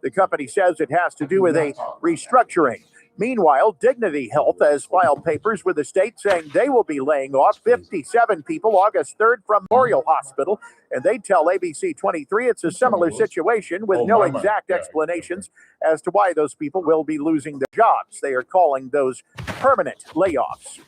The company says it has to do with a restructuring. Meanwhile, Dignity Health has filed papers with the state saying they will be laying off 57 people August 3rd from Memorial Hospital. And they tell ABC 23 it's a similar situation with no exact explanations as to why those people will be losing their jobs. They are calling those permanent layoffs.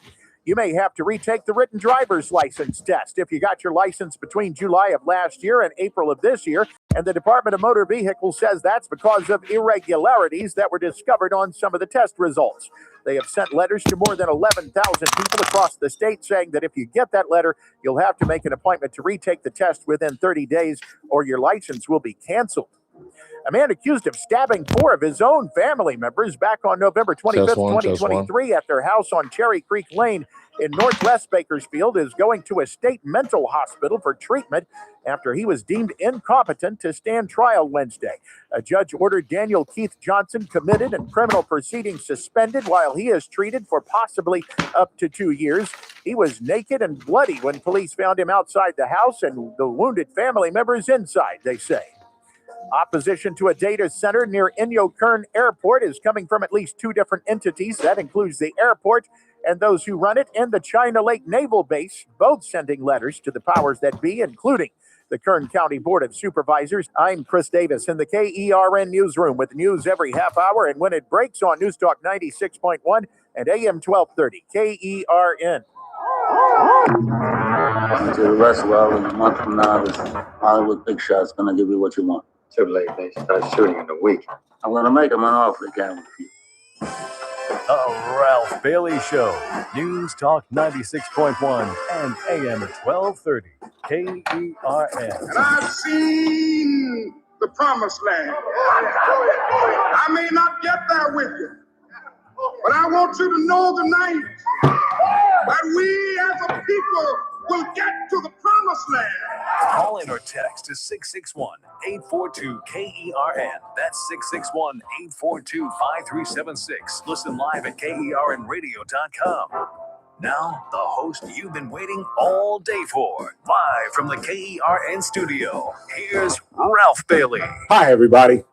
You may have to retake the written driver's license test if you got your license between July of last year and April of this year. And the Department of Motor Vehicles says that's because of irregularities that were discovered on some of the test results. They have sent letters to more than 11,000 people across the state saying that if you get that letter, you'll have to make an appointment to retake the test within 30 days or your license will be canceled. A man accused of stabbing 4 of his own family members back on November 25th, 2023 at their house on Cherry Creek Lane in Northwest Bakersfield is going to a state mental hospital for treatment after he was deemed incompetent to stand trial Wednesday. A judge ordered Daniel Keith Johnson committed and criminal proceedings suspended while he is treated for possibly up to 2 years. He was naked and bloody when police found him outside the house and the wounded family members inside, they say. Opposition to a data center near Inyokern Airport is coming from at least 2 different entities. That includes the airport and those who run it and the China Lake Naval Base, both sending letters to the powers that be, including the Kern County Board of Supervisors. I'm Chris Davis in the KERN newsroom with news every half hour and when it breaks on News Talk 96.1 and AM 1230. KERN. To the rest well in a month from now, this Hollywood Big Shot's gonna give you what you want. Too late. They start shooting in a week. I'm gonna make him an offer again with you. The Ralph Bailey Show. News Talk 96.1 and AM 1230. KERN. And I've seen the promised land. I may not get there with you, but I want you to know tonight that we as a people will get to the promised land. Call in or text to 661-842-KERN. That's 661-842-5376. Listen live at KERNradio.com. Now, the host you've been waiting all day for. Live from the KERN studio, here's Ralph Bailey. Hi, everybody.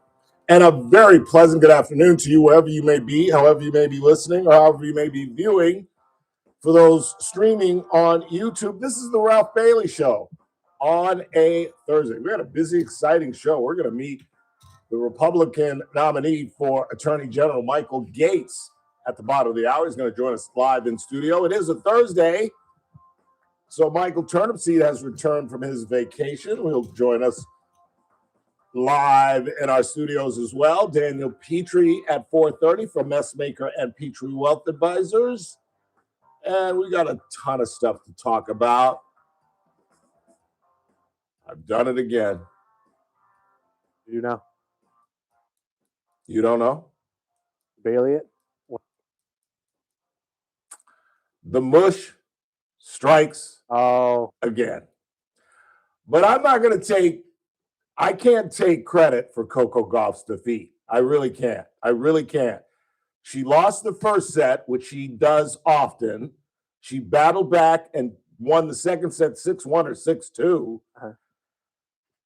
And a very pleasant good afternoon to you, wherever you may be, however you may be listening, or however you may be viewing. For those streaming on YouTube, this is the Ralph Bailey Show on a Thursday. We had a busy, exciting show. We're going to meet the Republican nominee for Attorney General Michael Gaetz at the bottom of the hour. He's going to join us live in studio. It is a Thursday, so Michael Turnipseed has returned from his vacation. He'll join us live in our studios as well. Daniel Petrie at 4:30 from Messmaker and Petrie Wealth Advisors. And we got a ton of stuff to talk about. I've done it again. You know. You don't know? Bailey it? The mush strikes again. But I'm not going to I can't take credit for Coco Gauff's defeat. I really can't. She lost the first set, which she does often. She battled back and won the second set 6-1 or 6-2. Uh-huh.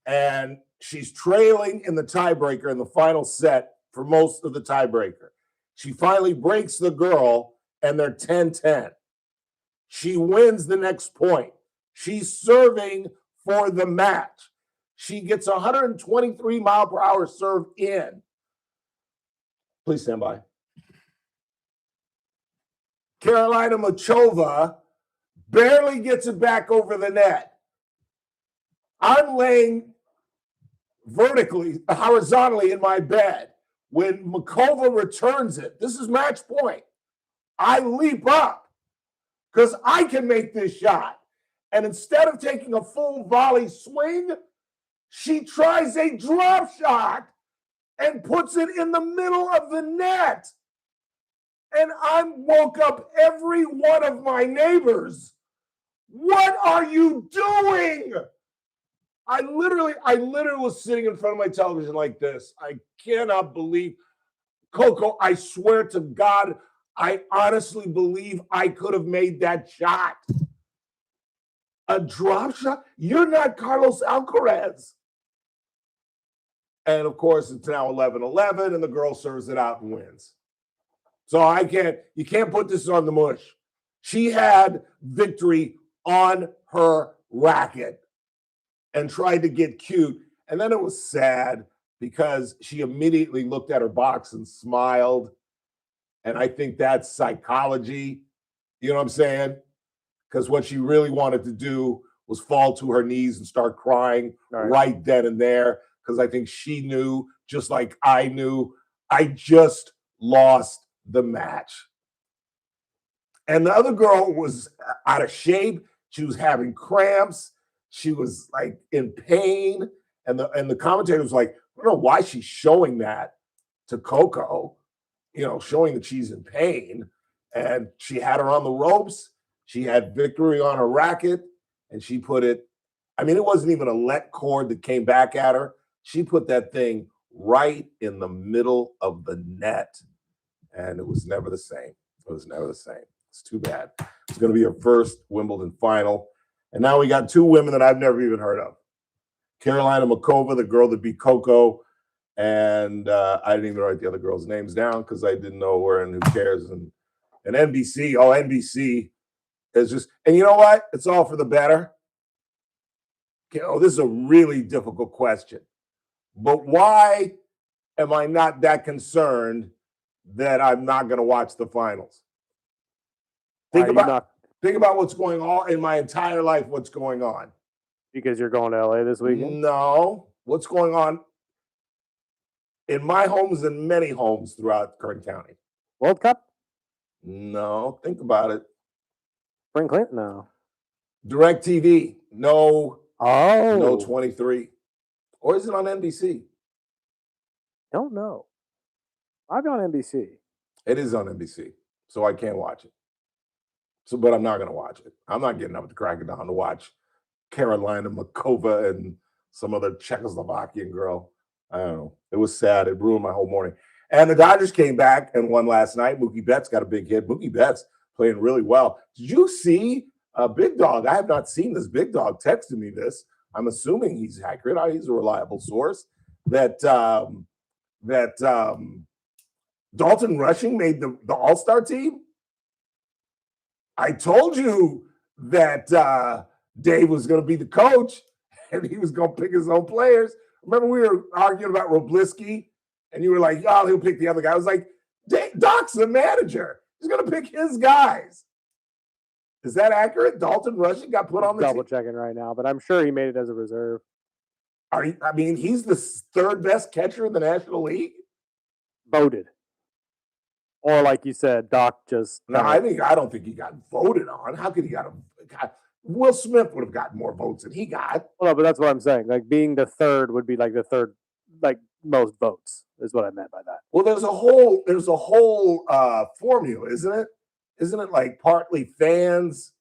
And she's trailing in the tiebreaker in the final set for most of the tiebreaker. She finally breaks the girl, and they're 10-10. She wins the next point. She's serving for the match. She gets 123 mile per hour serve in. Please stand by. Carolina Muchova barely gets it back over the net. I'm laying horizontally in my bed. When Muchova returns it, this is match point. I leap up because I can make this shot. And instead of taking a full volley swing, she tries a drop shot and puts it in the middle of the net. And I woke up every one of my neighbors. What are you doing? I literally was sitting in front of my television like this. I cannot believe, Coco, I swear to God, I honestly believe I could have made that shot. A drop shot? You're not Carlos Alcaraz. And of course, it's now 11-11, and the girl serves it out and wins. So you can't put this on the mush. She had victory on her racket and tried to get cute. And then it was sad because she immediately looked at her box and smiled. And I think that's psychology. You know what I'm saying? Because what she really wanted to do was fall to her knees and start crying right then and there. Because I think she knew, just like I knew, I just lost the match. And the other girl was out of shape. She was having cramps. She was like in pain. And the commentator was like, I don't know why she's showing that to Coco, showing that she's in pain. And she had her on the ropes. She had victory on her racket. And she put it, it wasn't even a let cord that came back at her. She put that thing right in the middle of the net. And it was never the same. It was never the same. It's too bad. It's going to be her first Wimbledon final. And now we got two women that I've never even heard of. Karolina Muchova, the girl that beat Coco. And I didn't even write the other girls' names down because I didn't know her and who cares. And NBC, NBC is just, and you know what? It's all for the better. This is a really difficult question. But why am I not that concerned that I'm not going to watch the finals? Think about what's going on in my entire life, what's going on. Because you're going to LA this weekend? No. What's going on in my homes and many homes throughout Kern County? World Cup? No. Think about it. Spring Clinton? No. DirecTV? No. Oh. No 23. Or is it on NBC? Don't know. I've been on NBC. It is on NBC, so I can't watch it. But I'm not going to watch it. I'm not getting up at the crack of dawn to watch Karolina Muchova and some other Czechoslovakian girl. I don't know. It was sad. It ruined my whole morning. And the Dodgers came back and won last night. Mookie Betts got a big hit. Mookie Betts playing really well. Did you see Big Dog? I have not seen this. Big Dog texted me this. I'm assuming he's accurate. He's a reliable source. That Dalton Rushing made the All-Star team. I told you that Dave was going to be the coach and he was going to pick his own players. Remember we were arguing about Roblisky and you were like, oh, he'll pick the other guy. I was like, Doc's the manager. He's going to pick his guys. Is that accurate? Dalton Rushing got put on the double checking right now, but I'm sure he made it as a reserve. He's the third best catcher in the National League? Voted. Or like you said, Doc just... No, I don't think he got voted on. How could he got Will Smith would have gotten more votes than he got. Well, no, but that's what I'm saying. Like being the third would be like the third, like most votes is what I meant by that. Well, there's a whole formula, isn't it? Isn't it like partly fans,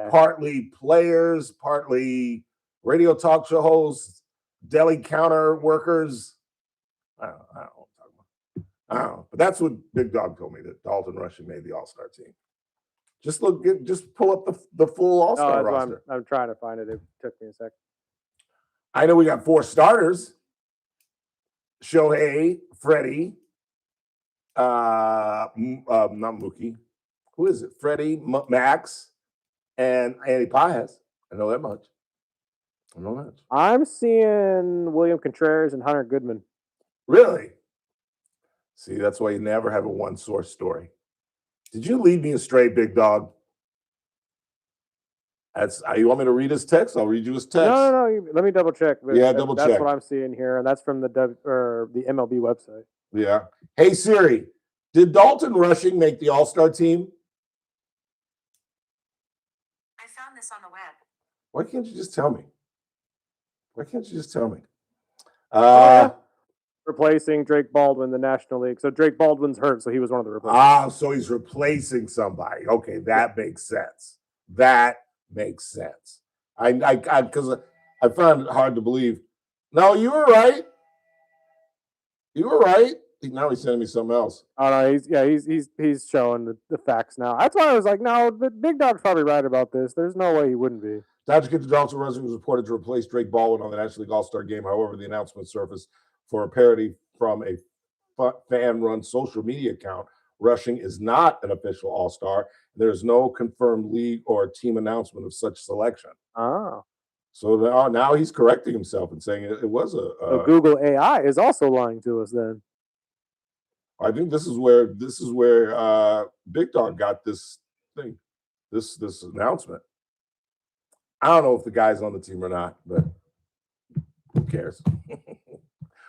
partly players, partly radio talk show hosts, deli counter workers? I don't know what I'm talking about. I don't know, but that's what Big Dog told me, that Dalton Rushing made the All-Star team. Just pull up the full All-Star roster. I'm trying to find it. It took me a sec. I know we got 4 starters: Shohei, Freddie, not Mookie. Who is it? Freddie, Max, and Andy Paez. I know that much. I'm seeing William Contreras and Hunter Goodman. Really? See, that's why you never have a one-source story. Did you lead me astray, Big Dog? You want me to read his text? I'll read you his text. No. Let me double check. Double check. That's what I'm seeing here, and that's from the MLB website. Yeah. Hey, Siri, did Dalton Rushing make the All-Star team? I found this on the web. Why can't you just tell me? Replacing Drake Baldwin, the National League. So Drake Baldwin's hurt, so he was one of the replacements. So he's replacing somebody. Okay, that makes sense. Because I found it hard to believe. No, you were right. Now he's sending me something else. Oh no, he's showing the facts now. That's why I was like, no, the Big Dog's probably right about this. There's no way he wouldn't be. Dodgers get to Dalton Rushing was reported to replace Drake Baldwin on the National League All-Star game. However, the announcement surfaced for a parody from a fan-run social media account. Rushing is not an official All-Star. There's no confirmed league or team announcement of such selection. Oh. So now he's correcting himself and saying it was a. So Google AI is also lying to us then. I think this is where Big Dog got this thing, this announcement. I don't know if the guy's on the team or not, but who cares?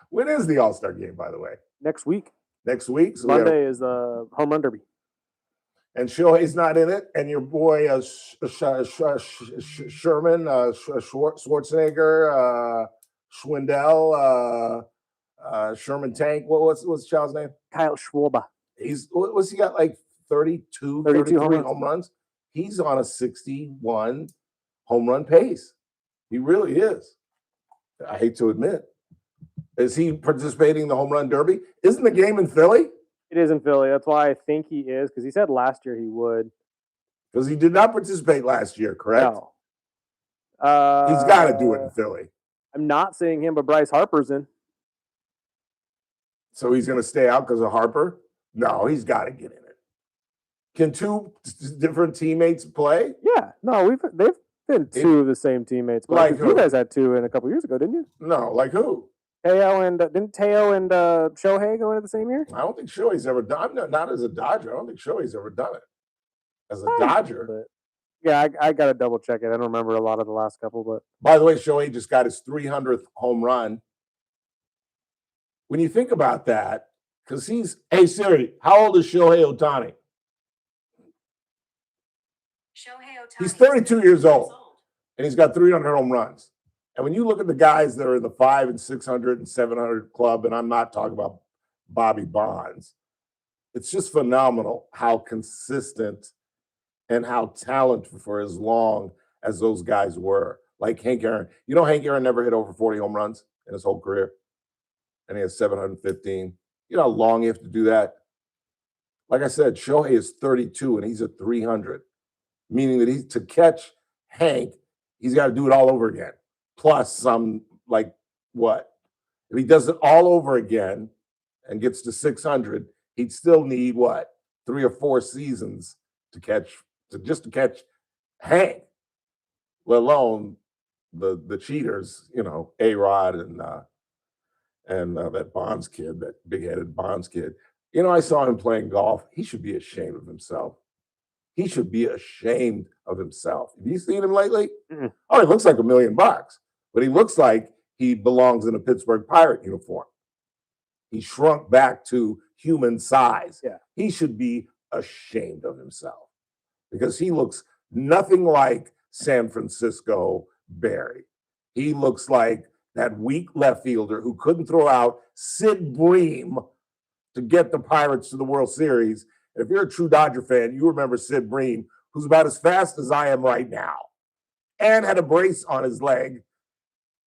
When is the All-Star game, by the way? Next week. Next week? So Monday is the home run derby. And Shohei's not in it, and your boy Sherman, Schwarzenegger, Schwindel, Sherman Tank. What's Child's name? Kyle Schwarber. What's he got, like 32 home runs? He's on a 61 home run pace. He really is. I hate to admit. Is he participating in the home run derby? Isn't the game in Philly? It is in Philly. That's why I think he is, because he said last year he would. Because he did not participate last year, correct? No. He's got to do it in Philly. I'm not seeing him, but Bryce Harper's in. So he's going to stay out because of Harper? No, he's got to get in it. Can two different teammates play? Yeah. No, they've been two of the same teammates. Like you guys had two in a couple years ago, didn't you? No, like who? Didn't Teo and Shohei go into the same year? I don't think Shohei's ever done. Not as a Dodger. I don't think Shohei's ever done it as a Dodger. But, yeah, I got to double check it. I don't remember a lot of the last couple, but by the way, Shohei just got his 300th home run. When you think about that, because hey Siri, how old is Shohei Ohtani? Shohei Ohtani. He's 32 years old, and he's got 300 home runs. And when you look at the guys that are in the 500 and 600 and 700 club, and I'm not talking about Bobby Bonds, it's just phenomenal how consistent and how talented for as long as those guys were. Like Hank Aaron. You know, Hank Aaron never hit over 40 home runs in his whole career, and he has 715. You know how long you have to do that? Like I said, Shohei is 32, and he's at 300, meaning that to catch Hank, he's got to do it all over again. Plus some, like, what? If he does it all over again and gets to 600, he'd still need, what, 3 or 4 seasons to catch Hank, let alone the cheaters, you know, A-Rod and that Bonds kid, that big-headed Bonds kid. You know, I saw him playing golf. He should be ashamed of himself. He should be ashamed of himself. Have you seen him lately? Mm-mm. Oh, he looks like $1 million. But he looks like he belongs in a Pittsburgh Pirate uniform. He shrunk back to human size. Yeah. He should be ashamed of himself because he looks nothing like San Francisco Barry. He looks like that weak left fielder who couldn't throw out Sid Bream to get the Pirates to the World Series. And if you're a true Dodger fan, you remember Sid Bream, who's about as fast as I am right now and had a brace on his leg.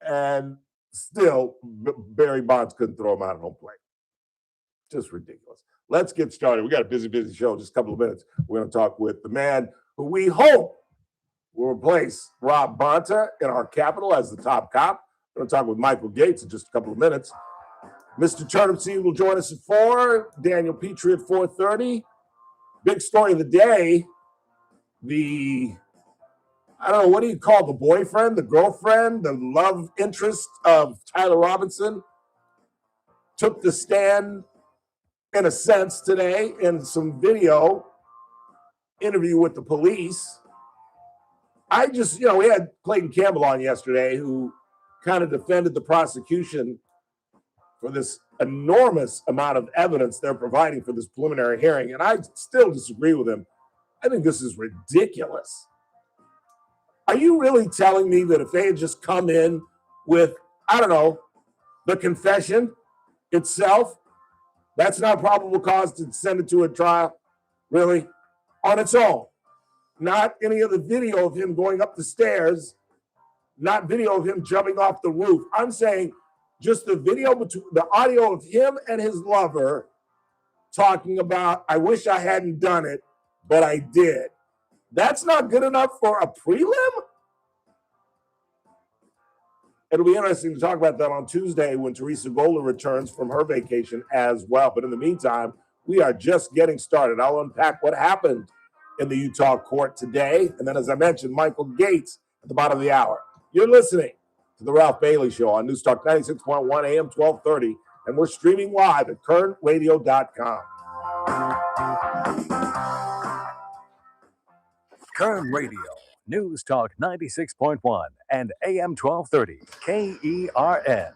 And still, Barry Bonds couldn't throw him out at home plate. Just ridiculous. Let's get started. We got a busy show. Just a couple of minutes. We're going to talk with the man who we hope will replace Rob Bonta in our capital as the top cop. We're going to talk with Michael Gates in just a couple of minutes. Mr. Turnipseed will join us at 4. Daniel Petrie at 4:30. Big story of the day. I don't know, what do you call the boyfriend, the girlfriend, the love interest of Tyler Robinson took the stand in a sense today in some video interview with the police. We had Clayton Campbell on yesterday who kind of defended the prosecution for this enormous amount of evidence they're providing for this preliminary hearing. And I still disagree with him. I think this is ridiculous. Are you really telling me that if they had just come in with, I don't know, the confession itself, that's not probable cause to send it to a trial? Really? On its own. Not any of the video of him going up the stairs, not video of him jumping off the roof. I'm saying just the video, the audio of him and his lover talking about, I wish I hadn't done it, but I did. That's not good enough for a prelim? it'll be interesting to talk about that on Tuesday when Teresa Gola returns from her vacation as well. But in the meantime, we are just getting started. I'll unpack what happened in the Utah court today. And then, as I mentioned, Michael Gates at the bottom of the hour. You're listening to The Ralph Bailey Show on News Talk 96.1 AM 1230. And we're streaming live at currentradio.com. Kern Radio, News Talk 96.1 and AM 1230, KERN.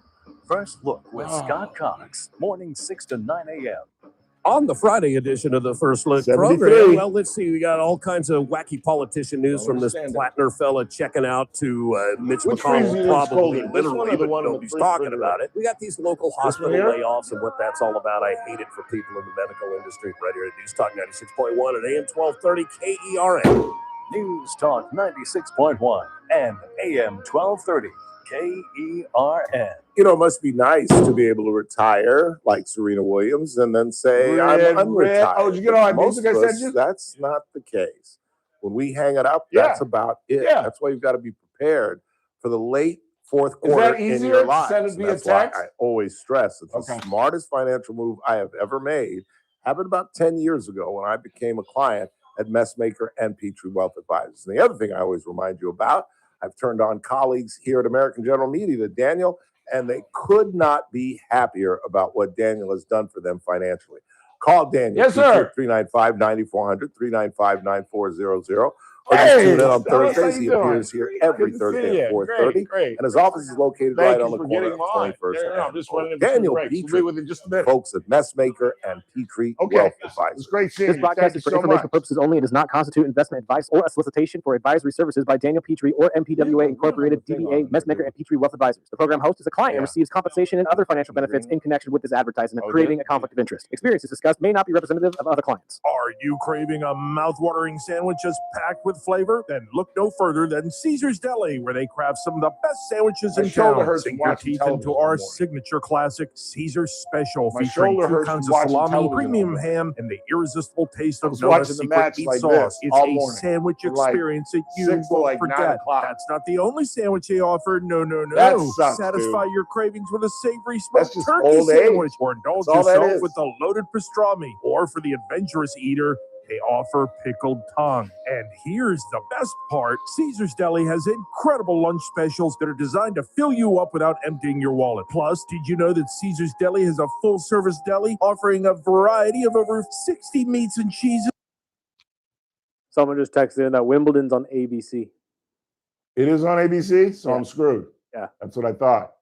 First Look with Scott Cox, morning 6 to 9 a.m. On the Friday edition of the First Look 73. program, well, let's see. We got all kinds of wacky politician news from this Plattner fella checking out to Mitch Which freezer McConnell, is probably colder, this one literally, or the but one with nobody's the talking refrigerator? about it. We got these local hospital here? layoffs and what that's all about. I hate it for people in the medical industry. Right here at News Talk 96.1 and AM 1230 KERN. News Talk 96.1 and AM 1230, KERN. You know, it must be nice to be able to retire like Serena Williams and then say, I'm unretired. Yeah. That's why you've got to be prepared for the late fourth Is quarter that in easier your to lives. send it And via that's why text? I always stress it's Okay. the smartest financial move I have ever made. Happened about 10 years ago when I became a client at Messmaker and Petrie Wealth Advisors. And the other thing I always remind you about, I've turned on colleagues here at American General Media to Daniel, and they could not be happier about what Daniel has done for them financially. Call Daniel. Yes, sir. 395-9400, 395-9400. Or just tune in on Fellas, how Thursdays. you He doing? appears here every Good to Thursday see at you. 4:30. Great. And his office is located Thank right you on the for corner getting of mine. 21st No, I'm just running in Daniel breaks. We'll be Petrie, with you just a minute. folks at Messmaker and Petrie Wealth It's Advisors. great seeing This you. broadcast Thank you is for so informational much. purposes only. It does not constitute investment advice or a solicitation for advisory services by Daniel Petrie or MPWA Incorporated, DBA, Messmaker, and Petrie Wealth Advisors. The program host is a client and receives compensation and other financial benefits in connection with this advertisement, creating a conflict of interest. Experiences discussed may not be representative of other clients. Are you craving a mouth-watering sandwich just packed with flavor? Then look no further than Caesar's Deli, where they craft some of the best sandwiches My in shoulder town. hurts Sink from your watching teeth television into all our morning. signature classic Caesar's Special, My featuring shoulder 2 hurts kinds from of watching salami, television premium all morning. ham, and the irresistible taste I of was Nona's watching the secret match meat like sauce. this It's all a morning. sandwich From like experience that you 6 to won't like 9 forget. o'clock. That's not the only sandwich they offer. No. That sucks, Satisfy dude. your cravings with a savory That's smoked just turkey old age. sandwich, or indulge That's all that yourself is. with the loaded pastrami. Or for the adventurous eater, they offer pickled tongue. And here's the best part. Caesar's Deli has incredible lunch specials that are designed to fill you up without emptying your wallet. Plus, did you know that Caesar's Deli has a full-service deli offering a variety of over 60 meats and cheeses? Someone just texted in that Wimbledon's on ABC. It is on ABC, so Yeah. I'm screwed. Yeah. That's what I thought.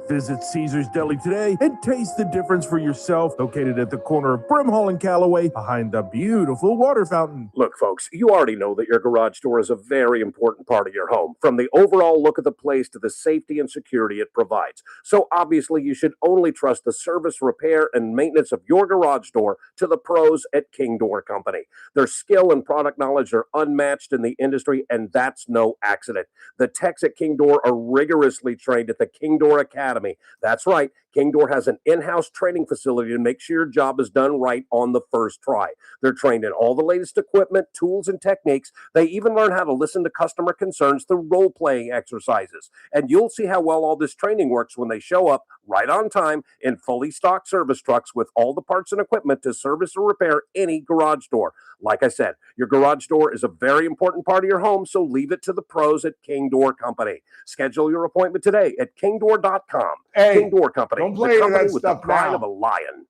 Visit Caesar's Deli today and taste the difference for yourself. Located at the corner of Brimhall and Callaway, behind the beautiful water fountain. Look, folks, you already know that your garage door is a very important part of your home, from the overall look of the place to the safety and security it provides. So obviously, you should only trust the service, repair, and maintenance of your garage door to the pros at King Door Company. Their skill and product knowledge are unmatched in the industry, and that's no accident. The techs at King Door are rigorously trained at the King Door Academy. That's right. King Door has an in-house training facility to make sure your job is done right on the first try. They're trained in all the latest equipment, tools, and techniques. They even learn how to listen to customer concerns through role-playing exercises. And you'll see how well all this training works when they show up right on time in fully stocked service trucks with all the parts and equipment to service or repair any garage door. Like I said, your garage door is a very important part of your home, so leave it to the pros at King Door Company. Schedule your appointment today at kingdoor.com. Hey, King Door Company, don't the play company that with the stuff pride now. of a lion.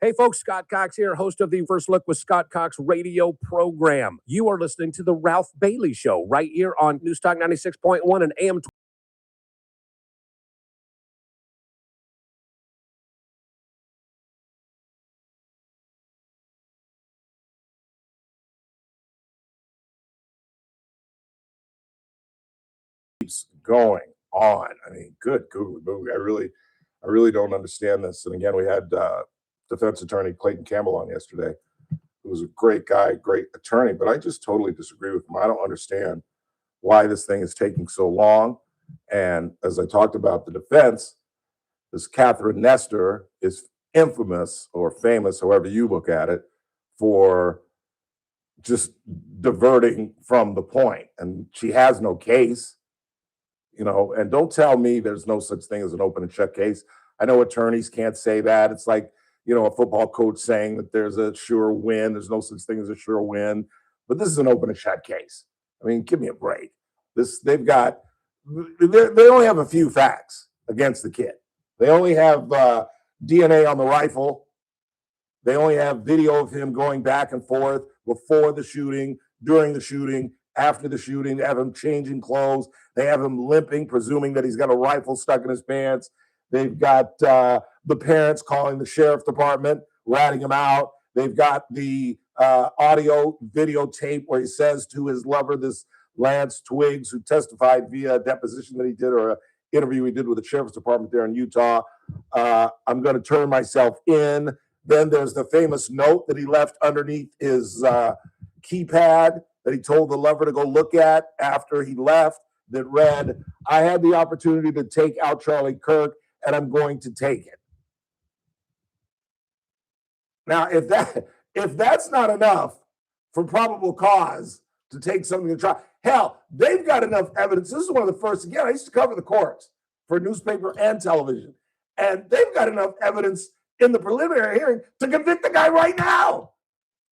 Hey folks, Scott Cox here, host of the First Look with Scott Cox radio program. You are listening to the Ralph Bailey Show right here on News Talk 96.1 and AM Going on. I mean, good googly boogie. I really don't understand this. And again, we had defense attorney Clayton Campbell on yesterday, who was a great guy, great attorney, but I just totally disagree with him. I don't understand why this thing is taking so long. And as I talked about the defense, this Catherine Nestor is infamous or famous, however you look at it, for just diverting from the point, and she has no case, and don't tell me there's no such thing as an open and shut case. I know attorneys can't say that. It's like, a football coach saying that there's a sure win. There's no such thing as a sure win, but this is an open and shut case. I mean, give me a break. They only have a few facts against the kid. They only have DNA on the rifle. They only have video of him going back and forth before the shooting, during the shooting, after the shooting. They have him changing clothes. They have him limping, presuming that he's got a rifle stuck in his pants. They've got the parents calling the sheriff's department, ratting him out. They've got the audio videotape where he says to his lover, this Lance Twiggs, who testified via a deposition that he did, or an interview he did with the sheriff's department there in Utah, I'm going to turn myself in. Then there's the famous note that he left underneath his keypad that he told the lover to go look at after he left, that read, "I had the opportunity to take out Charlie Kirk, and I'm going to take it." Now, if that's not enough for probable cause to take something to trial, hell, they've got enough evidence. This is one of the first, again, I used to cover the courts for newspaper and television, and they've got enough evidence in the preliminary hearing to convict the guy right now.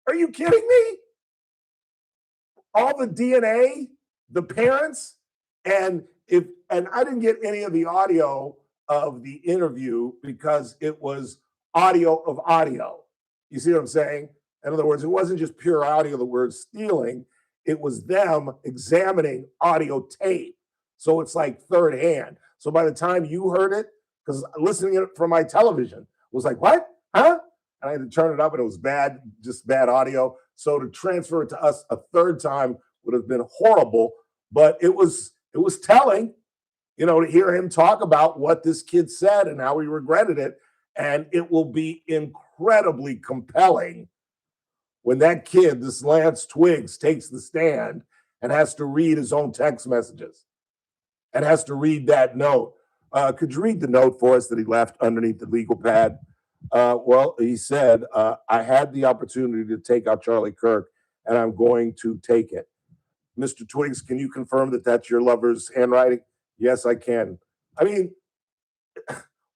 Are you kidding me? All the DNA, the parents, and I didn't get any of the audio of the interview because it was audio of audio. You see what I'm saying? In other words, it wasn't just pure audio that we're stealing. It was them examining audio tape. So it's like third hand. So by the time you heard it, because listening to it from my television was like, what? Huh? And I had to turn it up, and it was bad, just bad audio. So to transfer it to us a third time would have been horrible, but it was telling, to hear him talk about what this kid said and how he regretted it. And it will be incredibly compelling when that kid, this Lance Twiggs, takes the stand and has to read his own text messages and has to read that note. Could you read the note for us that he left underneath the legal pad? Well, he said, "I had the opportunity to take out Charlie Kirk, and I'm going to take it." Mr. Twiggs, can you confirm that that's your lover's handwriting? Yes, I can. I mean,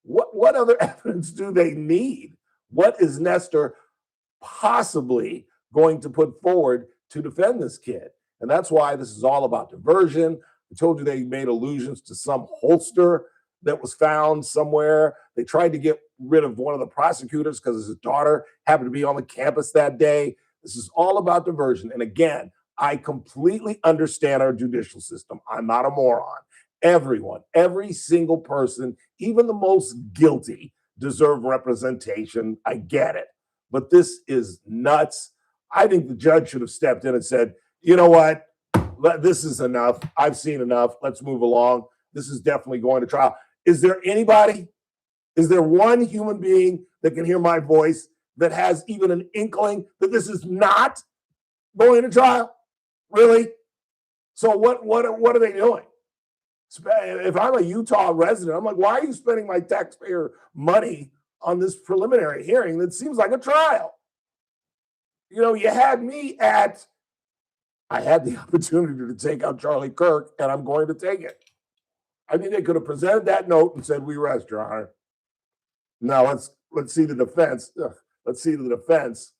what other evidence do they need? What is Nestor possibly going to put forward to defend this kid? And that's why this is all about diversion. I told you they made allusions to some holster that was found somewhere. They tried to get rid of one of the prosecutors because his daughter happened to be on the campus that day. This is all about diversion. And again, I completely understand our judicial system. I'm not a moron. Everyone, every single person, even the most guilty, deserve representation. I get it. But this is nuts. I think the judge should have stepped in and said, you know what? This is enough. I've seen enough. Let's move along. This is definitely going to trial. Is there anybody? Is there one human being that can hear my voice that has even an inkling that this is not going to trial? Really? So what are they doing? If I'm a Utah resident, I'm like, why are you spending my taxpayer money on this preliminary hearing that seems like a trial? You had me at, I had the opportunity to take out Charlie Kirk, and I'm going to take it. I mean, they could have presented that note and said, "We rest, Your Honor." Now let's see the defense. Let's see the defense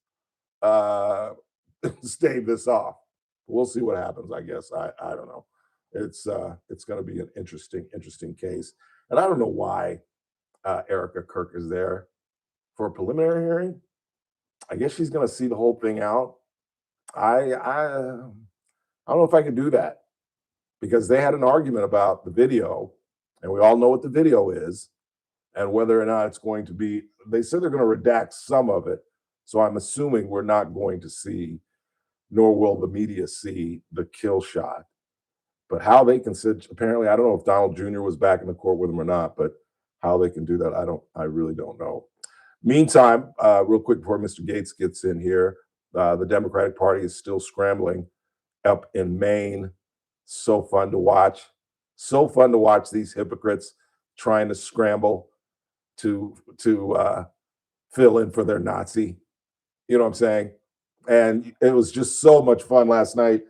stave this off. We'll see what happens. I guess I don't know. It's going to be an interesting case, and I don't know why Erica Kirk is there for a preliminary hearing. I guess she's going to see the whole thing out. I don't know if I could do that, because they had an argument about the video, and we all know what the video is, and whether or not it's going to be. They said they're going to redact some of it, so I'm assuming we're not going to see, nor will the media see, the kill shot. But how they can sit, apparently, I don't know if Donald Jr. was back in the court with him or not, but how they can do that, I really don't know. Meantime, real quick before Mr. Gates gets in here, the Democratic Party is still scrambling up in Maine. So fun to watch. So fun to watch these hypocrites trying to scramble to fill in for their Nazi. You know what I'm saying? And it was just so much fun last night.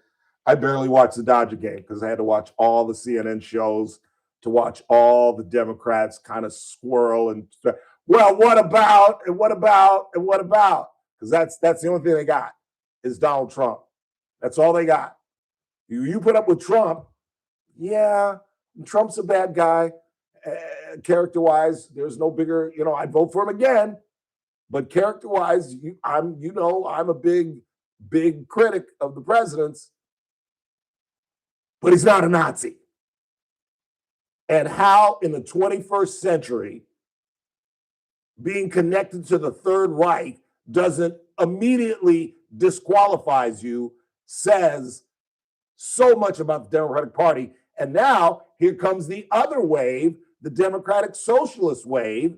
I barely watched the Dodger game because I had to watch all the CNN shows to watch all the Democrats kind of swirl and, well, what about, and what about, and what about? Because that's the only thing they got is Donald Trump. That's all they got. You put up with Trump, yeah, Trump's a bad guy. Character-wise, there's no bigger, I'd vote for him again. But character-wise, I'm a big critic of the president's, but he's not a Nazi. And how in the 21st century, being connected to the Third Reich doesn't immediately disqualifies you says so much about the Democratic Party. And now here comes the other wave, the Democratic Socialist wave,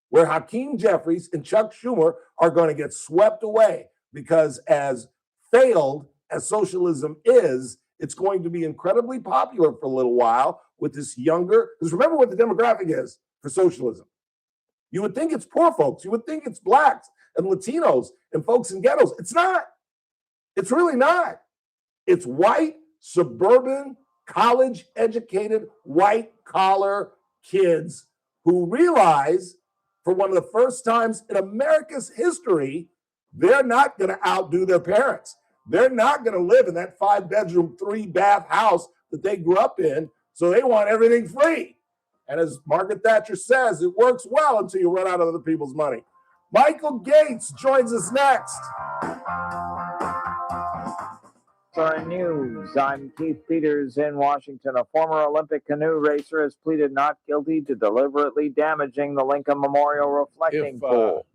where Hakeem Jeffries and Chuck Schumer are going to get swept away because as failed as socialism is, it's going to be incredibly popular for a little while with this younger, because remember what the demographic is for socialism. You would think it's poor folks. You would think it's blacks and Latinos and folks in ghettos. It's not. It's really not. It's white, suburban, college-educated, white-collar kids who realize for one of the first times in America's history, they're not going to outdo their parents. They're not going to live in that 5-bedroom, 3-bath house that they grew up in, so they want everything free. And as Margaret Thatcher says, it works well until you run out of other people's money. Michael Gates joins us next. SRN News. I'm Keith Peters in Washington. A former Olympic canoe racer has pleaded not guilty to deliberately damaging the Lincoln Memorial reflecting pool.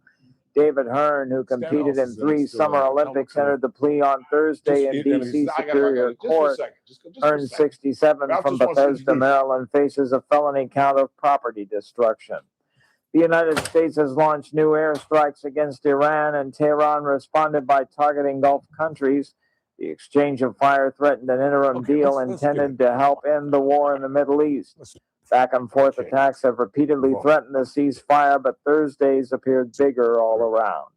David Hearn, who competed in 3 Summer Olympics, entered the plea on Thursday in D.C. Superior Court. Hearn, 67, from Bethesda, Maryland, faces a felony count of property destruction. The United States has launched new airstrikes against Iran, and Tehran responded by targeting Gulf countries. The exchange of fire threatened an interim deal intended to help end the war in the Middle East. Back and forth attacks have repeatedly threatened the ceasefire, but Thursdays appeared bigger all around.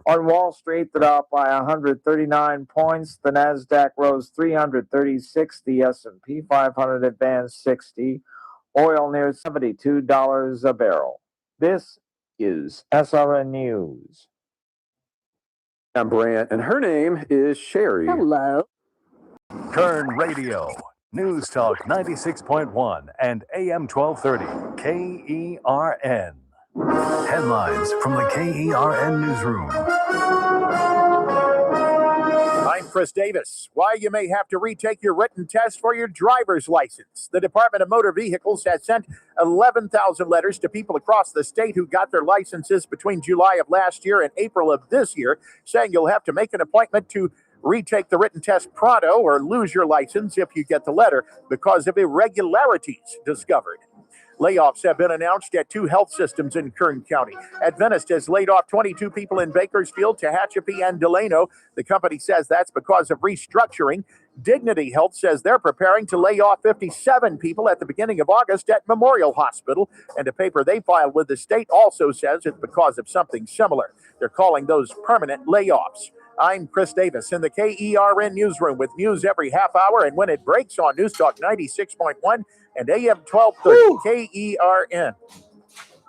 On Wall Street, the Dow up by 139 points. The Nasdaq rose 336. The S&P 500 advanced 60. Oil near $72 a barrel. This is SRN News. I'm Brant, and her name is Sherry. Hello. Kern Radio, News Talk 96.1 and AM 1230, KERN. Headlines from the KERN Newsroom. I'm Chris Davis. Why you may have to retake your written test for your driver's license. The Department of Motor Vehicles has sent 11,000 letters to people across the state who got their licenses between July of last year and April of this year, saying you'll have to make an appointment to retake the written test pronto or lose your license if you get the letter because of irregularities discovered. Layoffs have been announced at 2 health systems in Kern County. Adventist has laid off 22 people in Bakersfield, Tehachapi, and Delano. The company says that's because of restructuring. Dignity Health says they're preparing to lay off 57 people at the beginning of August at Memorial Hospital. And a paper they filed with the state also says it's because of something similar. They're calling those permanent layoffs. I'm Chris Davis in the KERN Newsroom with news every half hour and when it breaks on News Talk 96.1 and AM 1230 KERN.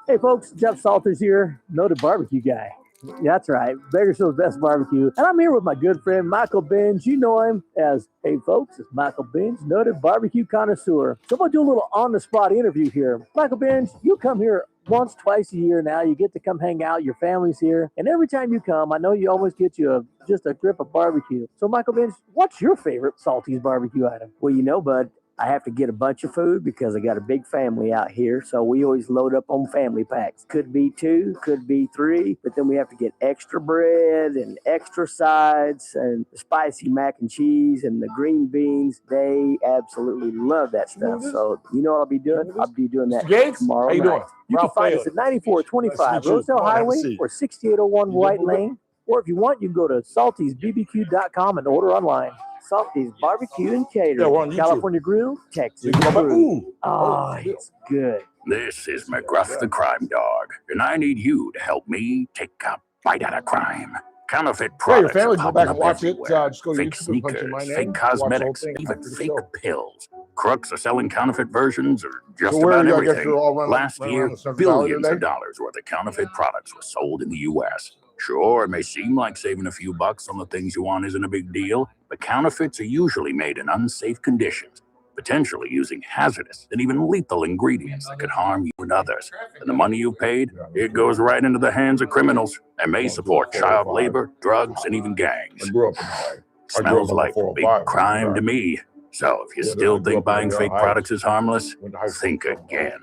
Hey, folks, Jeff Salters here, noted barbecue guy. Yeah, that's right, Bakersfield's best barbecue. And I'm here with my good friend, Michael Binge. You know him as, hey, folks, it's Michael Binge, noted barbecue connoisseur. So I'm going to do a little on-the-spot interview here. Michael Binge, you come here once, twice a year now. You get to come hang out. Your family's here. And every time you come, I know you always get you just a grip of barbecue. So, Michael Binge, what's your favorite Salty's barbecue item? Well, you know, bud, I have to get a bunch of food because I got a big family out here. So we always load up on family packs. Could be 2, could be 3, but then we have to get extra bread and extra sides and the spicy mac and cheese and the green beans. They absolutely love that stuff. So you know what I'll be doing? I'll be doing that tomorrow How you night. doing? You can find us at 9425 Rosedale Highway or 6801 White Lane. Or if you want, you can go to saltysbbq.com and order online. Salty's Barbecue and Catering. Yeah, we're on YouTube. California Grill, Texas. Ooh. Oh, it's good. This is McGruff the Crime Dog, and I need you to help me take a bite out of crime. Counterfeit Yeah, your products family are go popping back and up watch it. everywhere. Just go to Fake YouTube and punch in my sneakers, name. fake Watch the whole cosmetics, thing even after the fake show. pills. Crooks are selling counterfeit versions or just So where are about you? I guess everything. you're all running Last around year, the Central Valley billions today? of dollars worth of counterfeit products were sold in the U.S. Sure, it may seem like saving a few bucks on the things you want isn't a big deal, but counterfeits are usually made in unsafe conditions, potentially using hazardous and even lethal ingredients that could harm you and others. And the money you paid, it goes right into the hands of criminals and may support child labor, drugs, and even gangs. I grew up in LA. Smells like big crime to me. So if you still think buying fake products is harmless, think again.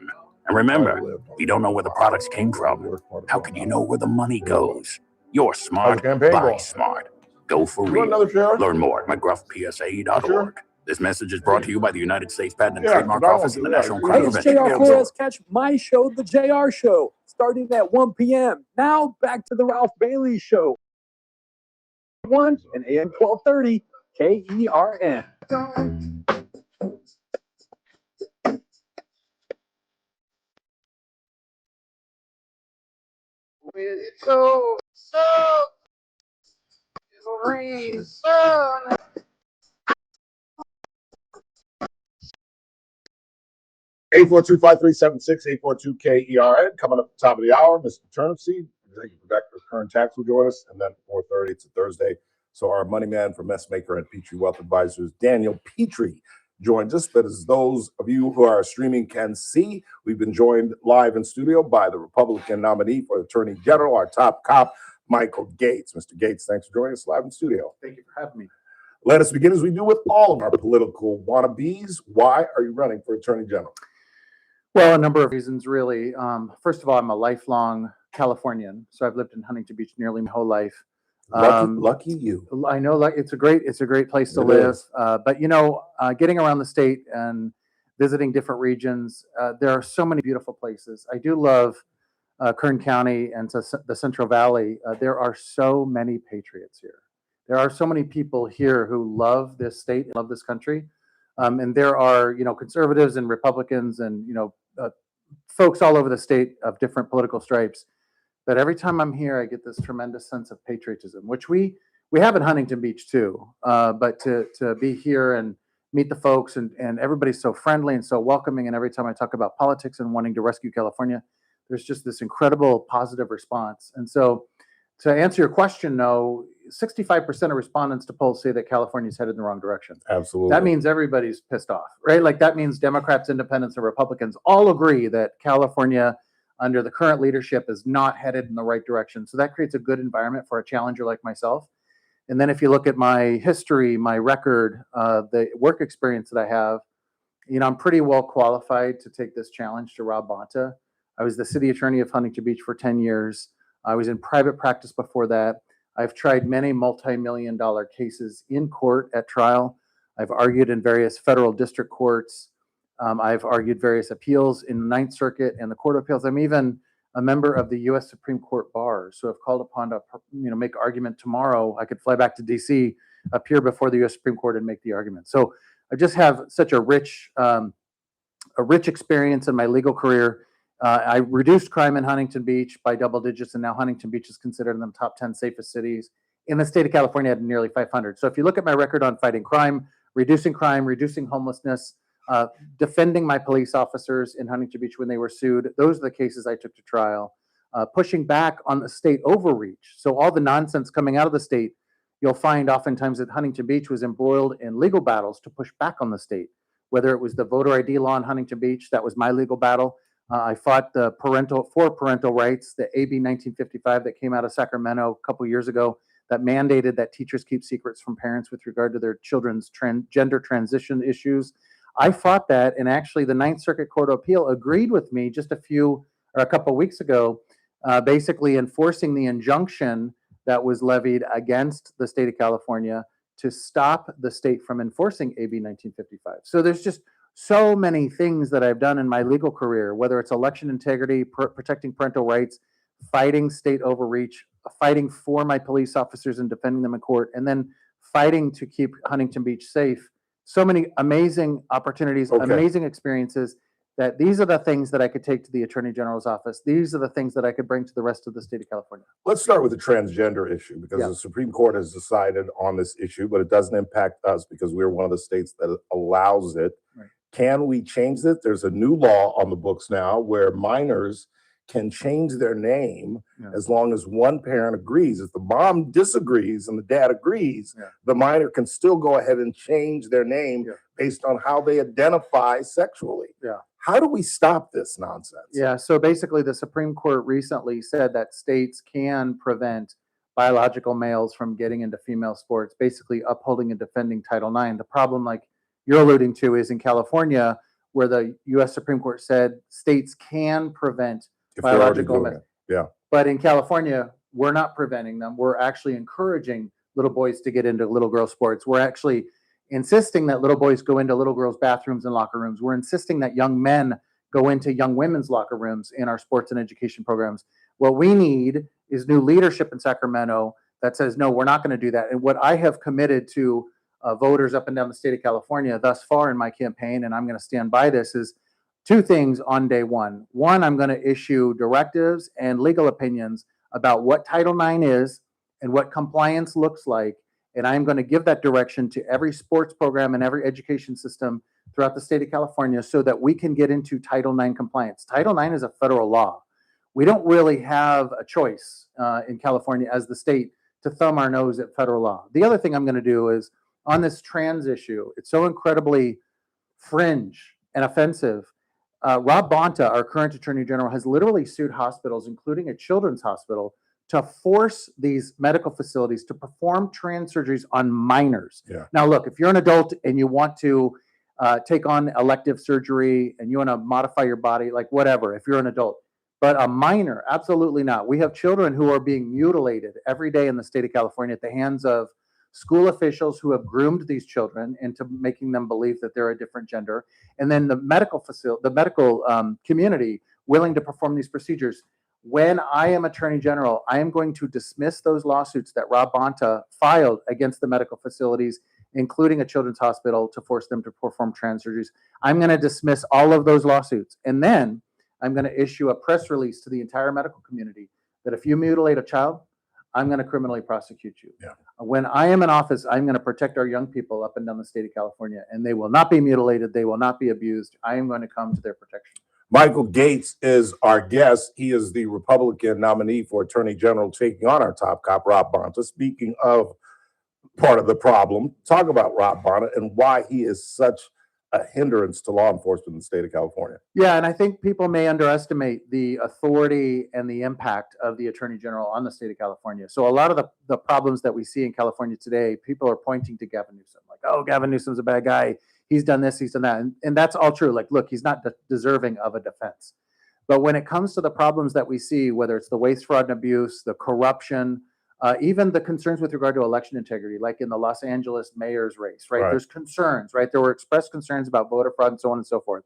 And remember, if you don't know where the products came from, how can you know where the money goes? You're smart, buy smart. Go for real. Learn more at mcgruffpsa.org. This message is brought to you by the United States Patent and Trademark Office and the National Crime Hey, it's Prevention JR Bureau. Flores. Catch my show, The JR Show, starting at 1 p.m. Now back to the Ralph Bailey Show. 1 and AM 1230, KERN. So, it'll rain soon. 842-5376, 842-KERN. Coming up at the top of the hour, Mr. Turnipseed, Executive Director of Current Tax, will join us. And then 4:30, it's a Thursday. So our money man from Messmaker and Petrie Wealth Advisors, Daniel Petrie, joins us. But as those of you who are streaming can see, we've been joined live in studio by the Republican nominee for Attorney General, our top cop, Michael Gates. Mr. Gates, thanks for joining us live in studio. Thank you for having me. Let us begin as we do with all of our political wannabes. Why are you running for Attorney General? Well, a number of reasons, really. First of all, I'm a lifelong Californian, so I've lived in Huntington Beach nearly my whole life. Lucky you. I know, like it's a great place to It live. is. But you know, getting around the state and visiting different regions, there are so many beautiful places. I do love Kern County and the Central Valley. There are so many patriots here. There are so many people here who love this state, love this country. And there are, you know, conservatives and Republicans and, you know, folks all over the state of different political stripes. But every time I'm here, I get this tremendous sense of patriotism, which we have in Huntington Beach too. But to be here and meet the folks and everybody's so friendly and so welcoming. And every time I talk about politics and wanting to rescue California, there's just this incredible positive response. And so to answer your question, no, 65% of respondents to polls say that California is headed in the wrong direction. Absolutely. That means everybody's pissed off, right? Like that means Democrats, Independents, and Republicans all agree that California under the current leadership is not headed in the right direction. So that creates a good environment for a challenger like myself. And then if you look at my history, my record, the work experience that I have, you know, I'm pretty well qualified to take this challenge to Rob Bonta. I was the city attorney of Huntington Beach for 10 years. I was in private practice before that. I've tried many multi-million-dollar cases in court at trial. I've argued in various federal district courts. I've argued various appeals in the Ninth Circuit and the Court of Appeals. I'm even a member of the U.S. Supreme Court bar. So if called upon to, you know, make argument tomorrow, I could fly back to D.C., appear before the U.S. Supreme Court, and make the argument. So I just have such a rich experience in my legal career. I reduced crime in Huntington Beach by double digits, and now Huntington Beach is considered in the top 10 safest cities in the state of California at nearly 500. So if you look at my record on fighting crime, reducing homelessness, defending my police officers in Huntington Beach when they were sued, those are the cases I took to trial. Pushing back on the state overreach. So all the nonsense coming out of the state, you'll find oftentimes that Huntington Beach was embroiled in legal battles to push back on the state. Whether it was the voter ID law in Huntington Beach, that was my legal battle. I fought the parental rights, the AB 1955 that came out of Sacramento a couple years ago that mandated that teachers keep secrets from parents with regard to their children's gender transition issues. I fought that, and actually the Ninth Circuit Court of Appeal agreed with me just a couple weeks ago, basically enforcing the injunction that was levied against the state of California to stop the state from enforcing AB 1955. So there's just so many things that I've done in my legal career, whether it's election integrity, protecting parental rights, fighting state overreach, fighting for my police officers and defending them in court, and then fighting to keep Huntington Beach safe. So many amazing opportunities, amazing experiences. that these are the things that I could take to the Attorney General's office. These are the things that I could bring to the rest of the state of California. Let's start with the transgender issue because Yeah. the Supreme Court has decided on this issue, but it doesn't impact us because we're one of the states that allows it. Right. Can we change it? There's a new law on the books now where minors can change their name Yeah. as long as one parent agrees. If the mom disagrees and the dad agrees, Yeah. the minor can still go ahead and change their name Yeah. based on how they identify sexually. Yeah. How do we stop this nonsense? Yeah, so basically the Supreme Court recently said that states can prevent biological males from getting into female sports, basically upholding and defending Title IX. The problem, like you're alluding to, is in California, where the U.S. Supreme Court said states can prevent If they're already biological doing males. it. Yeah. But in California, we're not preventing them. We're actually encouraging little boys to get into little girl sports. We're actually insisting that little boys go into little girls' bathrooms and locker rooms. We're insisting that young men go into young women's locker rooms in our sports and education programs. What we need is new leadership in Sacramento that says, no, we're not going to do that. And what I have committed to voters up and down the state of California thus far in my campaign, and I'm going to stand by this, is two things on day one. One, I'm going to issue directives and legal opinions about what Title IX is and what compliance looks like. And I'm going to give that direction to every sports program and every education system throughout the state of California so that we can get into Title IX compliance. Title IX is a federal law. We don't really have a choice in California as the state to thumb our nose at federal law. The other thing I'm going to do is on this trans issue, it's so incredibly fringe and offensive. Rob Bonta, our current Attorney General, has literally sued hospitals, including a children's hospital, to force these medical facilities to perform trans surgeries on minors. Yeah. Now, look, if you're an adult and you want to take on elective surgery and you want to modify your body, like whatever, if you're an adult, but a minor, absolutely not. We have children who are being mutilated every day in the state of California at the hands of school officials who have groomed these children into making them believe that they're a different gender, and then the medical community willing to perform these procedures. When I am Attorney General, I am going to dismiss those lawsuits that Rob Bonta filed against the medical facilities, including a children's hospital, to force them to perform trans surgeries. I'm going to dismiss all of those lawsuits, and then I'm going to issue a press release to the entire medical community that if you mutilate a child, I'm going to criminally prosecute you. Yeah. When I am in office, I'm going to protect our young people up and down the state of California, and they will not be mutilated. They will not be abused. I am going to come to their protection. Michael Gates is our guest. He is the Republican nominee for Attorney General, taking on our top cop, Rob Bonta. Speaking of part of the problem, talk about Rob Bonta and why he is such a hindrance to law enforcement in the state of California. Yeah, and I think people may underestimate the authority and the impact of the Attorney General on the state of California. So a lot of the problems that we see in California today, people are pointing to Gavin Newsom, like, oh, Gavin Newsom's a bad guy. He's done this, he's done that. And that's all true. Like, look, he's not deserving of a defense. But when it comes to the problems that we see, whether it's the waste, fraud, and abuse, the corruption, even the concerns with regard to election integrity, like in the Los Angeles mayor's race, right? There's concerns, right? There were expressed concerns about voter fraud and so on and so forth.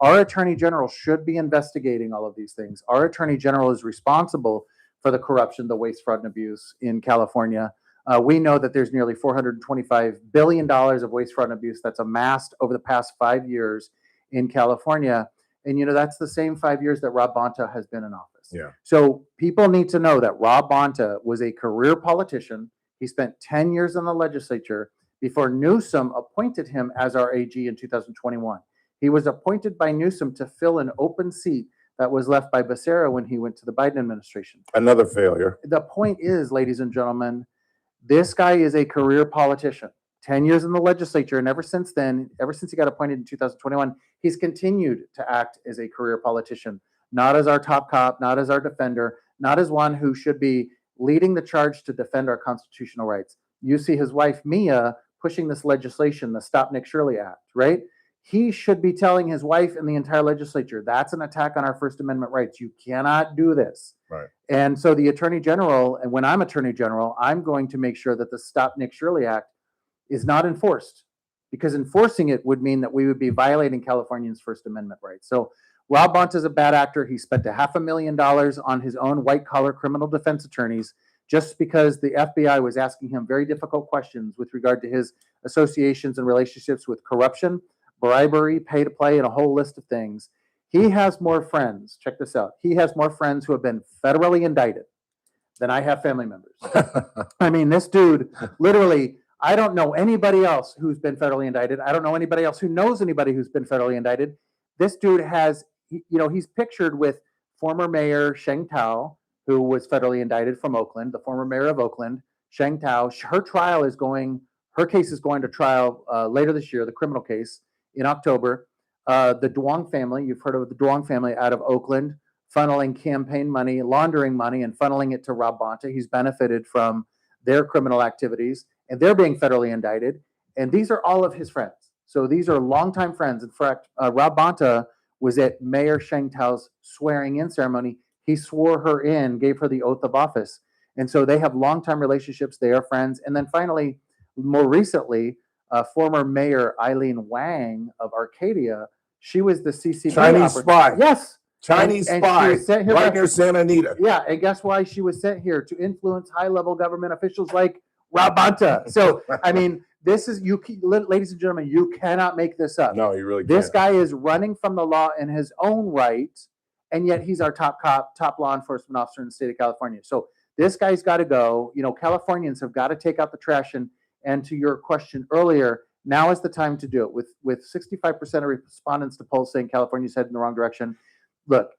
Our Attorney General should be investigating all of these things. Our Attorney General is responsible for the corruption, the waste, fraud, and abuse in California. We know that there's nearly $425 billion of waste, fraud, and abuse that's amassed over the past 5 years in California. And, you know, that's the same 5 years that Rob Bonta has been in office. Yeah. So people need to know that Rob Bonta was a career politician. He spent 10 years in the legislature before Newsom appointed him as our AG in 2021. He was appointed by Newsom to fill an open seat that was left by Becerra when he went to the Biden administration. Another failure. The point is, ladies and gentlemen, this guy is a career politician. 10 years in the legislature, and ever since then, ever since he got appointed in 2021, he's continued to act as a career politician, not as our top cop, not as our defender, not as one who should be leading the charge to defend our constitutional rights. You see his wife, Mia, pushing this legislation, the Stop Nick Shirley Act, right? He should be telling his wife and the entire legislature, that's an attack on our First Amendment rights. You cannot do this. Right. And so the Attorney General, and when I'm Attorney General, I'm going to make sure that the Stop Nick Shirley Act is not enforced, because enforcing it would mean that we would be violating Californians' First Amendment rights. So Rob Bonta is a bad actor. He spent $500,000 on his own white-collar criminal defense attorneys just because the FBI was asking him very difficult questions with regard to his associations and relationships with corruption, bribery, pay to play, and a whole list of things. He has more friends. Check this out. He has more friends who have been federally indicted than I have family members. I mean, this dude literally, I don't know anybody else who's been federally indicted. I don't know anybody else who knows anybody who's been federally indicted. This dude has, he's pictured with former Mayor Sheng Tao, who was federally indicted from Oakland, the former mayor of Oakland, Sheng Tao. Her case is going to trial later this year, the criminal case in October. The Duong family, you've heard of the Duong family out of Oakland, funneling campaign money, laundering money, and funneling it to Rob Bonta. He's benefited from their criminal activities, and they're being federally indicted. And these are all of his friends. So these are longtime friends. In fact, Rob Bonta was at Mayor Sheng Tao's swearing-in ceremony. He swore her in, gave her the oath of office. And so they have longtime relationships. They are friends. And then finally, more recently, former Mayor Eileen Wang of Arcadia, she was the CCP Chinese spy. Yes. Chinese And spy, she was sent here right near Santa Anita. Yeah, and guess why she was sent here? To influence high-level government officials like Rob Bonta. So, I mean, this is, ladies and gentlemen, you cannot make this up. No, you really can't. This guy is running from the law in his own right, and yet he's our top law enforcement officer in the state of California. So this guy's got to go. Californians have got to take out the trash. And to your question earlier, now is the time to do it. With 65% of respondents to polls saying California's heading in the wrong direction. Look,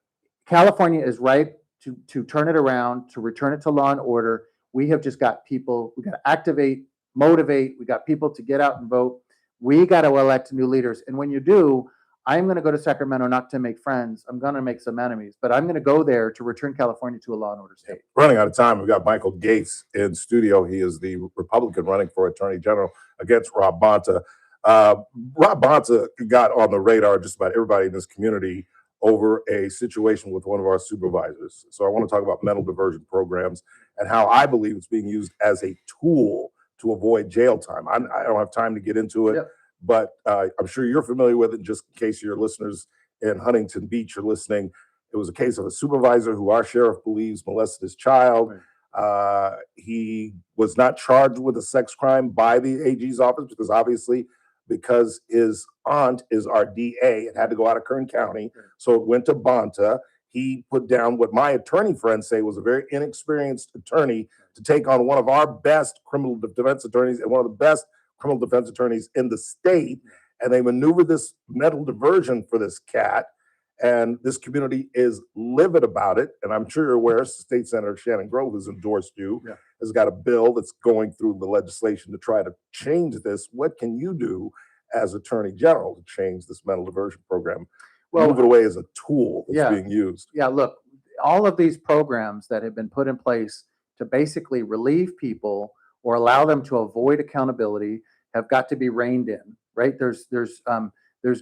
California is ripe to turn it around, to return it to law and order. We have just got people, we got to activate, motivate. We got people to get out and vote. We got to elect new leaders. And when you do, I'm going to go to Sacramento not to make friends. I'm going to make some enemies, but I'm going to go there to return California to a law and order state. Running out of time, we've got Michael Gates in studio. He is the Republican running for Attorney General against Rob Bonta. Rob Bonta got on the radar of just about everybody in this community over a situation with one of our supervisors. So I want to talk about mental diversion programs and how I believe it's being used as a tool to avoid jail time. I don't have time to get into it, but I'm sure you're familiar with it. Just in case your listeners in Huntington Beach are listening, it was a case of a supervisor who our sheriff believes molested his child. He was not charged with a sex crime by the AG's office because his aunt is our DA. It had to go out of Kern County. So it went to Bonta. He put down what my attorney friends say was a very inexperienced attorney to take on one of our best criminal defense attorneys and one of the best criminal defense attorneys in the state. And they maneuvered this mental diversion for this cat. And this community is livid about it. And I'm sure you're aware, State Senator Shannon Grove has endorsed you, has got a bill that's going through the legislation to try to change this. What can you do as Attorney General to change this mental diversion program? Move it away as a tool that's being used. Yeah, look, all of these programs that have been put in place to basically relieve people or allow them to avoid accountability have got to be reined in, right? There's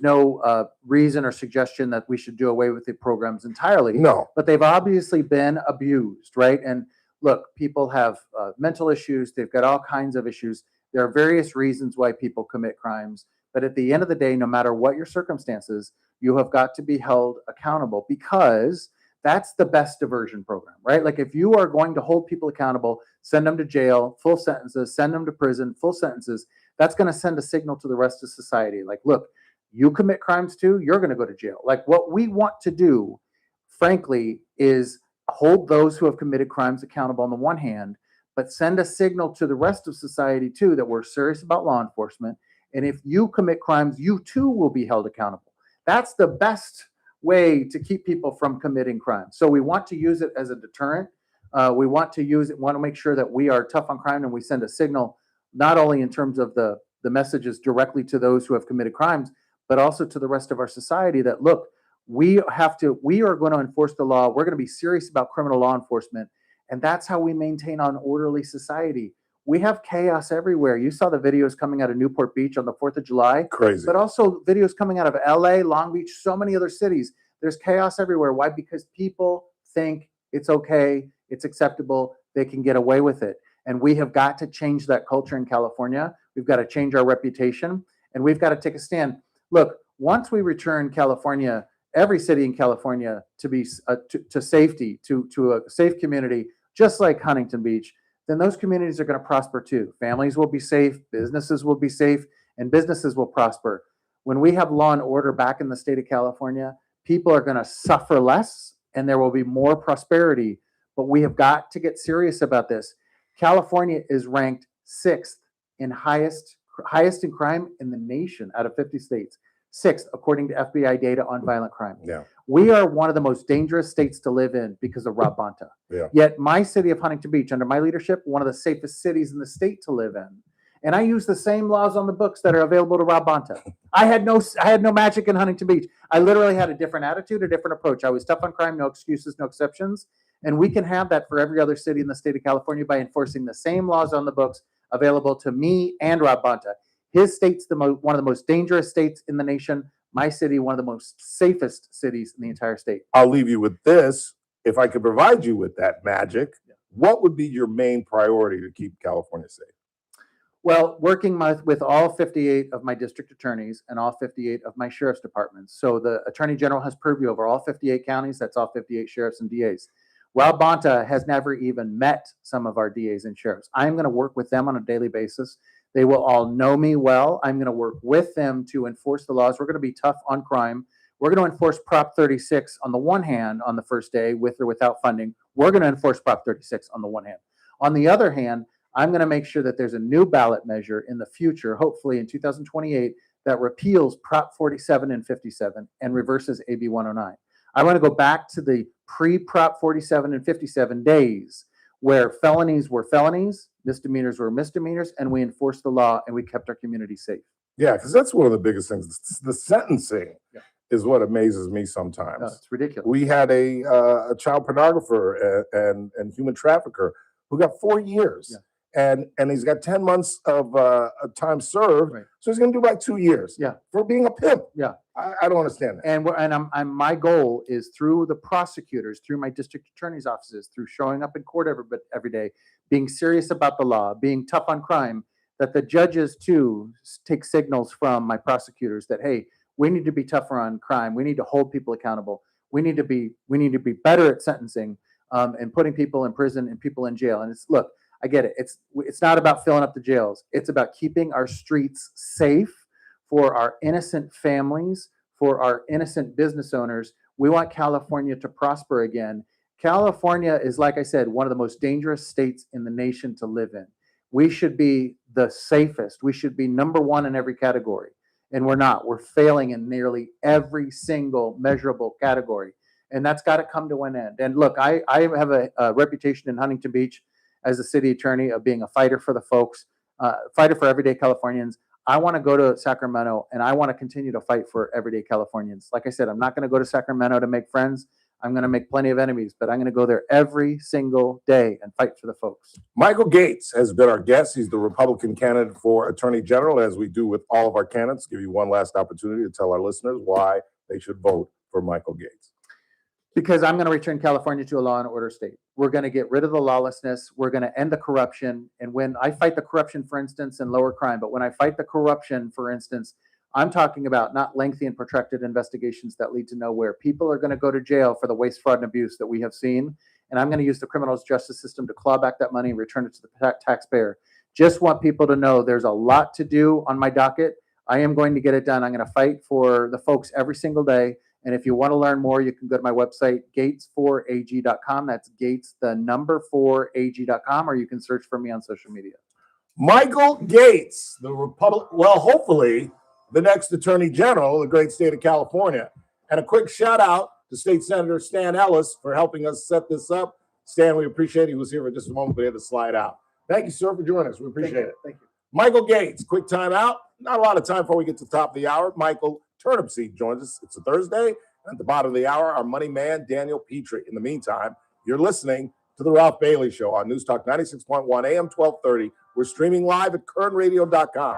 no reason or suggestion that we should do away with the programs entirely. No. But they've obviously been abused, right? And look, people have mental issues. They've got all kinds of issues. There are various reasons why people commit crimes. But at the end of the day, no matter what your circumstances, you have got to be held accountable, because that's the best diversion program, right? Like, if you are going to hold people accountable, send them to jail, full sentences, send them to prison, full sentences, that's going to send a signal to the rest of society. Like, look, you commit crimes too, you're going to go to jail. Like, what we want to do, frankly, is hold those who have committed crimes accountable on the one hand, but send a signal to the rest of society too that we're serious about law enforcement. And if you commit crimes, you too will be held accountable. That's the best way to keep people from committing crimes. So we want to use it as a deterrent. We want to make sure that we are tough on crime, and we send a signal, not only in terms of the messages directly to those who have committed crimes, but also to the rest of our society that, look, we are going to enforce the law. We're going to be serious about criminal law enforcement. And that's how we maintain an orderly society. We have chaos everywhere. You saw the videos coming out of Newport Beach on the 4th of July. Crazy. But also videos coming out of LA, Long Beach, so many other cities. There's chaos everywhere. Why? Because people think it's okay, it's acceptable, they can get away with it. And we have got to change that culture in California. We've got to change our reputation, and we've got to take a stand. Look, once we return California, every city in California to be to safety, to a safe community, just like Huntington Beach, then those communities are going to prosper too. Families will be safe, businesses will be safe, and businesses will prosper. When we have law and order back in the state of California, people are going to suffer less and there will be more prosperity. But we have got to get serious about this. California is ranked 6th in highest in crime in the nation out of 50 states. 6th, according to FBI data on violent crime. Yeah. We are one of the most dangerous states to live in because of Rob Bonta. Yeah. Yet my city of Huntington Beach, under my leadership, one of the safest cities in the state to live in. And I use the same laws on the books that are available to Rob Bonta. I had no magic in Huntington Beach. I literally had a different attitude, a different approach. I was tough on crime, no excuses, no exceptions. And we can have that for every other city in the state of California by enforcing the same laws on the books available to me and Rob Bonta. His state's one of the most dangerous states in the nation. My city, one of the most safest cities in the entire state. I'll leave you with this. If I could provide you with that magic, what would be your main priority to keep California safe? Well, working with all 58 of my district attorneys and all 58 of my sheriff's departments. So the Attorney General has purview over all 58 counties. That's all 58 sheriffs and DAs. Rob Bonta has never even met some of our DAs and sheriffs. I'm going to work with them on a daily basis. They will all know me well. I'm going to work with them to enforce the laws. We're going to be tough on crime. We're going to enforce Prop 36 on the one hand on the first day with or without funding. We're going to enforce Prop 36 on the one hand. On the other hand, I'm going to make sure that there's a new ballot measure in the future, hopefully in 2028, that repeals Prop 47 and 57 and reverses AB 109. I want to go back to the pre-Prop 47 and 57 days where felonies were felonies, misdemeanors were misdemeanors, and we enforced the law and we kept our community safe. Yeah, because that's one of the biggest things. The sentencing is what amazes me sometimes. No, it's ridiculous. We had a child pornographer and human trafficker who got 4 years. And he's got 10 months of time served, so he's going to do about 2 years. For being a pimp. I don't understand that. And my goal is through the prosecutors, through my district attorney's offices, through showing up in court every day, being serious about the law, being tough on crime, that the judges too take signals from my prosecutors that, hey, we need to be tougher on crime. We need to hold people accountable. We need to be better at sentencing and putting people in prison and people in jail. And look, I get it. It's not about filling up the jails. It's about keeping our streets safe for our innocent families, for our innocent business owners. We want California to prosper again. California is, like I said, one of the most dangerous states in the nation to live in. We should be the safest. We should be number one in every category. And we're not. We're failing in nearly every single measurable category. And that's got to come to an end. And look, I have a reputation in Huntington Beach as a city attorney of being a fighter for the folks, fighter for everyday Californians. I want to go to Sacramento and I want to continue to fight for everyday Californians. Like I said, I'm not going to go to Sacramento to make friends. I'm going to make plenty of enemies, but I'm going to go there every single day and fight for the folks. Michael Gates has been our guest. He's the Republican candidate for Attorney General, as we do with all of our candidates. Give you one last opportunity to tell our listeners why they should vote for Michael Gates. Because I'm going to return California to a law and order state. We're going to get rid of the lawlessness. We're going to end the corruption. And when I fight the corruption, for instance, and lower crime, but when I fight the corruption, for instance, I'm talking about not lengthy and protracted investigations that lead to nowhere. People are going to go to jail for the waste, fraud, and abuse that we have seen. And I'm going to use the criminal justice system to claw back that money and return it to the taxpayer. Just want people to know there's a lot to do on my docket. I am going to get it done. I'm going to fight for the folks every single day. And if you want to learn more, you can go to my website, gates4ag.com. That's Gates, the number 4ag.com, or you can search for me on social media. Michael Gates, hopefully the next Attorney General of the great state of California. And a quick shout out to State Senator Stan Ellis for helping us set this up. Stan, we appreciate it. He was here for just a moment, but he had to slide out. Thank you, sir, for joining us. We appreciate it. Thank you. Michael Gates, quick time out. Not a lot of time before we get to the top of the hour. Michael Turnipseed joins us. It's a Thursday. At the bottom of the hour, our money man, Daniel Petrie. In the meantime, you're listening to The Ralph Bailey Show on News Talk 96.1 AM 1230. We're streaming live at kernradio.com.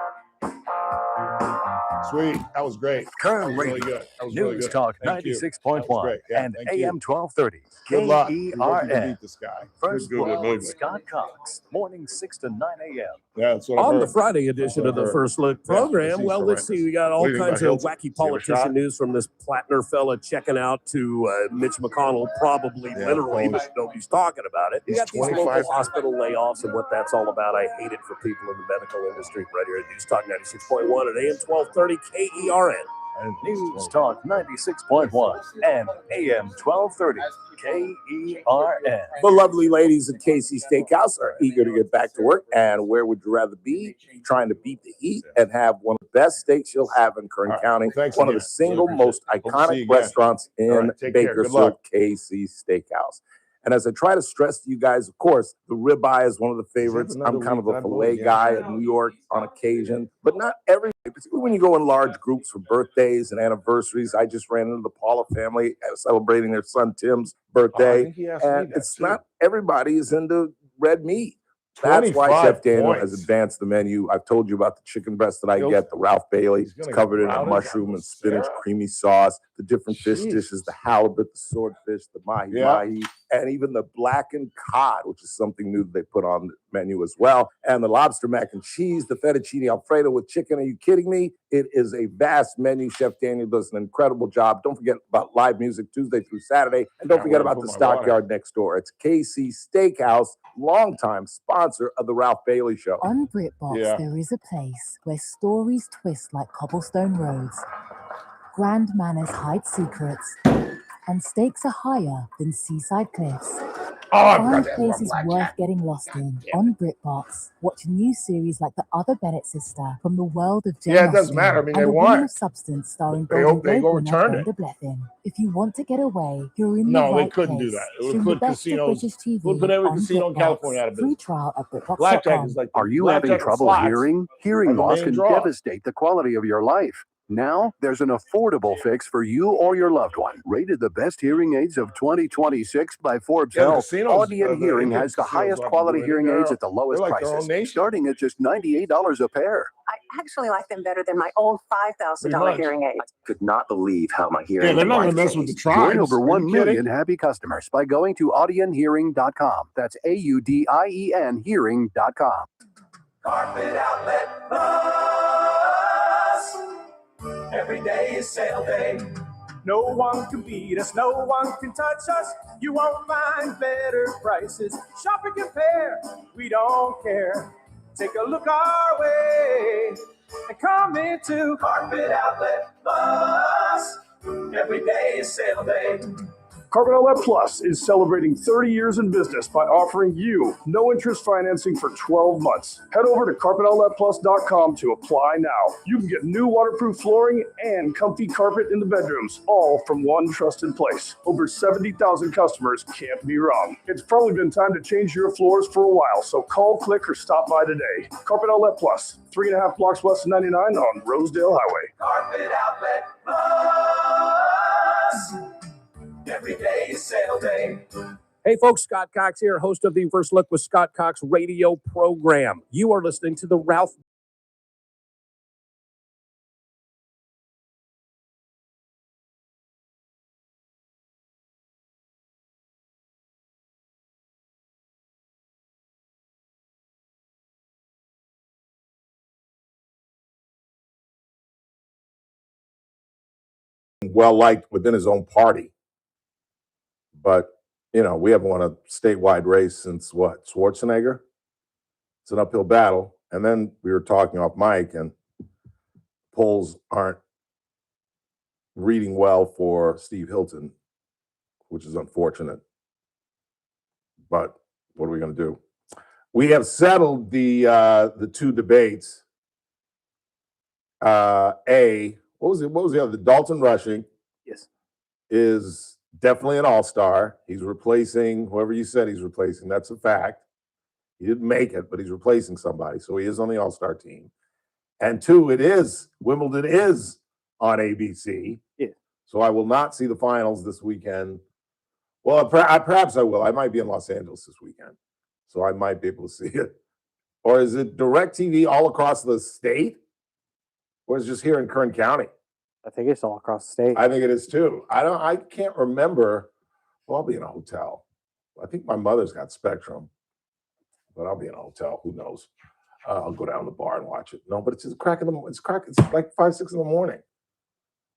Sweet. That was great. Kern really Radio, good. That was really News good. Talk Thank you. 96.1 That was great. Yeah, and thank you. AM 1230. Good luck. You're looking to KERN. beat this guy. First Good, Blood good, with Scott Cox, morning 6 to 9 a.m. Yeah, that's what I On the heard. Friday edition of the First Look program, he's well, let's see. We got all What do you think kinds about of Hilton? wacky Give it a shot? politician news from this Plattner fella checking out to Mitch McConnell, probably Yeah, literally, well, but nobody's talking about it. You he's got these 25. local hospital layoffs and what that's all about. I hate it for people in the medical industry. Right here at News Talk 96.1 at AM 1230 KERN. and News Talk 96.1 and AM 1230 KERN. The lovely ladies at KC Steakhouse are eager to get back to work. And where would you rather be? Trying to beat the heat and have one of the best steaks you'll have in Kern County. Thanks One of again. the single Really most appreciate it. Hope to see iconic you again. restaurants All in right, take care. Good Bakersfield, luck. KC Steakhouse. And as I try to stress to you guys, of course, the ribeye is one of the favorites. another I'm kind of week a that I filet believe, guy yeah. in New York on occasion, but not every day, particularly when you go in large groups for birthdays and anniversaries. I just ran into the Paula family celebrating their son Tim's birthday. think he asked me And that, it's too. not everybody is into red meat. That's why 25 Chef Daniel has points. advanced the menu. I've told you about the chicken breast that I He'll- get, the Ralph Bailey. he's It's gonna covered get in a routed mushroom down and the spinach syrup. creamy sauce, the different fish Jeez. dishes, the halibut, the swordfish, the mahi-mahi, and even the blackened cod, which is something new that they put on the menu as well. And the lobster mac and cheese, the fettuccine alfredo with chicken. Are you kidding me? It is a vast menu. Chef Daniel does an incredible job. Don't forget about live music Tuesday through Saturday. And don't Can't forget wait to about put the my water. Stockyard next door. It's KC Steakhouse, longtime sponsor of the Ralph Bailey Show. On BritBox, Yeah. there is a place where stories twist like cobblestone roads, grand manners hide secrets, and stakes are higher than seaside cliffs. Find places worth getting lost in on BritBox. Watch a new series like The Other Bennett Sister from the world of Jane Yeah, it doesn't Austen matter. I mean, and they A Woman won. of Substance starring They Golden hope they Globe winner overturned Brenda Blethyn. If you want to get away, you're in No, the they right couldn't do place. that. It would Stream put the best of casinos- British TV would put every on casino in BritBox. California out of Free business. trial at BritBox.com. Blackjack is like Are you having blackjack and trouble slots hearing? are Hearing the loss main can draw. devastate the quality of your life. Now, there's an affordable fix for you or your loved one. Rated the best hearing aids of 2026 by Forbes Yeah, the Health, casinos, Audion the Hearing Indian has the casinos highest aren't quality doing hearing anything. aids at the lowest They're like their own prices, nation. starting at just $98 a pair. I actually like them better than my old $5,000 Pretty much. hearing aid. Could not believe how my Yeah, they're not going to mess with the tribes. Join over Are 1 you kidding? million happy customers by going to audionhearing.com. That's AUDIEN hearing.com. Carpet Outlet Plus. Every day is sale day. No one can beat us, no one can touch us. You won't find better prices. Shop and compare, we don't care. Take a look our way and come into Carpet Outlet Plus. Every day is sale day. Carpet Outlet Plus is celebrating 30 years in business by offering you no interest financing for 12 months. Head over to carpetoutletplus.com to apply now. You can get new waterproof flooring and comfy carpet in the bedrooms, all from one trusted place. Over 70,000 customers can't be wrong. It's probably been time to change your floors for a while, so call, click, or stop by today. Carpet Outlet Plus, 3.5 blocks west of 99 on Rosedale Highway. Carpet Outlet Plus. Every day is sale day. Hey folks, Scott Cox here, host of the First Look with Scott Cox radio program. You are listening to the Ralph well liked within his own party. But, you know, we haven't won a statewide race since what, Schwarzenegger? It's an uphill battle. And then we were talking off mic, and polls aren't reading well for Steve Hilton, which is unfortunate. But what are we going to do? We have settled the two debates. What was it? What was the other? Dalton Rushing. Yes. Is definitely an all-star. He's replacing whoever you said he's replacing. That's a fact. He didn't make it, but he's replacing somebody. So he is on the all-star team. And two, Wimbledon is on ABC. Yeah. So I will not see the finals this weekend. Well, perhaps I will. I might be in Los Angeles this weekend. So I might be able to see it. Or is it DirecTV all across the state? Or is it just here in Kern County? I think it's all across the state. I think it is too. I can't remember. Well, I'll be in a hotel. I think my mother's got Spectrum, but I'll be in a hotel. Who knows? I'll go down to the bar and watch it. No, but it's like 5, 6 in the morning.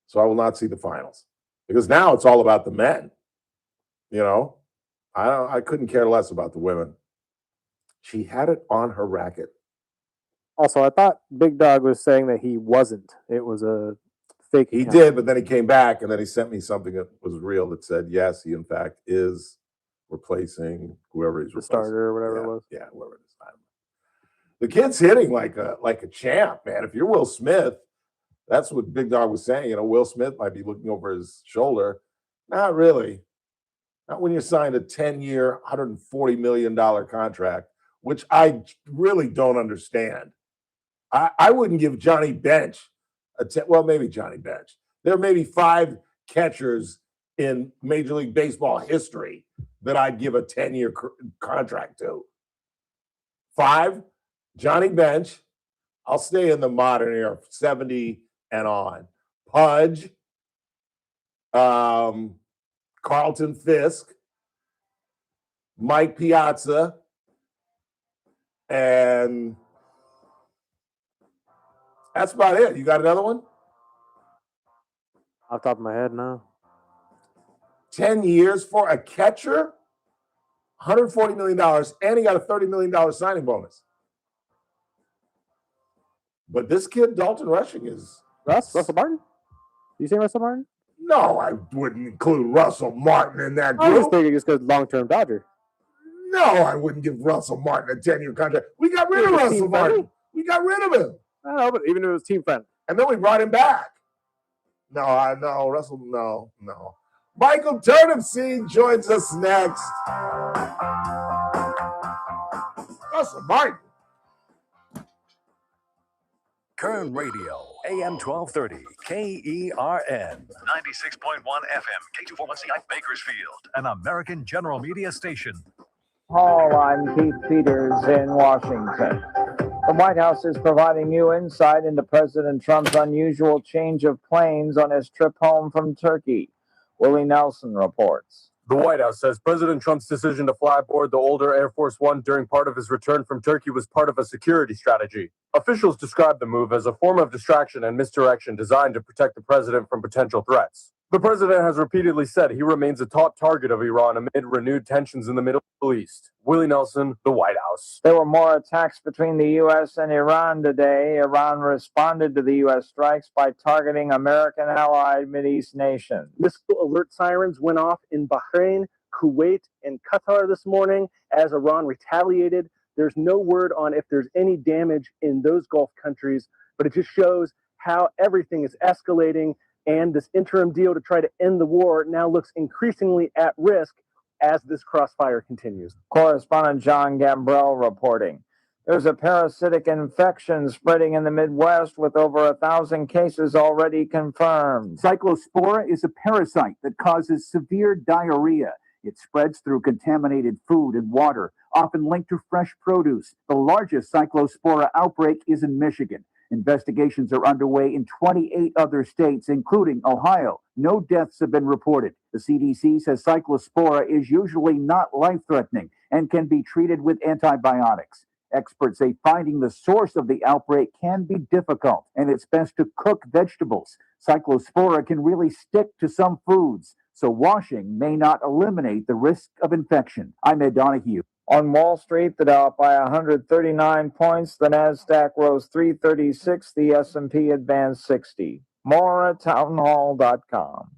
So I will not see the finals because now it's all about the men. You know, I couldn't care less about the women. She had it on her racket. Also, I thought Big Dog was saying that he wasn't. It was a fake He account. did, but then he came back and then he sent me something that was real that said, yes, he in fact is replacing whoever he's The replacing. starter or whatever it was. Yeah, whoever it is. The kid's hitting like a champ, man. If you're Will Smith, that's what Big Dog was saying. You know, Will Smith might be looking over his shoulder. Not really. Not when you signed a 10-year, $140 million contract, which I really don't understand. I wouldn't give Johnny Bench well, maybe Johnny Bench. There may be 5 catchers in Major League Baseball history that I'd give a 10-year contract to. 5, Johnny Bench. I'll stay in the modern era, 70 and on. Pudge, Carlton Fisk, Mike Piazza, and that's about it. You got another one? Off the top of my head, no. 10 years for a catcher, $140 million, and he got a $30 million signing bonus. But this kid, Dalton Rushing, is... Russell Martin? You say Russell Martin? No, I wouldn't include Russell Martin in that group. I was thinking just because long-term Dodger. No, I wouldn't give Russell Martin a 10-year contract. We got rid of Russell Martin. We got rid of him. I don't know, but even if it was team friendly. And then we brought him back. No, Russell, no. Michael Turnipseed joins us next. Russell Martin. Kern Radio, AM 1230, KERN, 96.1 FM, K241CI, Bakersfield, an American General Media station. Paul, I'm Keith Peters in Washington. The White House is providing new insight into President Trump's unusual change of planes on his trip home from Turkey. Willie Nelson reports. The White House says President Trump's decision to fly aboard the older Air Force One during part of his return from Turkey was part of a security strategy. Officials described the move as a form of distraction and misdirection designed to protect the president from potential threats. The president has repeatedly said he remains a top target of Iran amid renewed tensions in the Middle East. Willie Nelson, the White House. There were more attacks between the U.S. and Iran today. Iran responded to the U.S. strikes by targeting American allied Mideast nations. Missile alert sirens went off in Bahrain, Kuwait, and Qatar this morning as Iran retaliated. There's no word on if there's any damage in those Gulf countries, but it just shows how everything is escalating, and this interim deal to try to end the war now looks increasingly at risk as this crossfire continues. Correspondent John Gambrell reporting. There's a parasitic infection spreading in the Midwest with over 1,000 cases already confirmed. Cyclospora is a parasite that causes severe diarrhea. It spreads through contaminated food and water, often linked to fresh produce. The largest Cyclospora outbreak is in Michigan. Investigations are underway in 28 other states, including Ohio. No deaths have been reported. The CDC says Cyclospora is usually not life-threatening and can be treated with antibiotics. Experts say finding the source of the outbreak can be difficult, and it's best to cook vegetables. Cyclospora can really stick to some foods, so washing may not eliminate the risk of infection. I'm Ed Donahue. On Wall Street, the Dow up by 139 points, the Nasdaq rose 336, the S&P advanced 60. More at townhall.com.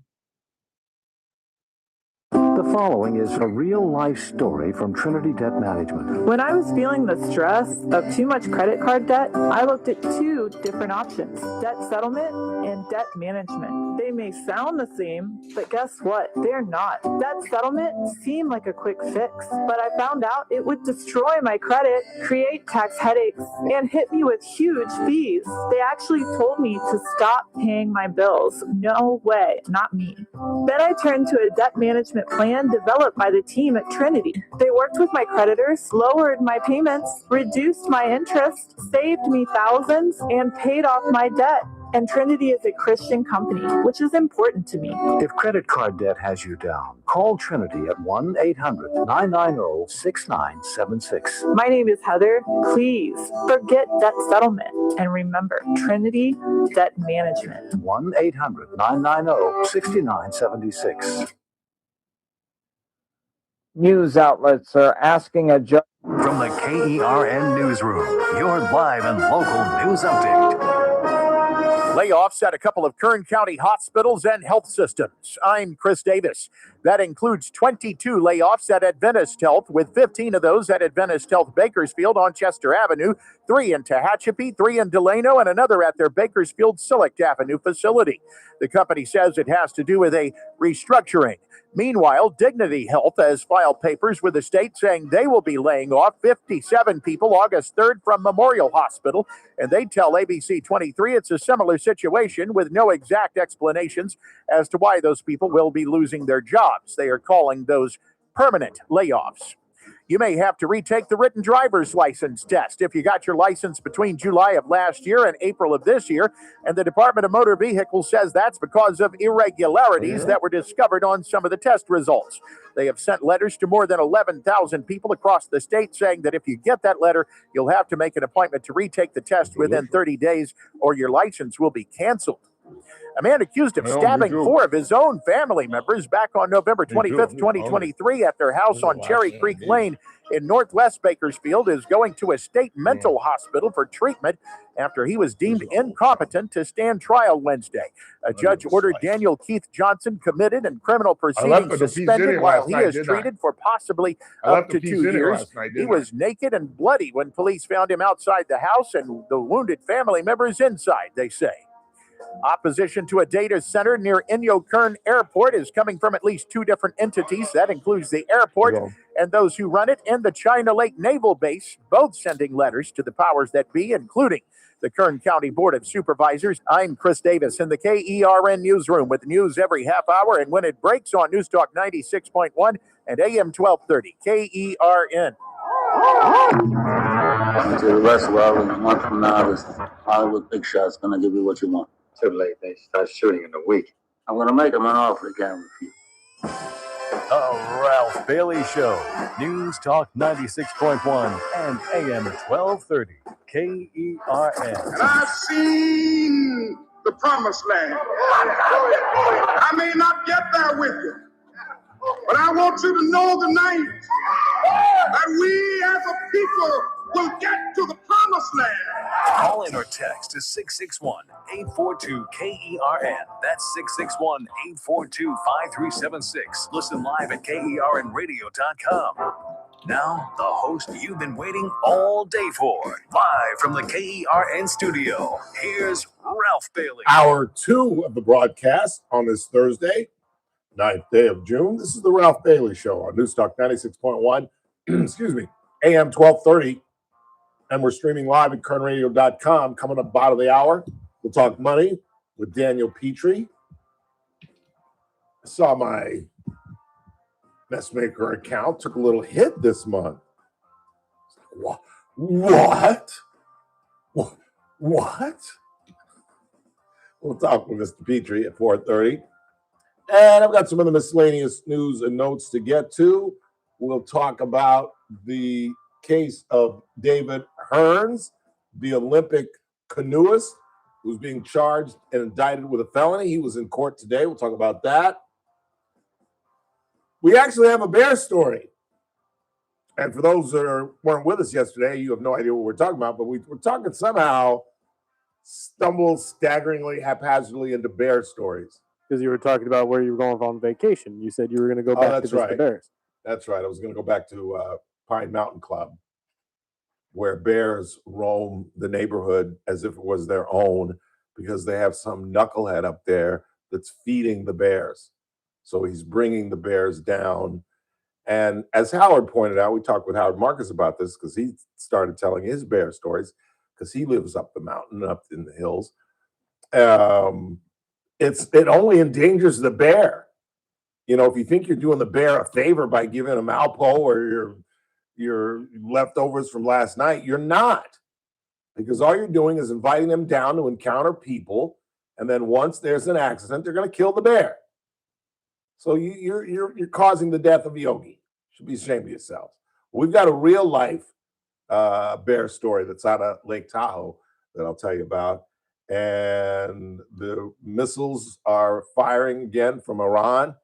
The following is a real-life story from Trinity Debt Management. When I was feeling the stress of too much credit card debt, I looked at 2 different options: debt settlement and debt management. They may sound the same, but guess what? They're not. Debt settlement seemed like a quick fix, but I found out it would destroy my credit, create tax headaches, and hit me with huge fees. They actually told me to stop paying my bills. No way, not me. Then I turned to a debt management plan developed by the team at Trinity. They worked with my creditors, lowered my payments, reduced my interest, saved me thousands, and paid off my debt. And Trinity is a Christian company, which is important to me. If credit card debt has you down, call Trinity at 1-800-990-6976. My name is Heather. Please forget debt settlement and remember Trinity Debt Management. 1-800-990-6976. News outlets are asking a judge. From the KERN Newsroom, your live and local news update. Layoffs at a couple of Kern County hospitals and health systems. I'm Chris Davis. That includes 22 layoffs at Adventist Health, with 15 of those at Adventist Health Bakersfield on Chester Avenue, 3 in Tehachapi, 3 in Delano, and another at their Bakersfield Select Avenue facility. The company says it has to do with a restructuring. Meanwhile, Dignity Health has filed papers with the state saying they will be laying off 57 people August 3rd from Memorial Hospital, and they tell ABC 23 it's a similar situation with no exact explanations as to why those people will be losing their jobs. They are calling those permanent layoffs. You may have to retake the written driver's license test if you got your license between July of last year and April of this year, and the Department of Motor Vehicles says that's because of irregularities that were discovered on some of the test results. They have sent letters to more than 11,000 people across the state saying that if you get that letter, you'll have to make an appointment to retake the test within 30 days or your license will be canceled. A man accused of stabbing 4 of his own family members back on November 25th, 2023 at their house on Cherry Creek Lane in Northwest Bakersfield is going to a state mental hospital for treatment after he was deemed incompetent to stand trial Wednesday. A judge ordered Daniel Keith Johnson committed and criminal proceedings suspended while he is treated for possibly up to 2 years. He was naked and bloody when police found him outside the house and the wounded family members inside, they say. Opposition to a data center near Inyo Kern Airport is coming from at least 2 different entities. That includes the airport and those who run it and the China Lake Naval Base, both sending letters to the powers that be, including the Kern County Board of Supervisors. I'm Chris Davis in the KERN newsroom with news every half hour and when it breaks on News Talk 96.1 and AM 1230. KERN. To the rest, well, in a month from now, this Hollywood big shot's gonna give you what you want. Too late. They start shooting in a week. I'm gonna make him an offer again with you. The Ralph Bailey Show. News Talk 96.1 and AM 1230. KERN. And I've seen the promised land. I may not get there with you, but I want you to know tonight that we as a people will get to the promised land. Call in or text to 661-842-KERN. That's 661-842-5376. Listen live at KERNradio.com. Now, the host you've been waiting all day for. Live from the KERN studio, here's Ralph Bailey. Hour 2 of the broadcast on this Thursday, 9th day of June. This is the Ralph Bailey Show on News Talk 96.1, excuse me, AM 1230. And we're streaming live at KernRadio.com. Coming up bottom of the hour, we'll talk money with Daniel Petrie. I saw my Messmaker account took a little hit this month. What? What? We'll talk with Mr. Petrie at 4:30. And I've got some of the miscellaneous news and notes to get to. We'll talk about the case of David Hearns, the Olympic canoeist who's being charged and indicted with a felony. He was in court today. We'll talk about that. We actually have a bear story. And for those that weren't with us yesterday, you have no idea what we're talking about, but we're talking somehow stumbled staggeringly, haphazardly into bear stories. Because you were talking about where you were going on vacation. You said you were going to go back to visit the bears. That's right. I was going to go back to Pine Mountain Club, where bears roam the neighborhood as if it was their own because they have some knucklehead up there that's feeding the bears. So he's bringing the bears down. And as Howard pointed out, we talked with Howard Marcus about this because he started telling his bear stories because he lives up the mountain, up in the hills. It only endangers the bear. You know, if you think you're doing the bear a favor by giving him Alpo or your leftovers from last night, you're not. Because all you're doing is inviting them down to encounter people, and then once there's an accident, they're going to kill the bear. So you're causing the death of Yogi. Should be ashamed of yourselves. We've got a real life bear story that's out of Lake Tahoe that I'll tell you about. And the missiles are firing again from Iran.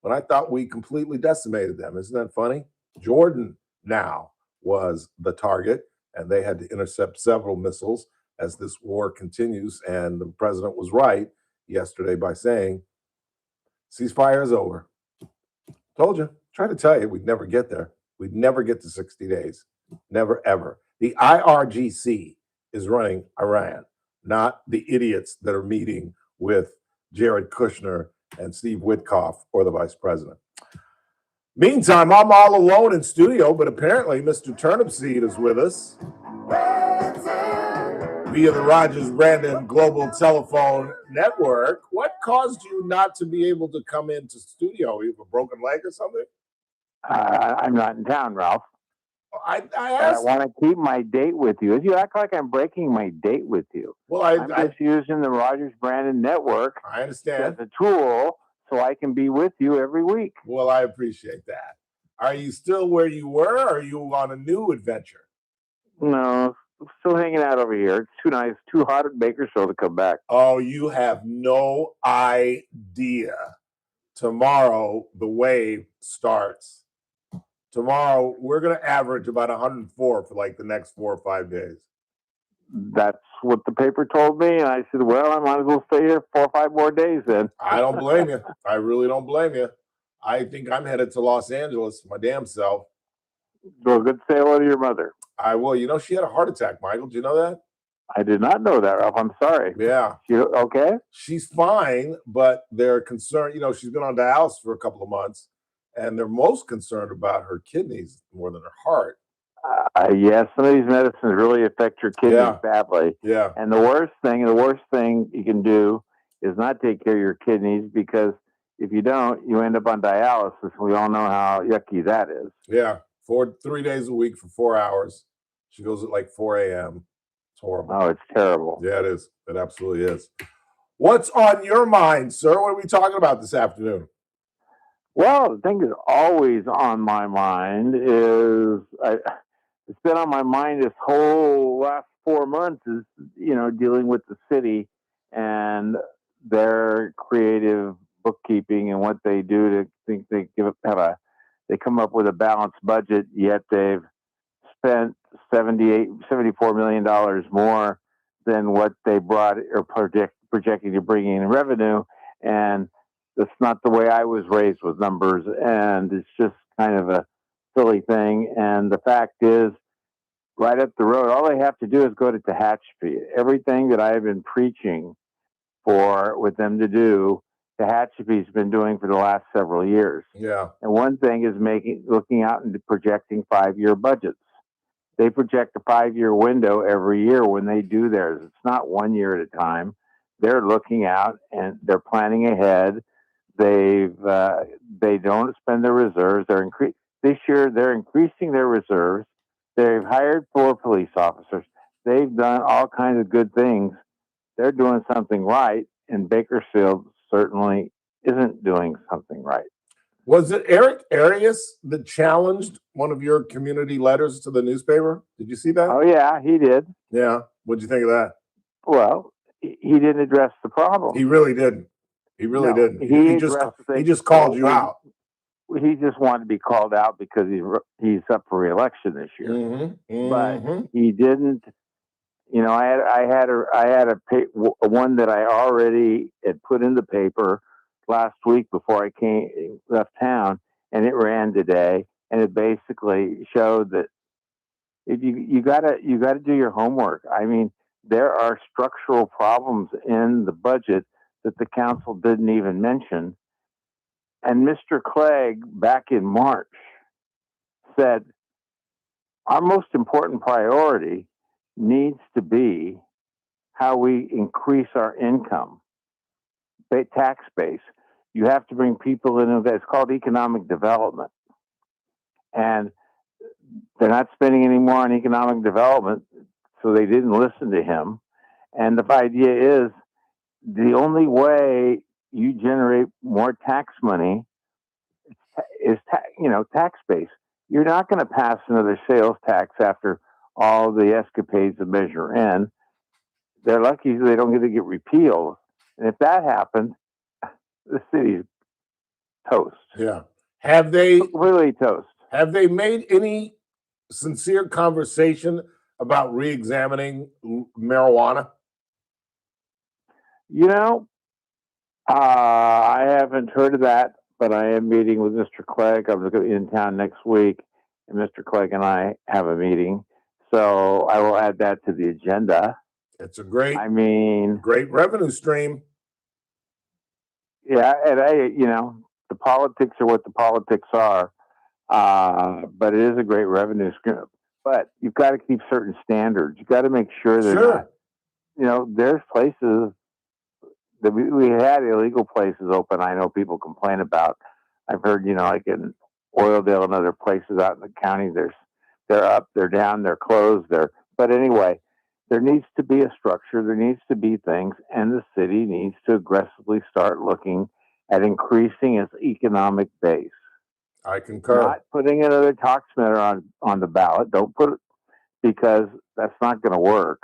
When I thought we completely decimated them. Isn't that funny? Jordan now was the target, and they had to intercept several missiles. as this war continues. And the president was right yesterday by saying, ceasefire is over. Told you, tried to tell you, we'd never get there. We'd never get to 60 days. Never, ever. The IRGC is running Iran, not the idiots that are meeting with Jared Kushner and Steve Witkoff or the vice president. Meantime, I'm all alone in studio, but apparently Mr. Turnipseed is with us via the Rogers Brandon Global Telephone Network. What caused you not to be able to come into studio? You have a broken leg or something? I'm not in town, Ralph. I I want to keep my date with you. You act like I'm breaking my date with you. Well, I'm just using the Rogers Brandon Network. I understand. As a tool so I can be with you every week. Well, I appreciate that. Are you still where you were, or are you on a new adventure? No, still hanging out over here. It's too nice, too hot at Bakersfield to come back. Oh, you have no idea. Tomorrow, the wave starts. Tomorrow, we're going to average about 104 for like the next 4 or 5 days. That's what the paper told me. And I said, well, I might as well stay here 4 or 5 more days then. I don't blame you. I really don't blame you. I think I'm headed to Los Angeles, my damn self. Well, good say hello to your mother. I will. You know, she had a heart attack, Michael. Do you know that? I did not know that, Ralph. I'm sorry. Yeah. You okay? She's fine, but they're concerned. You know, she's been on dialysis for a couple of months, and they're most concerned about her kidneys more than her heart. Yes, some of these medicines really affect your kidneys badly. Yeah. And the worst thing you can do is not take care of your kidneys, because if you don't, you end up on dialysis. We all know how yucky that is. Yeah. 3 days a week for 4 hours. She goes at like 4 a.m. It's horrible. Oh, it's terrible. Yeah, it is. It absolutely is. What's on your mind, sir? What are we talking about this afternoon? Well, the thing that's always on my mind is it's been on my mind this whole last 4 months is, dealing with the city and their creative bookkeeping and what they do to think they they come up with a balanced budget, yet they've spent $74 million more than what they brought or projecting to bring in revenue. And that's not the way I was raised with numbers. And it's just kind of a silly thing. And the fact is, right up the road, all they have to do is go to Tehachapi. Everything that I've been preaching with them to do, Tehachapi's been doing for the last several years. Yeah. And one thing is looking out and projecting 5-year budgets. They project a 5-year window every year when they do theirs. It's not 1 year at a time. They're looking out and they're planning ahead. They don't spend their reserves. This year they're increasing their reserves. They've hired 4 police officers. They've done all kinds of good things. They're doing something right, and Bakersfield certainly isn't doing something right. Was it Eric Arias that challenged one of your community letters to the newspaper? Did you see that? Oh, yeah, he did. Yeah. What'd you think of that? Well, he didn't address the problem. He really didn't. He really didn't. He just called you out. He just wanted to be called out because he's up for re-election this year. But he didn't. I had one that I already had put in the paper last week before I left town, and it ran today, and it basically showed that if you gotta do your homework. I mean, there are structural problems in the budget that the council didn't even mention. And Mr. Clegg, back in March, said, our most important priority needs to be how we increase our income, tax base. You have to bring people in. It's called economic development. And they're not spending any more on economic development, so they didn't listen to him. And the idea is the only way you generate more tax money is tax base. You're not going to pass another sales tax after all the escapades of Measure N. They're lucky they don't get repealed. And if that happens, the city's toast. Yeah. Have they really toast? Have they made any sincere conversation about re-examining marijuana? You know, I haven't heard of that, but I am meeting with Mr. Clegg. I'm in town next week, and Mr. Clegg and I have a meeting. So I will add that to the agenda. It's a great, great revenue stream. Yeah, and the politics are what the politics are, but it is a great revenue stream. But you've got to keep certain standards. You've got to make sure they're not. There's places that we had illegal places open. I know people complain about. I've heard, like in Oildale and other places out in the county, they're up, they're down, they're closed. But anyway, there needs to be a structure. There needs to be things, and the city needs to aggressively start looking at increasing its economic base. I concur. Not putting another tox measure on the ballot. Don't put it, because that's not going to work.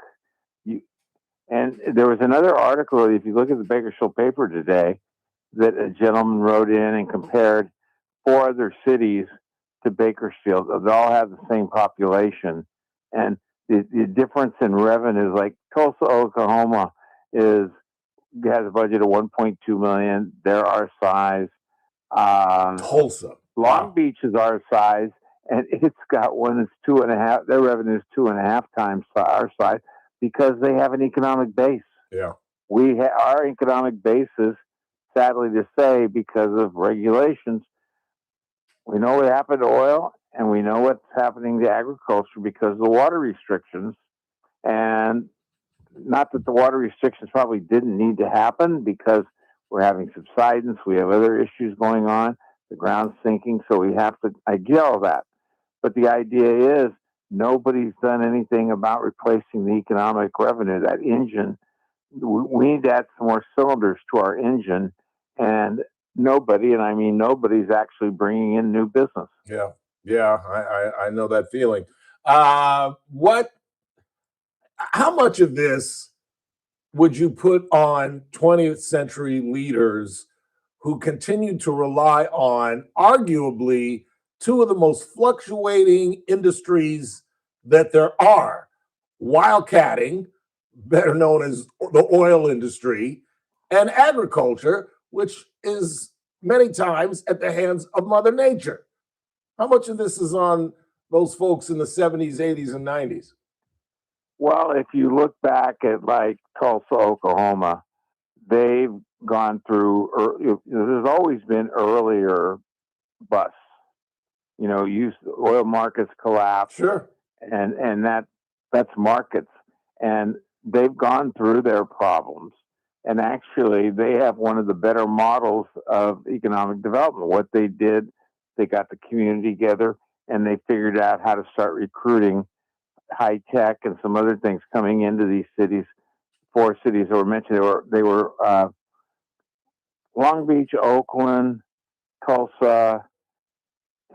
And there was another article, if you look at the Bakersfield paper today, that a gentleman wrote in and compared 4 other cities to Bakersfield. They all have the same population. And the difference in revenues, like Tulsa, Oklahoma, has a budget of $1.2 million. They're our size. Tulsa. Long Beach is our size, and it's got one that's 2.5. Their revenue is 2.5 times our size, because they have an economic base. Yeah. Our economic basis, sadly to say, because of regulations, we know what happened to oil, and we know what's happening to agriculture because of the water restrictions. And not that the water restrictions probably didn't need to happen, because we're having subsidence, we have other issues going on, the ground's sinking, so we have to, I get all that. But the idea is, nobody's done anything about replacing the economic revenue, that engine. We need to add some more cylinders to our engine, and nobody, and I mean nobody's actually bringing in new business. Yeah. Yeah. I know that feeling. How much of this would you put on 20th century leaders who continue to rely on arguably 2 of the most fluctuating industries that there are? Wildcatting, better known as the oil industry, and agriculture, which is many times at the hands of Mother Nature. How much of this is on those folks in the 70s, 80s, and 90s? Well, if you look back at like Tulsa, Oklahoma, they've gone through, there's always been earlier busts. Oil markets collapse. Sure. And that's markets. And they've gone through their problems. And actually, they have one of the better models of economic development. What they did, they got the community together, and they figured out how to start recruiting high tech and some other things coming into these cities. 4 cities that were mentioned. They were Long Beach, Oakland, Tulsa,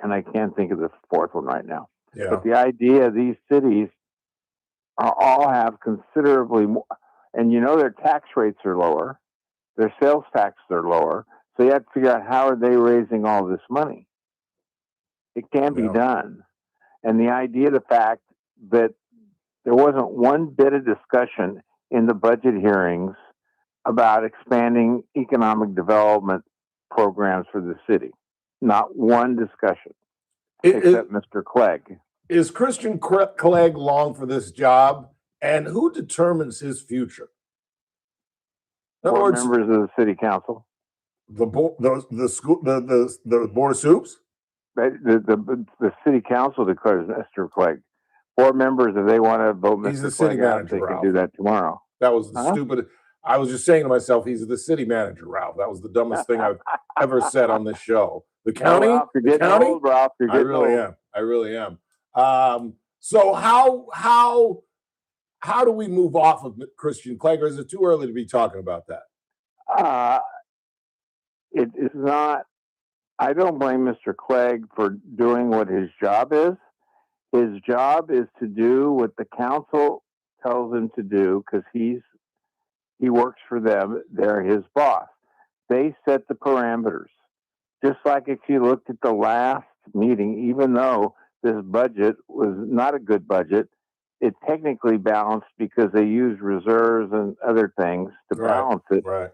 and I can't think of the 4th one right now. Yeah. But the idea, these cities all have considerably more, and their tax rates are lower, their sales taxes are lower, so you have to figure out how are they raising all this money. It can be done. And the idea, the fact that there wasn't one bit of discussion in the budget hearings about expanding economic development programs for the city. Not one discussion, except Mr. Clegg. Is Christian Clegg long for this job, and who determines his future? In other words, members of the city council, the board of soups. The city council declares Mr. Clegg. 4 members, if they want to vote He's Mr. the city Clegg out, manager, they Ralph. can do that tomorrow. That was the stupid. I was just saying to myself, he's the city manager, Ralph. That was the dumbest thing I've ever said on this show. The county? Ralph, you're The getting county? old, Ralph. You're I getting really old. am. I really am. So how do we move off of Christian Clegg, or is it too early to be talking about that? It is not. I don't blame Mr. Clegg for doing what his job is. His job is to do what the council tells him to do, because he works for them. They're his boss. They set the parameters. Just like if you looked at the last meeting, even though this budget was not a good budget, it technically balanced because they used reserves and other things to balance it. Right.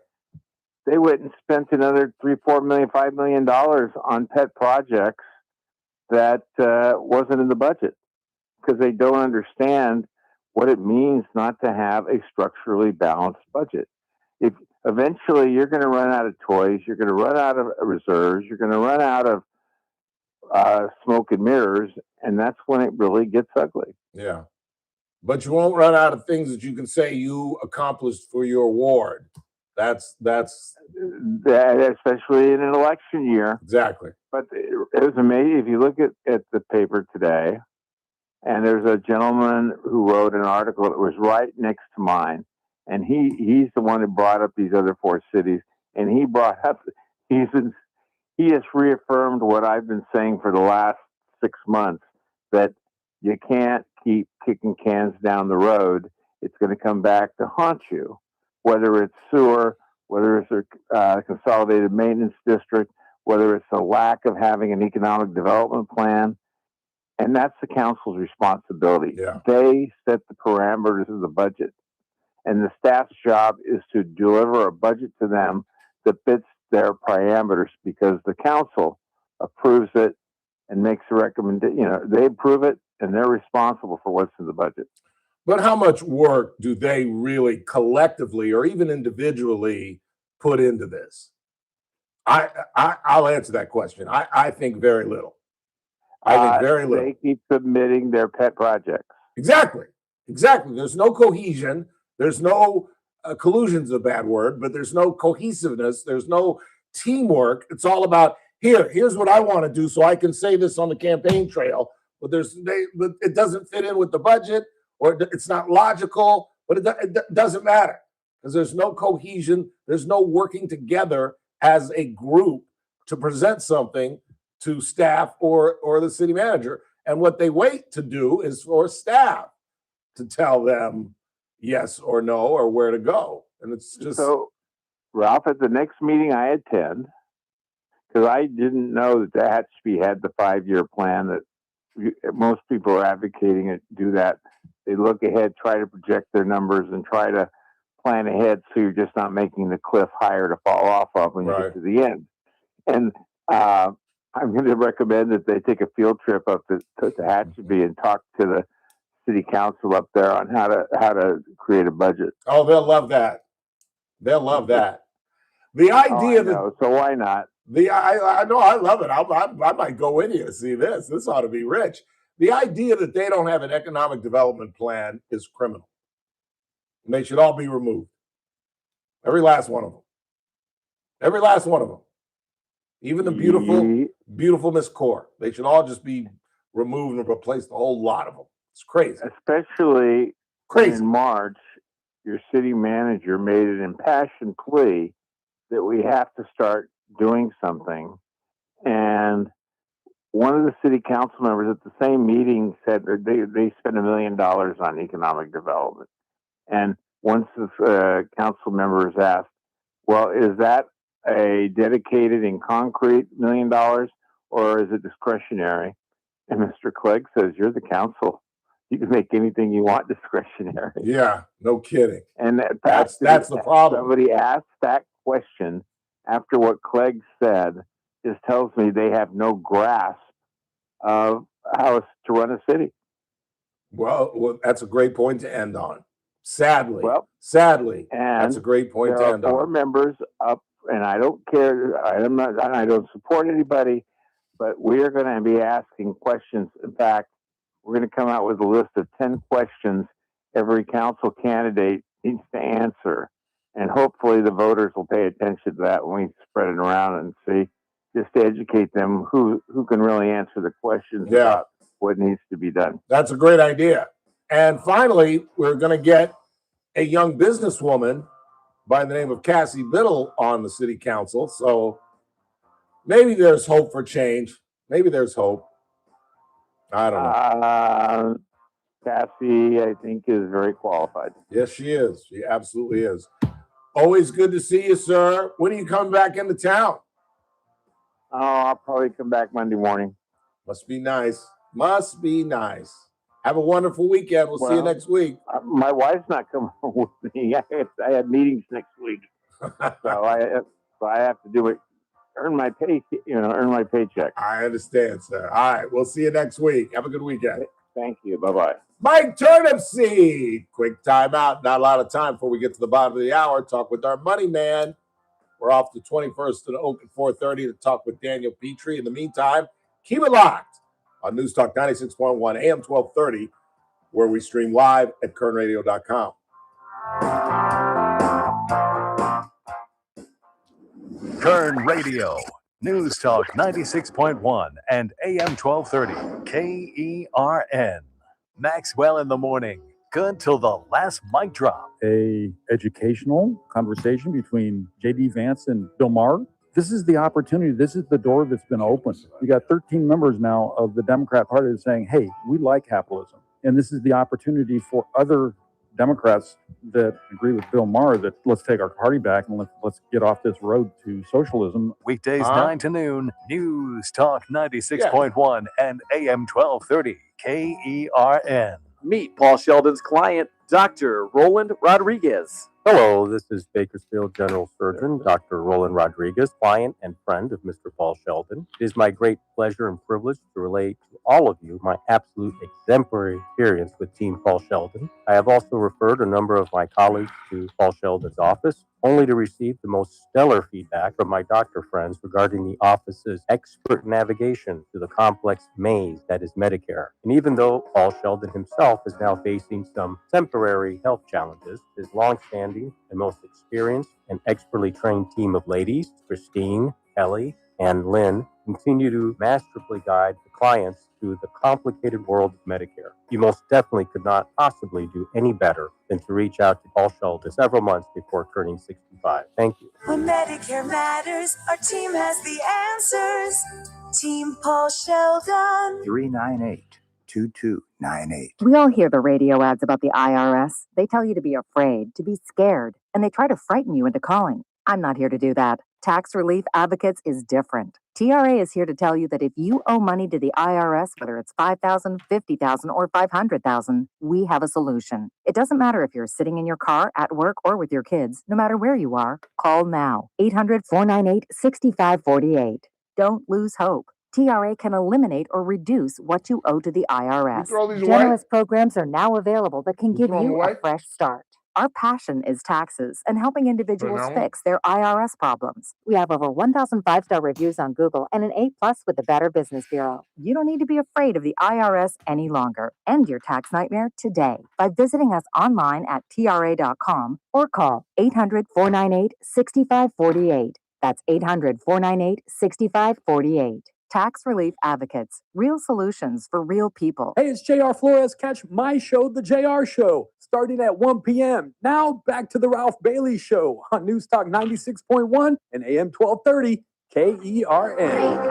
They went and spent another $3, $4 million, $5 million on pet projects that wasn't in the budget because they don't understand what it means not to have a structurally balanced budget. If eventually you're going to run out of toys, you're going to run out of reserves, you're going to run out of smoke and mirrors, and that's when it really gets ugly. Yeah. But you won't run out of things that you can say you accomplished for your ward. That's that, especially in an election year. Exactly. But it was amazing. If you look at the paper today, and there's a gentleman who wrote an article that was right next to mine, and he's the one who brought up these other 4 cities, and he has reaffirmed what I've been saying for the last 6 months, that you can't keep kicking cans down the road. It's going to come back to haunt you, whether it's sewer, whether it's a consolidated maintenance district, whether it's a lack of having an economic development plan. And that's the council's responsibility. Yeah. They set the parameters of the budget. And the staff's job is to deliver a budget to them that fits their parameters, because the council approves it and makes a recommendation. They approve it and they're responsible for what's in the budget. But how much work do they really collectively or even individually put into this? I'll answer that question. I think very little. I think very little. They keep submitting their pet projects. Exactly. There's no cohesion. There's no collusion's a bad word, but there's no cohesiveness. There's no teamwork. It's all about here's what I want to do so I can say this on the campaign trail. But but it doesn't fit in with the budget, or it's not logical. But it doesn't matter because there's no cohesion. There's no working together as a group to present something to staff or the city manager. And what they wait to do is for staff to tell them yes or no or where to go. And it's just so. Ralph, at the next meeting I attend, because I didn't know that Tehachapi had the 5-year plan that most people are advocating it do that. They look ahead, try to project their numbers, and try to plan ahead so you're just not making the cliff higher to fall off of when you get to the end. And I'm going to recommend that they take a field trip up to Tehachapi and talk to the city council up there on how to create a budget. Oh, they'll love that. They'll love that. The idea that so why not? I know I love it. I might go with you to see this. This ought to be rich. The idea that they don't have an economic development plan is criminal. And they should all be removed. Every last one of them. Every last one of them. Even the beautiful Miss Core. They should all just be removed and replaced, a whole lot of them. It's crazy. Especially in March, your city manager made an impassioned plea that we have to start doing something. And one of the city council members at the same meeting said that they spent $1 million on economic development. And once the council members asked, well, is that a dedicated and concrete $1 million or is it discretionary? And Mr. Clegg says, you're the council. You can make anything you want discretionary. Yeah, no kidding. And that's the problem. Somebody asked that question after what Clegg said just tells me they have no grasp of how to run a city. Well, that's a great point to end on. Sadly, and that's a great point to end there are 4 on. members up, and I don't care. I don't support anybody, but we are going to be asking questions. In fact, we're going to come out with a list of 10 questions every council candidate needs to answer. And hopefully the voters will pay attention to that when we spread it around and see, just to educate them who can really answer the questions about what needs to be done. That's a great idea. And finally, we're going to get a young businesswoman by the name of Cassie Biddle on the city council. So maybe there's hope for change. Maybe there's hope. I don't know. Cassie, I think, is very qualified. Yes, she is. She absolutely is. Always good to see you, sir. When are you coming back into town? Oh, I'll probably come back Monday morning. Must be nice. Must be nice. Have a wonderful weekend. We'll see you next week. My wife's not coming with me. I had meetings next week, so I have to do it. Earn my paycheck. I understand, sir. All right, we'll see you next week. Have a good weekend. Thank you. Bye-bye. Mike Turnipseed. Quick timeout. Not a lot of time before we get to the bottom of the hour. Talk with our money man. We're off the 21st to the Oak at 4:30 to talk with Daniel Petrie. In the meantime, keep it locked on News Talk 96.1 AM 1230, where we stream live at kernradio.com. Kern Radio, News Talk 96.1 and AM 1230, KERN. Maxwell in the morning. Good till the last mic drop. A educational conversation between J.D. Vance and Bill Maher. This is the opportunity. This is the door that's been opened. You got 13 members now of the Democrat Party that's saying, hey, we like capitalism. And this is the opportunity for other Democrats that agree with Bill Maher that let's take our party back and let's get off this road to socialism. Weekdays 9 to noon, News Talk 96.1 and AM 1230, KERN. Meet Paul Sheldon's client, Dr. Roland Rodriguez. Hello, this is Bakersfield General Surgeon Dr. Roland Rodriguez, client and friend of Mr. Paul Sheldon. It is my great pleasure and privilege to relate to all of you my absolute exemplary experience with Team Paul Sheldon. I have also referred a number of my colleagues to Paul Sheldon's office, only to receive the most stellar feedback from my doctor friends regarding the office's expert navigation through the complex maze that is Medicare. And even though Paul Sheldon himself is now facing some temporary health challenges, his longstanding and most experienced and expertly trained team of ladies, Christine, Kelly, and Lynn, continue to masterfully guide the clients through the complicated world of Medicare. You most definitely could not possibly do any better than to reach out to Paul Sheldon several months before turning 65. Thank you. When Medicare matters, our team has the answers. Team Paul Sheldon. 398-2298. We all hear the radio ads about the IRS. They tell you to be afraid, to be scared, and they try to frighten you into calling. I'm not here to do that. Tax Relief Advocates is different. TRA is here to tell you that if you owe money to the IRS, whether it's $5,000, $50,000, or $500,000, we have a solution. It doesn't matter if you're sitting in your car, at work, or with your kids. No matter where you are, call now. 800-498-6548. Don't lose hope. TRA can eliminate or reduce what you owe to the IRS. Generous programs are now available that can give you a fresh start. Our passion is taxes and helping individuals fix their IRS problems. We have over 1,000 5-star reviews on Google and an A+ with the Better Business Bureau. You don't need to be afraid of the IRS any longer. End your tax nightmare today by visiting us online at TRA.com or call 800-498-6548. That's 800-498-6548. Tax Relief Advocates. Real solutions for real people. Hey, it's JR Flores. Catch my show, The JR Show, starting at 1 p.m. Now back to the Ralph Bailey Show on News Talk 96.1 and AM 1230 KERN.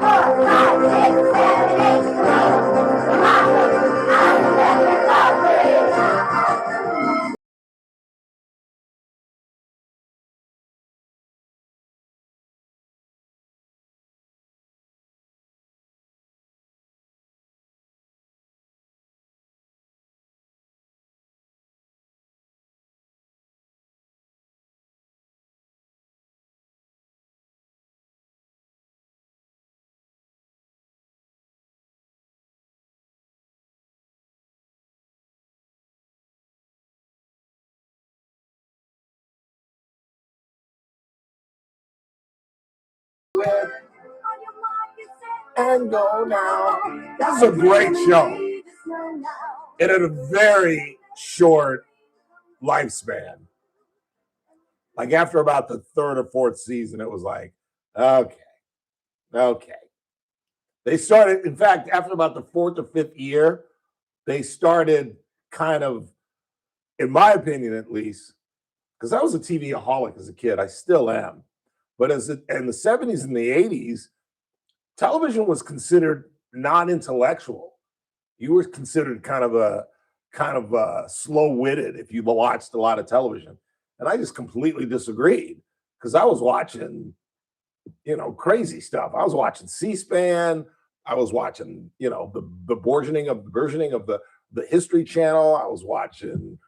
And go now. This is a great show. It had a very short lifespan. Like after about the third or fourth season, it was like, okay. They started, in fact, after about the fourth or fifth year, they started kind of, in my opinion at least, because I was a TV-aholic as a kid, I still am. But in the 70s and the 80s, television was considered non-intellectual. You were considered kind of slow-witted if you watched a lot of television. And I just completely disagreed because I was watching, crazy stuff. I was watching C-SPAN. I was watching, the versioning of the the History Channel. I was watching,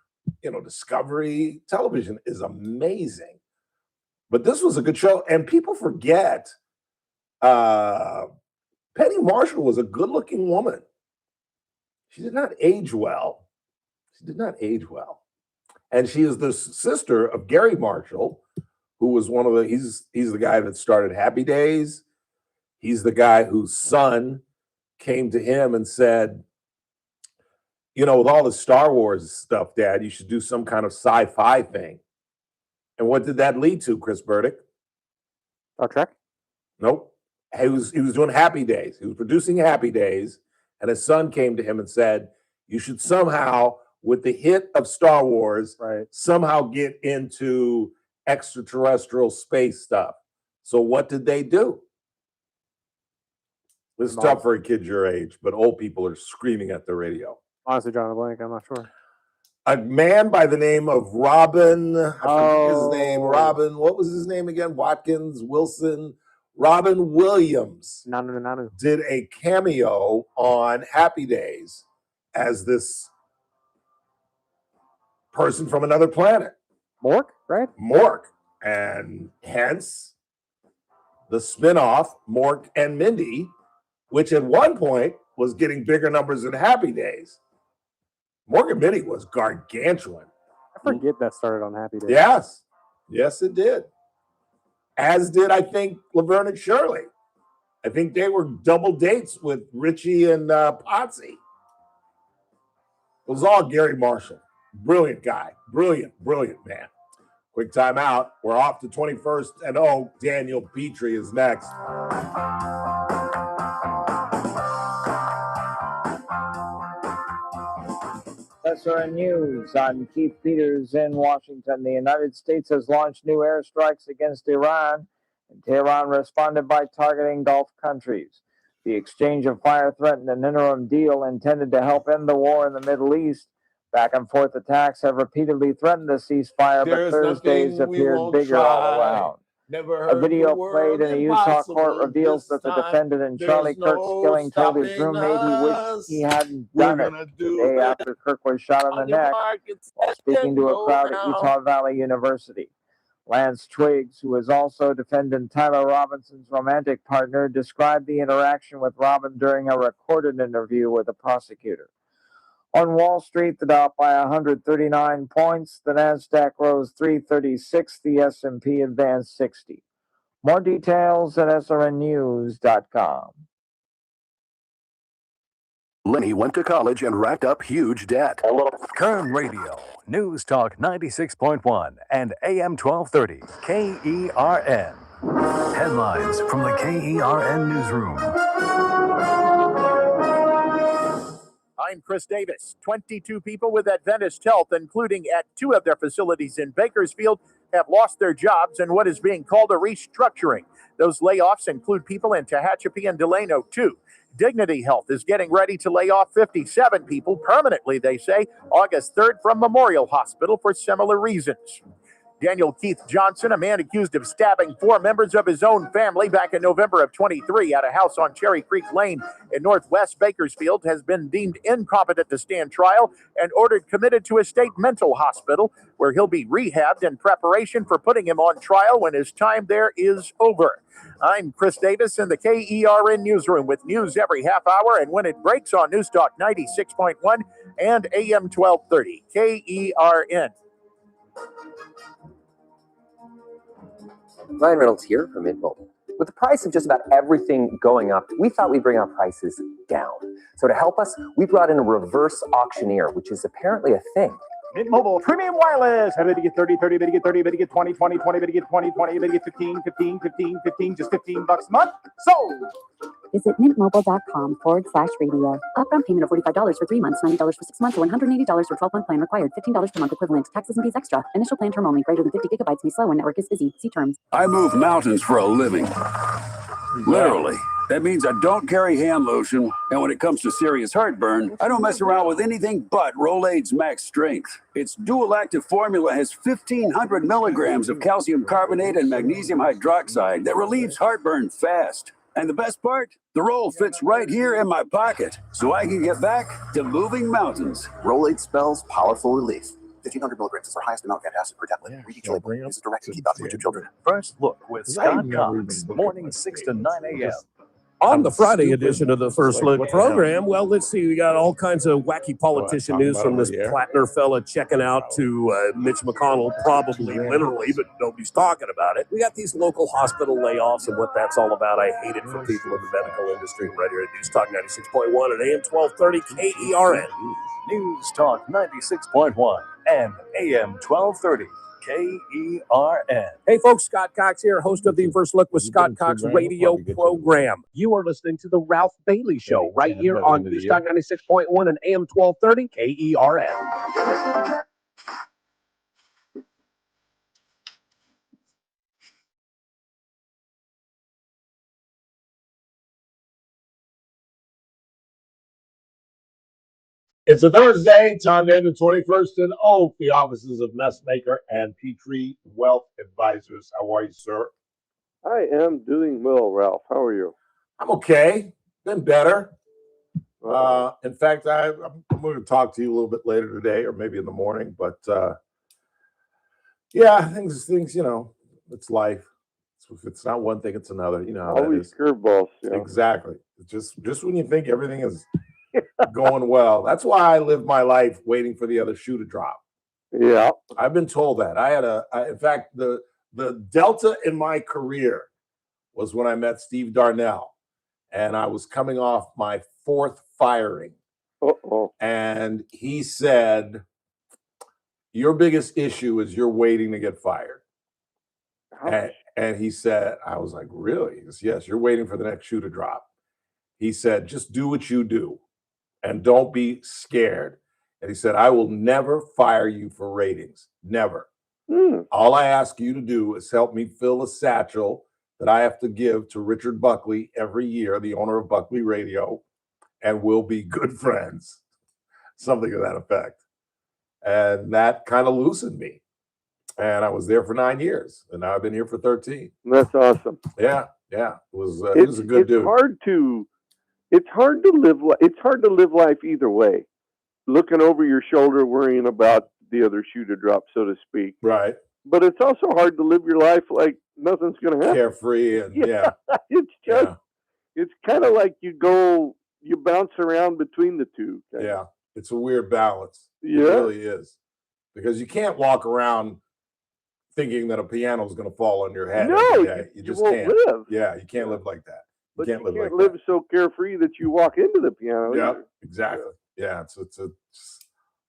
Discovery. Television is amazing. But this was a good show. And people forget Penny Marshall was a good-looking woman. She did not age well. And she is the sister of Gary Marshall, who was one of the, he's the guy that started Happy Days. He's the guy whose son came to him and said, with all the Star Wars stuff, Dad, you should do some kind of sci-fi thing. And what did that lead to, Chris Burdick? Star Trek? Nope. He was doing Happy Days. He was producing Happy Days, and his son came to him and said, you should somehow, with the hit of Star Wars, somehow get into extraterrestrial space stuff. So what did they do? This is tough for a kid your age, but old people are screaming at the radio. Honestly, drawing a blank, I'm not sure. A man by the name of Robin, I forget his name, what was his name again? Watkins, Wilson, Robin Williams did a cameo on Happy Days as this person from another planet. Mork, right? Mork. And hence the spinoff, Mork and Mindy, which at one point was getting bigger numbers than Happy Days. Mork and Mindy was gargantuan. I forget that started on Happy Days. Yes. Yes, it did. As did, I think, Laverne and Shirley. I think they were double dates with Richie and Potsy. It was all Gary Marshall. Brilliant guy. Brilliant man. Quick time out. We're off to 21st and Daniel Petrie is next. SRN News. I'm Keith Peters in Washington. The United States has launched new airstrikes against Iran, and Tehran responded by targeting Gulf countries. The exchange of fire threatened an interim deal intended to help end the war in the Middle East. Back and forth attacks have repeatedly threatened a ceasefire, but Thursdays appeared bigger all around. A video played in a Utah court reveals that the defendant in Charlie Kirk's killing told his roommate he wished he hadn't done it the day after Kirk was shot in the neck while speaking to a crowd at Utah Valley University. Lance Twiggs, who is also defendant Tyler Robinson's romantic partner, described the interaction with Robin during a recorded interview with a prosecutor. On Wall Street, the Dow by 139 points, the Nasdaq rose 336, the S&P advanced 60. More details at srnnews.com. Lenny went to college and racked up huge debt. Kern Radio, News Talk 96.1 and AM 1230, KERN. Headlines from the KERN Newsroom. I'm Chris Davis. 22 people with Adventist Health, including at 2 of their facilities in Bakersfield, have lost their jobs in what is being called a restructuring. Those layoffs include people in Tehachapi and Delano, too. Dignity Health is getting ready to lay off 57 people permanently, they say, August 3rd from Memorial Hospital for similar reasons. Daniel Keith Johnson, a man accused of stabbing 4 members of his own family back in November of 23 at a house on Cherry Creek Lane in Northwest Bakersfield, has been deemed incompetent to stand trial and ordered committed to a state mental hospital where he'll be rehabbed in preparation for putting him on trial when his time there is over. I'm Chris Davis in the KERN Newsroom with news every half hour and when it breaks on News Talk 96.1 and AM 1230. KERN. Ryan Reynolds here from Mint Mobile. With the price of just about everything going up, we thought we'd bring our prices down. So to help us, we brought in a reverse auctioneer, which is apparently a thing. Mint Mobile Premium Wireless. How did you get 30, 30, bid you get 30, bid you get 20, 20, 20, bid you get 20, 20, bid you get 15, 15, 15, 15, just $15 a month. Sold! Visit mintmobile.com/radio. Upfront payment of $45 for 3 months, $90 for 6 months, or $180 for 12-month plan required. $15 per month equivalent. Taxes and fees extra. Initial plan term only. Greater than 50 gigabytes may slow when network is busy. See terms. I move mountains for a living. Literally. That means I don't carry hand lotion, and when it comes to serious heartburn, I don't mess around with anything but Rolaids Max Strength. Its dual-active formula has 1,500 milligrams of calcium carbonate and magnesium hydroxide that relieves heartburn fast. And the best part? The roll fits right here in my pocket, so I can get back to moving mountains. Rolaids spells powerful relief. 1,500 milligrams is our highest amount of antacid per tablet. Read each label. Use it directly to keep out with your children. First Look with Scott Cox, morning 6 to 9 a.m. On the Friday edition of the First Look program, well, let's see, we got all kinds of wacky politician news from this Plattner fella checking out to Mitch McConnell, probably literally, but nobody's talking about it. We got these local hospital layoffs and what that's all about. I hate it for people in the medical industry. Right here at News Talk 96.1 at AM 1230 KERN. News Talk 96.1 and AM 1230 KERN. Hey folks, Scott Cox here, host of the First Look with Scott Cox radio program. You are listening to the Ralph Bailey Show right here on News Talk 96.1 and AM 1230 KERN. It's a Thursday, time to end the 21st and Oak, the offices of Messmaker and Petrie Wealth Advisors. How are you, sir? I am doing well, Ralph. How are you? I'm okay. Been better. In fact, I'm going to talk to you a little bit later today, or maybe in the morning. But yeah, things, you know, it's life. If it's not one thing, it's another. You know how always curveballs. Yeah. Exactly. Just when you think everything is going well. That's why I live my life waiting for the other shoe to drop. Yeah. I've been told that. In fact, the delta in my career was when I met Steve Darnell, and I was coming off my 4th firing. And he said, your biggest issue is you're waiting to get fired. And he said, I was like, really? He goes, yes, you're waiting for the next shoe to drop. He said, just do what you do. And don't be scared. And he said, I will never fire you for ratings. Never. All I ask you to do is help me fill a satchel that I have to give to Richard Buckley every year, the owner of Buckley Radio, and we'll be good friends. Something to that effect. And that kind of loosened me. And I was there for 9 years. And now I've been here for 13. That's awesome. Yeah. It was a good dude. It's hard to live life either way. Looking over your shoulder, worrying about the other shoe to drop, so to speak. Right. But it's also hard to live your life like nothing's going to happen. Carefree and It's just, it's kind of like you bounce around between the two. Yeah. It's a weird balance. Yeah. It really is. Because you can't walk around thinking that a piano is going to fall on your head. No, you just won't can't live. Yeah, you can't live like that. But you can't like live so carefree that you walk into the piano. Yeah, either. exactly. Yeah,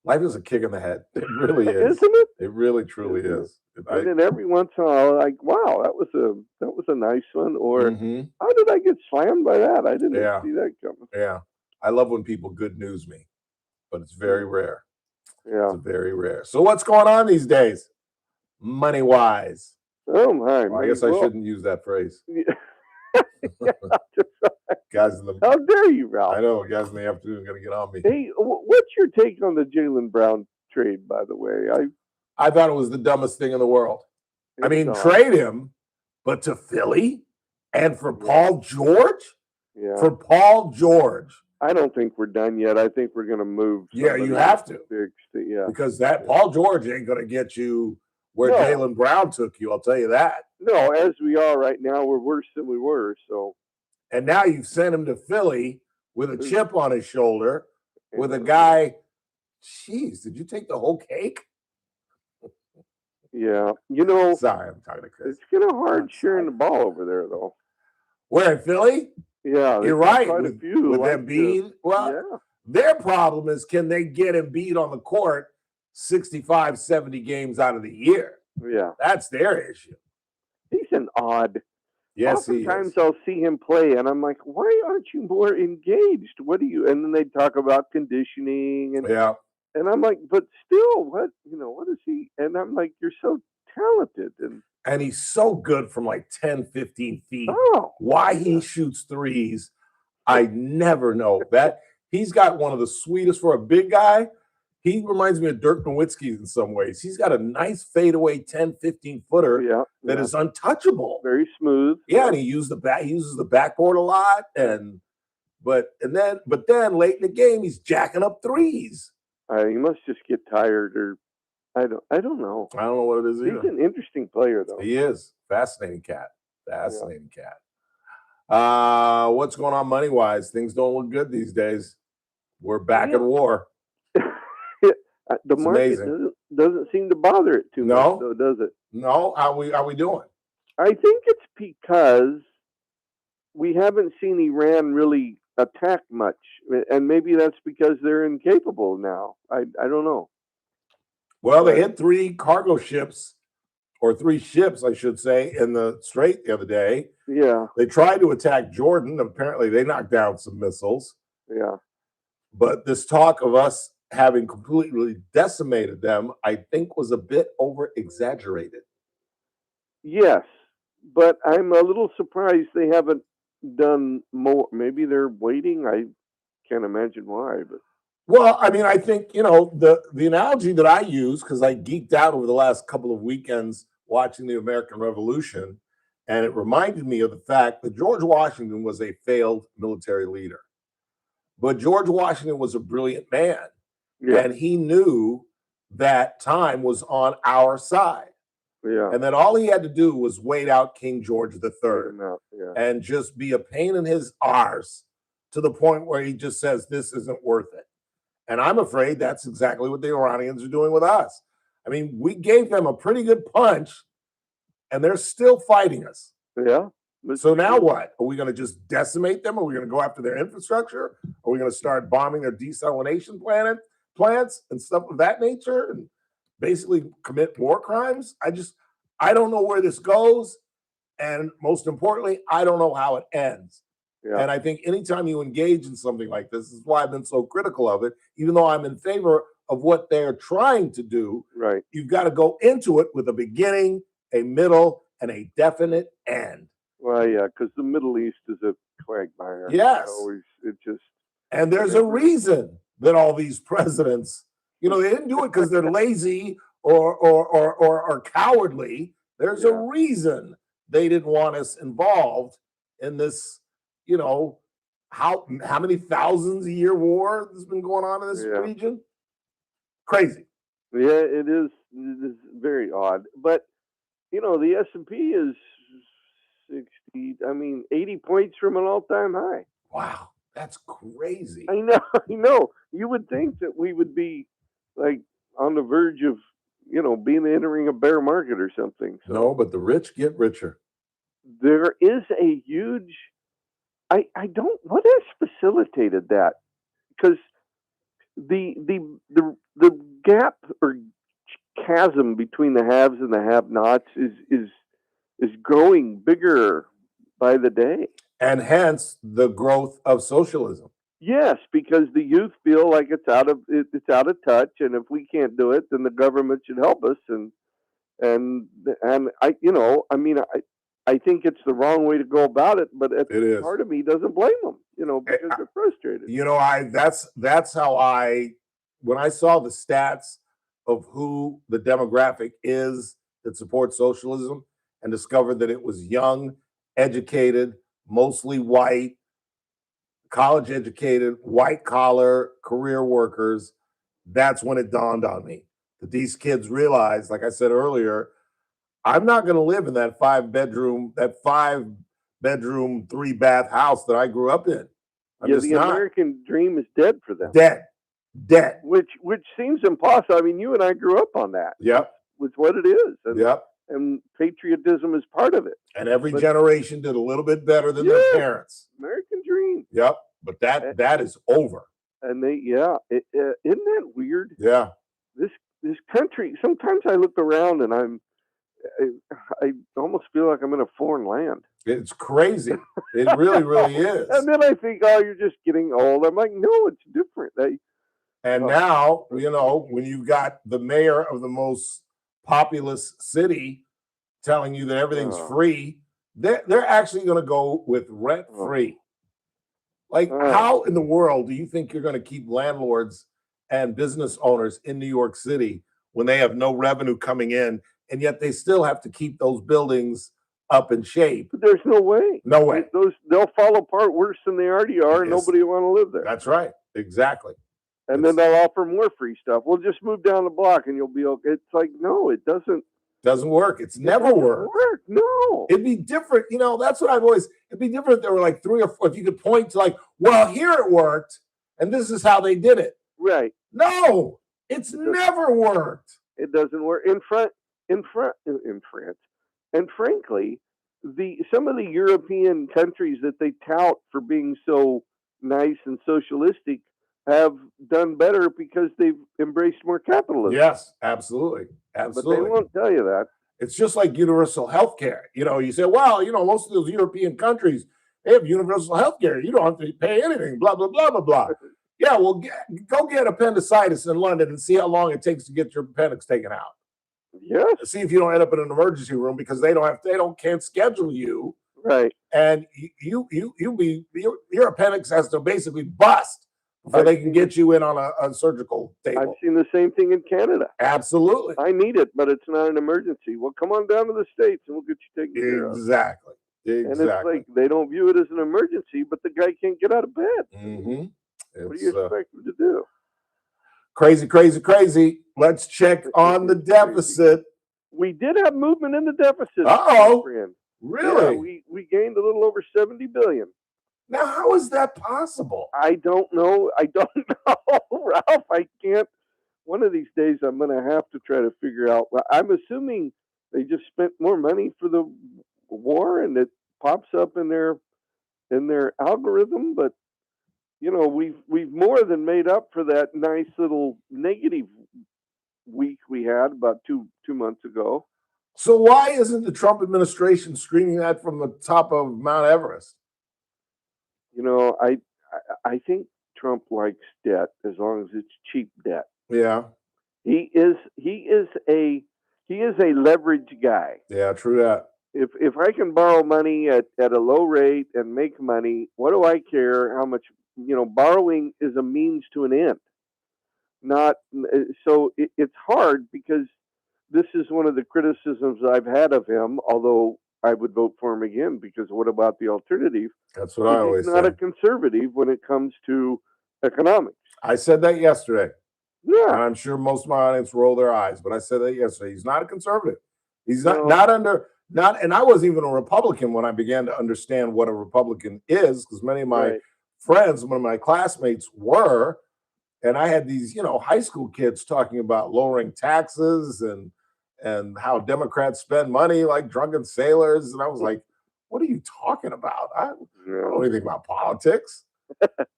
life is a kick in the head. It really is. Isn't it? It really, truly is. And then every once in a while, like, wow, that was a nice one. Or how did I get slammed by that? I didn't see that coming. Yeah, I love when people good news me, but it's very rare. Yeah, it's very rare. So what's going on these days, money wise? Oh my! Well, I guess I shouldn't use that phrase. Guys in the how dare you, Ralph? I know guys in the afternoon are going to get on me. Hey, what's your take on the Jaylen Brown trade? By the way, I thought it was the dumbest thing in the world. I mean, trade him, but to Philly and for Paul George. Yeah, for Paul George. I don't think we're done yet. I think we're going to move. Yeah, you have to. Yeah, because that Paul George ain't going to get you where Jaylen Brown took you. I'll tell you that. No, as we are right now, we're worse than we were. So, and now you've sent him to Philly with a chip on his shoulder, with a guy. Jeez, did you take the whole cake? Yeah, you know. Sorry, I'm talking to Chris. It's kind of hard sharing the ball over there, though. Where in Philly? Yeah, you're right. Quite with a few with like Embiid. Well, their problem is can they get Embiid on the court 65, 70 games out of the year? Yeah, that's their issue. He's an odd. Yes, oftentimes I'll see him play, and I'm like, why aren't you more engaged? What do you? And then they talk about conditioning, and and I'm like, but still, what is he? And I'm like, you're so talented, and he's so good from like 10, 15 feet. Oh, why he shoots threes, I never know. That he's got one of the sweetest for a big guy. He reminds me of Dirk Nowitzki in some ways. He's got a nice fadeaway 10, 15-footer that is untouchable. Very smooth. Yeah, and he uses the backboard a lot. But then late in the game, he's jacking up threes. He must just get tired, or I don't know. I don't know what it is either. He's an interesting player, though. He is. Fascinating cat. Fascinating cat. What's going on money-wise? Things don't look good these days. We're back at war. The market doesn't seem to bother it too much, though, does it? No. How we doing? I think it's because we haven't seen Iran really attack much, and maybe that's because they're incapable now. I don't know. Well, they hit 3 cargo ships, or 3 ships, I should say, in the Strait the other day. Yeah. They tried to attack Jordan. Apparently, they knocked down some missiles. Yeah. But this talk of us having completely decimated them, I think, was a bit over-exaggerated. Yes, but I'm a little surprised they haven't done more. Maybe they're waiting. I can't imagine why, but. Well, I mean, I think, the analogy that I use, because I geeked out over the last couple of weekends watching the American Revolution, and it reminded me of the fact that George Washington was a failed military leader. But George Washington was a brilliant man, and he knew that time was on our side. Yeah. And that all he had to do was wait out King George III and just be a pain in his arse to the point where he just says, this isn't worth it. And I'm afraid that's exactly what the Iranians are doing with us. I mean, we gave them a pretty good punch, and they're still fighting us. Yeah. So now what? Are we going to just decimate them? Are we going to go after their infrastructure? Are we going to start bombing their desalination plants and stuff of that nature and basically commit war crimes? I don't know where this goes. And most importantly, I don't know how it ends. Yeah. And I think anytime you engage in something like this is why I've been so critical of it, even though I'm in favor of what they're trying to do. Right. You've got to go into it with a beginning, a middle, and a definite end. Well, yeah, because the Middle East is a quagmire. Yes. And there's a reason that all these presidents, they didn't do it because they're lazy or cowardly. There's a reason they didn't want us involved in this, how many thousands a year war has been going on in this region? Crazy. Yeah, it is very odd. But, the S&P is 80 points from an all-time high. Wow, that's crazy. I know. You would think that we would be like on the verge of, entering a bear market or something. So no, but the rich get richer. There is a huge, what has facilitated that? Because the gap or chasm between the haves and the have-nots is growing bigger by the day. And hence the growth of socialism. Yes, because the youth feel like it's out of touch, and if we can't do it, then the government should help us. And I think it's the wrong way to go about it. But part of me doesn't blame them, because they're frustrated. That's how when I saw the stats of who the demographic is that supports socialism, and discovered that it was young, educated, mostly white, college-educated, white-collar career workers, that's when it dawned on me that these kids realized, like I said earlier, I'm not going to live in that 5-bedroom, 3-bath house that I grew up in. American dream is dead for them. Dead. Which seems impossible. I mean, you and I grew up on that. Yep. With what it is. Yep. And patriotism is part of it. And every generation did a little bit better than their parents. American dream. Yep. But that is over. And isn't that weird? Yeah. This country, sometimes I look around and I almost feel like I'm in a foreign land. It's crazy. It really, really is. And then I think, you're just getting old. I'm like, no, it's different. And now, when you've got the mayor of the most populous city telling you that everything's free, they're actually going to go with rent free. How in the world do you think you're going to keep landlords and business owners in New York City when they have no revenue coming in, and yet they still have to keep those buildings up in shape. But there's no way. No way. They'll fall apart worse than they already are, and Yes. nobody will want to live there. That's right. Exactly. And then they'll offer more free stuff. We'll just move down the block and you'll be okay. It's like, no, it doesn't. Doesn't work. It's never worked. No. It'd be different. You know, that's what I've always, it'd be different if there were like 3 or 4, if you could point to like, well, here it worked, and this is how they did it. Right. No, it's never worked. It doesn't work in France. And frankly, some of the European countries that they tout for being so nice and socialistic have done better because they've embraced more capitalism. Yes, absolutely. Absolutely. But they won't tell you that. It's just like universal health care. You know, you say, well, you know, most of those European countries, they have universal health care. You don't have to pay anything, blah, blah, blah, blah, blah. Yeah, well, go get appendicitis in London and see how long it takes to get your appendix taken out. Yes. See if you don't end up in an emergency room because they can't schedule you. Right. And your appendix has to basically bust before they can get you in on a surgical table. I've seen the same thing in Canada. Absolutely. I need it, but it's not an emergency. Well, come on down to the States and we'll get you taken care of. Exactly. And it's like they don't view it as an emergency, but the guy can't get out of bed. Mm-hmm. What do you expect him to do? Crazy, crazy, crazy. Let's check on the deficit. We did have movement in the deficit. Uh-oh. friend. Really? Yeah, we gained a little over 70 billion. Now, how is that possible? I don't know. Ralph. I can't. One of these days, I'm going to have to try to figure out. I'm assuming they just spent more money for the war, and it pops up in their algorithm. But you know, we've more than made up for that nice little negative week we had about two months ago. So why isn't the Trump administration screaming that from the top of Mount Everest? You know, I think Trump likes debt as long as it's cheap debt. Yeah. He is a leverage guy. Yeah, true that. If I can borrow money at a low rate and make money, what do I care how much? You know, borrowing is a means to an end. It's hard because this is one of the criticisms I've had of him, although I would vote for him again because what about the alternative? That's what I always say. He's not a conservative when it comes to economics. I said that yesterday. Yeah. And I'm sure most of my audience roll their eyes, but I said that yesterday. He's not a conservative. He's not, and I wasn't even a Republican when I began to understand what a Republican is, because many of my friends, one of my classmates were, and I had these, you know, high school kids talking about lowering taxes and how Democrats spend money like drunken sailors. And I was like, what are you talking about? I don't know anything about politics.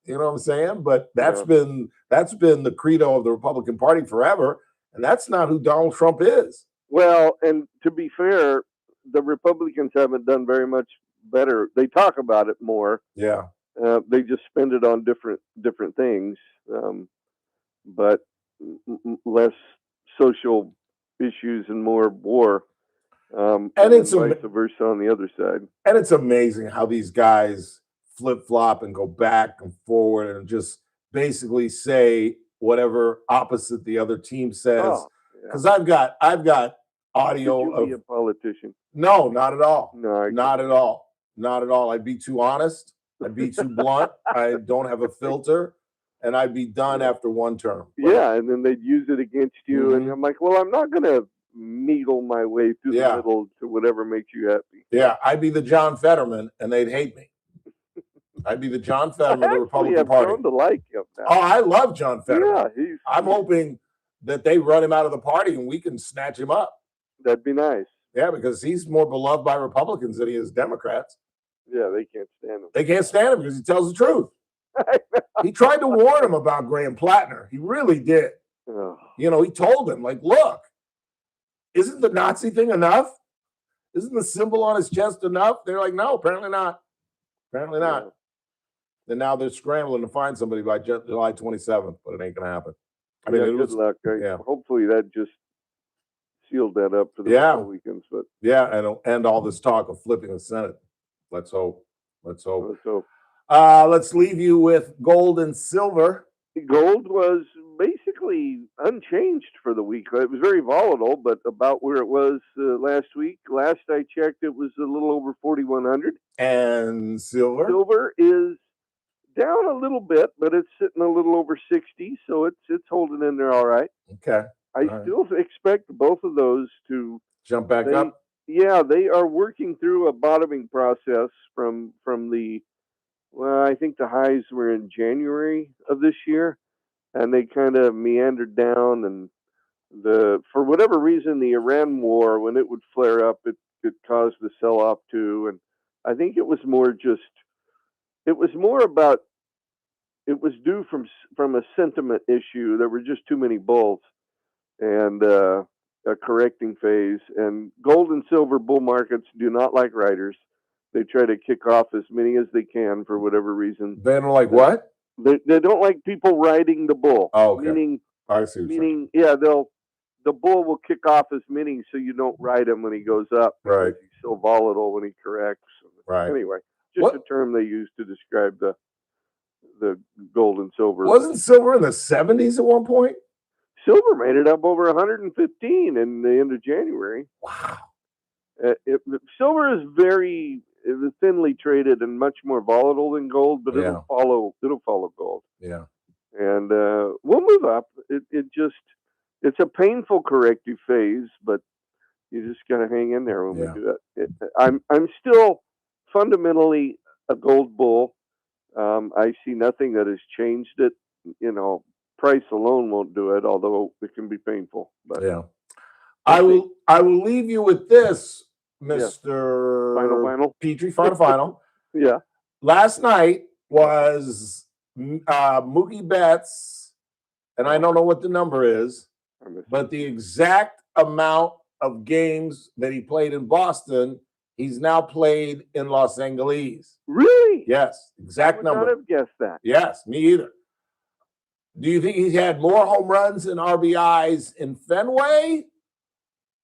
You know what I'm saying? But that's been the credo of the Republican Party forever. And that's not who Donald Trump is. Well, and to be fair, the Republicans haven't done very much better. They talk about it more. Yeah. They just spend it on different things, but less social issues and more war. And it's vice versa on the other side. And it's amazing how these guys flip-flop and go back and forward and just basically say whatever opposite the other team says. Because I've got audio of a politician. No, not at all. No, not at all. Not at all. I'd be too honest. I'd be too blunt. I don't have a filter, and I'd be done after one term. Yeah, and then they'd use it against you, and I'm like, well, I'm not going to needle my way through the middle to whatever makes you happy. Yeah, I'd be the John Fetterman, and they'd hate me. I'd be the John Fetterman of the Republican Party. I've grown to like him now. Oh, I love John Fetterman. Yeah, I'm hoping that they run him out of the party and we can snatch him up. That'd be nice. Yeah, because he's more beloved by Republicans than he is Democrats. Yeah, they can't stand him. They can't stand him because he tells the truth. He tried to warn him about Graham Plattner. He really did. Oh. You know, he told him, like, look, isn't the Nazi thing enough? Isn't the symbol on his chest enough? They're like, no, apparently not. Apparently not. And now they're scrambling to find somebody by July 27th, but it ain't going to happen. I mean, good luck. Hopefully that just sealed that up for the Republicans. But and end all this talk of flipping the Senate. Let's hope. Let's hope. Let's hope. Let's leave you with gold and silver. Gold was basically unchanged for the week. It was very volatile, but about where it was last week. Last I checked, it was a little over 4,100. And silver? Silver is down a little bit, but it's sitting a little over 60, so it's holding in there all right. Okay. I still expect both of those to jump back up. Yeah, they are working through a bottoming process from the. Well, I think the highs were in January of this year, and they kind of meandered down. And for whatever reason, the Iran war, when it would flare up, it caused the sell-off too. And I think it was more about. It was due from a sentiment issue. There were just too many bulls, and a correcting phase. And gold and silver bull markets do not like riders. They try to kick off as many as they can for whatever reason. They don't like what? They don't like people riding the bull. Oh, okay. Meaning, I see. the bull will kick off as many so you don't ride him when he goes up. Right. He's so volatile when he corrects. Right. Anyway, just a term they use to describe the gold and silver. Wasn't silver in the 70s at one point? Silver made it up over 115 in the end of January. Wow. Silver is very thinly traded and much more volatile than gold, but it'll follow gold. Yeah. And we'll move up. It's a painful corrective phase, but you just gotta hang in there when we do it. I'm still fundamentally a gold bull. I see nothing that has changed it. Price alone won't do it, although it can be painful. But yeah, I will leave you with this, Mr. Final. Petrie. Final. Yeah. Last night was Mookie Betts, and I don't know what the number is, but the exact amount of games that he played in Boston, he's now played in Los Angeles. Really? Yes, exact number. I would not have guessed that. Yes, me either. Do you think he's had more home runs and RBIs in Fenway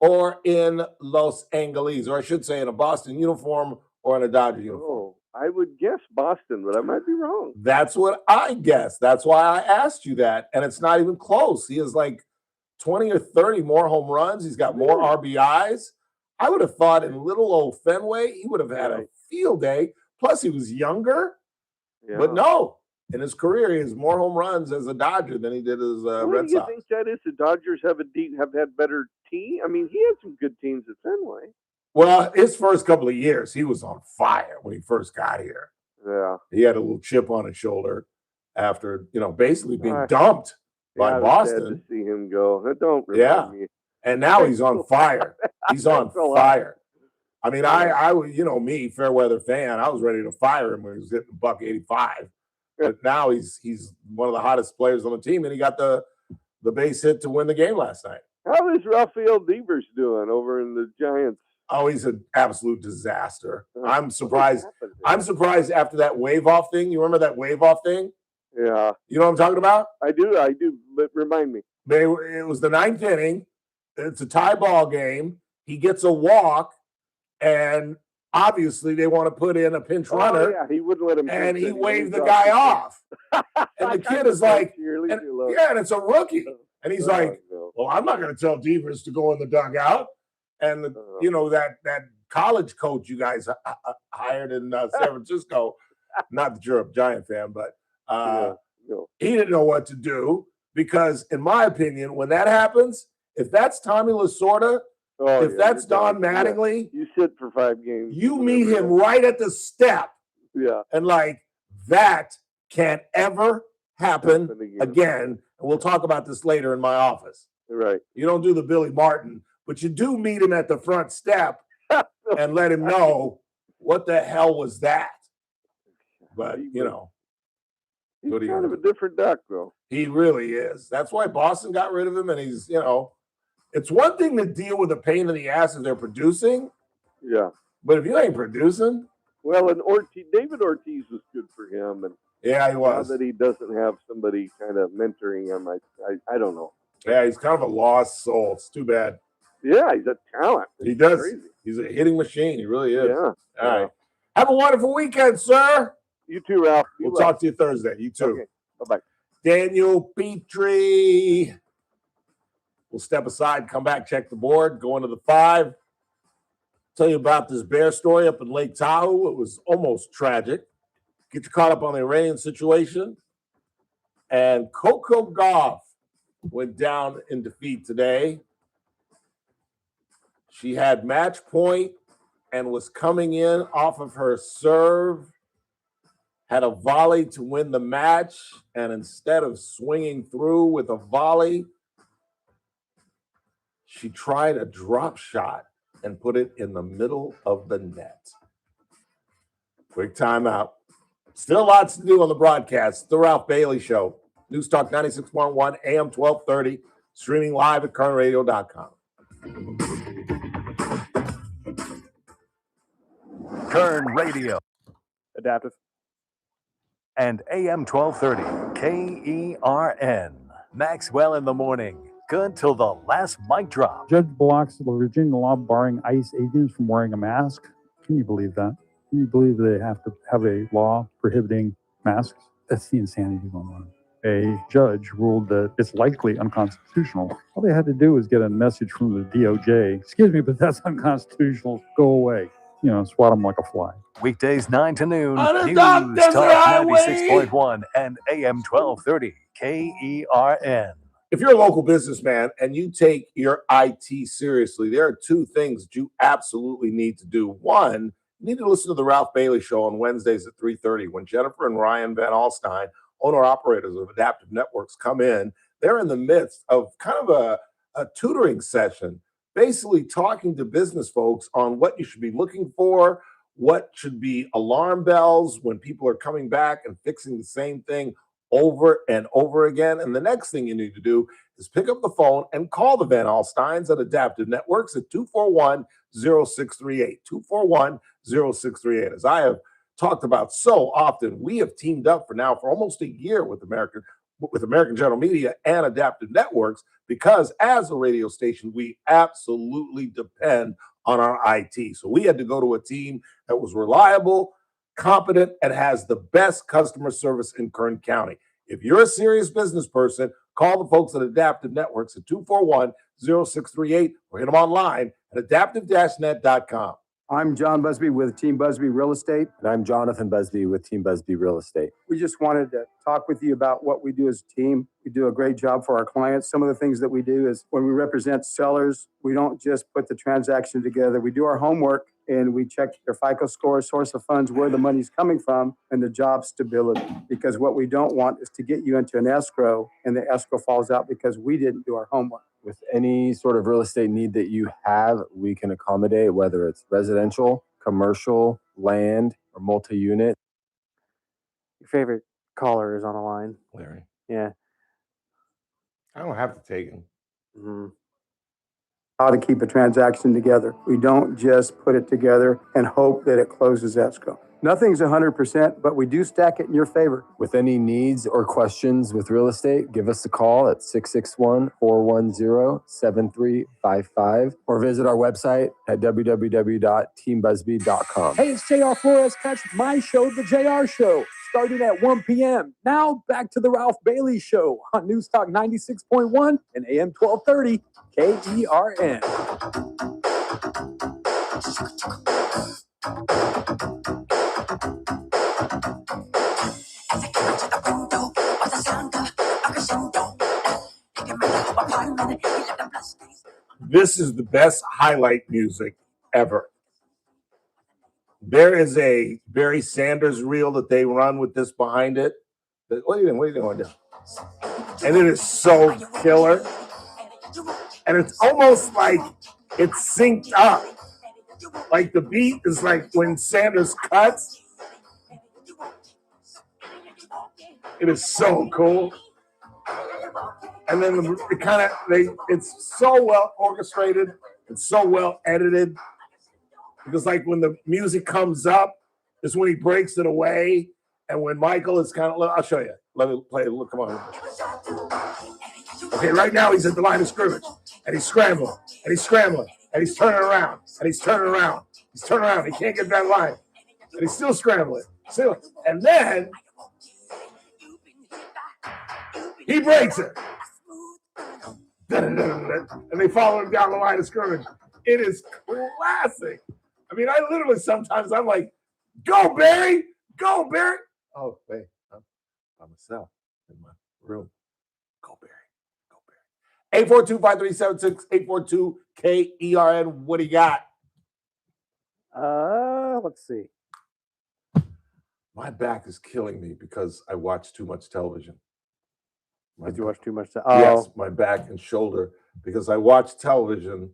or in Los Angeles, or I should say in a Boston uniform or in a Dodger uniform? Oh, I would guess Boston, but I might be wrong. That's what I guess. That's why I asked you that, and it's not even close. He has like 20 or 30 more home runs. He's got more RBIs. I would have thought in little old Fenway, he would have had a field day. Plus, he was younger. Yeah. But no, in his career, he has more home runs as a Dodger than he did as a Red Sox. What do you Sox. think that is? The Dodgers have had better team? I mean, he had some good teams at Fenway. Well, his first couple of years, he was on fire when he first got here. Yeah. He had a little chip on his shoulder after, basically being dumped by Boston. Sad to see him go. That don't remind me. And now he's on fire. He's on fire. I mean, I me, fair weather fan, I was ready to fire him when he was hitting $185. But now he's one of the hottest players on the team, and he got the base hit to win the game last night. How is Rafael Devers doing over in the Giants? Oh, he's an absolute disaster. I'm surprised. I'm surprised after that wave off thing. You remember that wave off thing? Yeah. You know what I'm talking about? I do. But remind me. It was the 9th inning. It's a tie ball game. He gets a walk, and obviously they want to put in a pinch runner. Yeah, he wouldn't let him. And he waved the guy off. And the kid is like, and it's a rookie. And he's like, well, I'm not going to tell Devers to go in the dugout. And that college coach you guys hired in San Francisco, not that you're a Giant fan, but he didn't know what to do because, in my opinion, when that happens, if that's Tommy Lasorda, if that's Don Mattingly, you sit for 5 games. You meet him right at the step. Yeah. And that can't ever happen again. And we'll talk about this later in my office. Right. You don't do the Billy Martin, but you do meet him at the front step and let him know what the hell was that. But, he's kind of a different duck, though. He really is. That's why Boston got rid of him, and he's, it's one thing to deal with a pain in the ass if they're producing. Yeah. But if you ain't producing. Well, and David Ortiz was good for him. And yeah, he was. Now that he doesn't have somebody kind of mentoring him, I don't know. Yeah, he's kind of a lost soul. It's too bad. Yeah, he's a talent. He does. Crazy. He's a hitting machine. He really is. Yeah. All right. Have a wonderful weekend, sir. You too, Ralph. We'll talk to you Thursday. You too. Okay. Bye-bye. Daniel Petrie. We'll step aside, come back, check the board, go into the 5. Tell you about this bear story up in Lake Tahoe. It was almost tragic. Get you caught up on the Iranian situation. And Coco Gauff went down in defeat today. She had match point and was coming in off of her serve, had a volley to win the match, and instead of swinging through with a volley, she tried a drop shot and put it in the middle of the net. Quick timeout. Still lots to do on the broadcast. The Ralph Bailey Show. News Talk 96.1, AM 1230, streaming live at KernRadio.com. Kern Radio Adaptive. and AM 1230, KERN. Maxwell in the morning. Good till the last mic drop. Judge blocks the Virginia law barring ICE agents from wearing a mask. Can you believe that? Can you believe they have to have a law prohibiting masks? That's the insanity going on. A judge ruled that it's likely unconstitutional. All they had to do was get a message from the DOJ. Excuse me, but that's unconstitutional. Go away. You know, swat them like a fly. Weekdays 9 to noon. News Unadopt them Talk highway. 96.1 and AM 1230, KERN. If you're a local businessman and you take your IT seriously, there are 2 things that you absolutely need to do. One, you need to listen to the Ralph Bailey Show on Wednesdays at 3:30 when Jennifer and Ryan Van Alstyne, owner-operators of Adaptive Networks, come in. They're in the midst of kind of a tutoring session, basically talking to business folks on what you should be looking for, what should be alarm bells when people are coming back and fixing the same thing over and over again. And the next thing you need to do is pick up the phone and call the Van Alstynes at Adaptive Networks at 241-0638, 241-0638. As I have talked about so often, we have teamed up for almost a year with American General Media and Adaptive Networks because as a radio station, we absolutely depend on our IT. So we had to go to a team that was reliable, competent, and has the best customer service in Kern County. If you're a serious business person, call the folks at Adaptive Networks at 241-0638 or hit them online at adaptive-net.com. I'm John Busby with Team Busby Real Estate. And I'm Jonathan Busby with Team Busby Real Estate. We just wanted to talk with you about what we do as a team. We do a great job for our clients. Some of the things that we do is when we represent sellers, we don't just put the transaction together. We do our homework and we check their FICO score, source of funds, where the money's coming from, and the job stability. Because what we don't want is to get you into an escrow and the escrow falls out because we didn't do our homework. With any sort of real estate need that you have, we can accommodate, whether it's residential, commercial, land, or multi-unit. Your favorite caller is on the line. Larry. Yeah. I don't have to take him. Mm-hmm. How to keep a transaction together. We don't just put it together and hope that it closes escrow. Nothing's 100%, but we do stack it in your favor. With any needs or questions with real estate, give us a call at 661-410-7355 or visit our website at www.teambusby.com. Hey, it's JR Flores. Catch my show, The JR Show, starting at 1 p.m. Now back to the Ralph Bailey Show on News Talk 96.1 and AM 1230, KERN. This is the best highlight music ever. There is a Barry Sanders reel that they run with this behind it. What are you doing? And it is so killer. And it's almost like it's synced up. Like the beat is like when Sanders cuts. It is so cool. And then it's so well orchestrated. It's so well edited. Because like when the music comes up is when he breaks it away. And when Michael is kind of, I'll show you. Let me play it. Look, come on. Okay, right now he's at the line of scrimmage. And he's scrambling. And he's scrambling. And he's turning around. And he's turning around. He's turning around. He can't get that line. And he's still scrambling. And then He breaks it. And they follow him down the line of scrimmage. It is classic. I mean, I literally sometimes I'm like, go Barry, go Barry. Oh, wait, I'm by myself in my room. Go Barry, go Barry. 842-5376, 842-KERN. What do you got? Let's see. My back is killing me because I watch too much television. Did you watch too much? Yes, my back and shoulder, because I watch television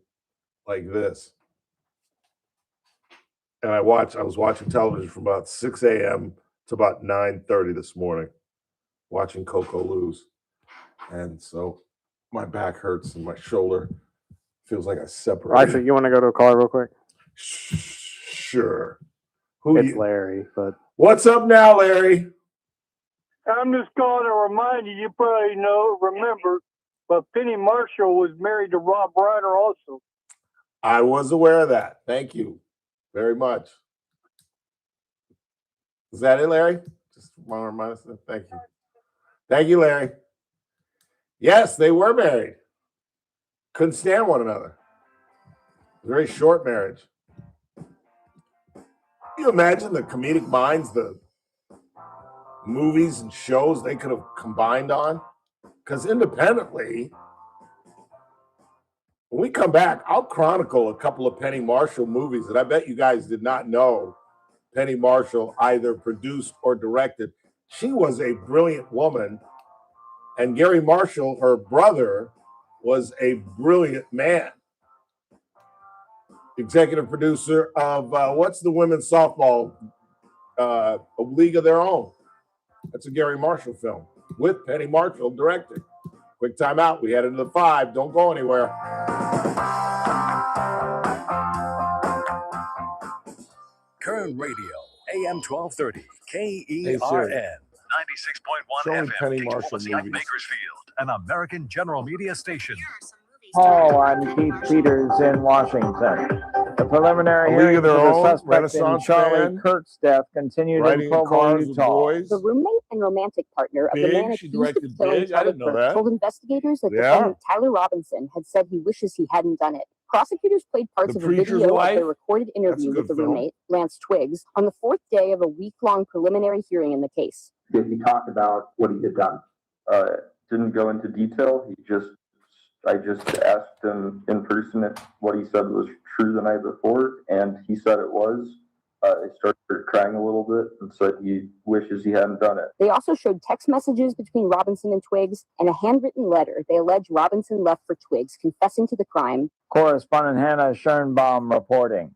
like this. And I was watching television from about 6 a.m. to about 9:30 this morning, watching Coco lose. And so my back hurts and my shoulder feels like I separated. Actually, you want to go to a caller real quick? Sure. It's Larry, but what's up now, Larry? I'm just going to remind you, you probably remember, but Penny Marshall was married to Rob Ryder also. I was aware of that. Thank you very much. Is that it, Larry? Just want to remind us. Thank you. Thank you, Larry. Yes, they were married. Couldn't stand one another. Very short marriage. Can you imagine the comedic minds, the movies and shows they could have combined on? Because independently, when we come back, I'll chronicle a couple of Penny Marshall movies that I bet you guys did not know Penny Marshall either produced or directed. She was a brilliant woman, and Gary Marshall, her brother, was a brilliant man. Executive producer of what's the women's softball, A League of Their Own. That's a Gary Marshall film with Penny Marshall directing. Quick time out. We head into the 5. Don't go anywhere. Kern Radio, AM 1230, Hey, KERN, Siri. 96.1 Show me FM, Penny King Marshall Quincy, movies. Bakersfield, an American General Media station. Oh, I'm Keith Peters in Washington. The preliminary A League hearing of for Their the Own, suspect in Renaissance Charlie man, Kirk's death continued in Riding in Provo, Cars with Utah. Boys. The roommate and romantic partner of the man Big. She accused of directed killing Big. I Charlie didn't know Kirk that. told investigators that Yeah. defendant Tyler Robinson had said he wishes he hadn't done it. Prosecutors played parts The of a Preacher's video Wife? of their recorded interview That's a with the good film. roommate, Lance Twiggs, on the 4th day of a week-long preliminary hearing in the case. He talked about what he had done. Didn't go into detail. I just asked him in person if what he said was true the night before, and he said it was. He started crying a little bit and said he wishes he hadn't done it. They also showed text messages between Robinson and Twiggs and a handwritten letter they allege Robinson left for Twiggs confessing to the crime. Correspondent Hannah Schernbaum reporting.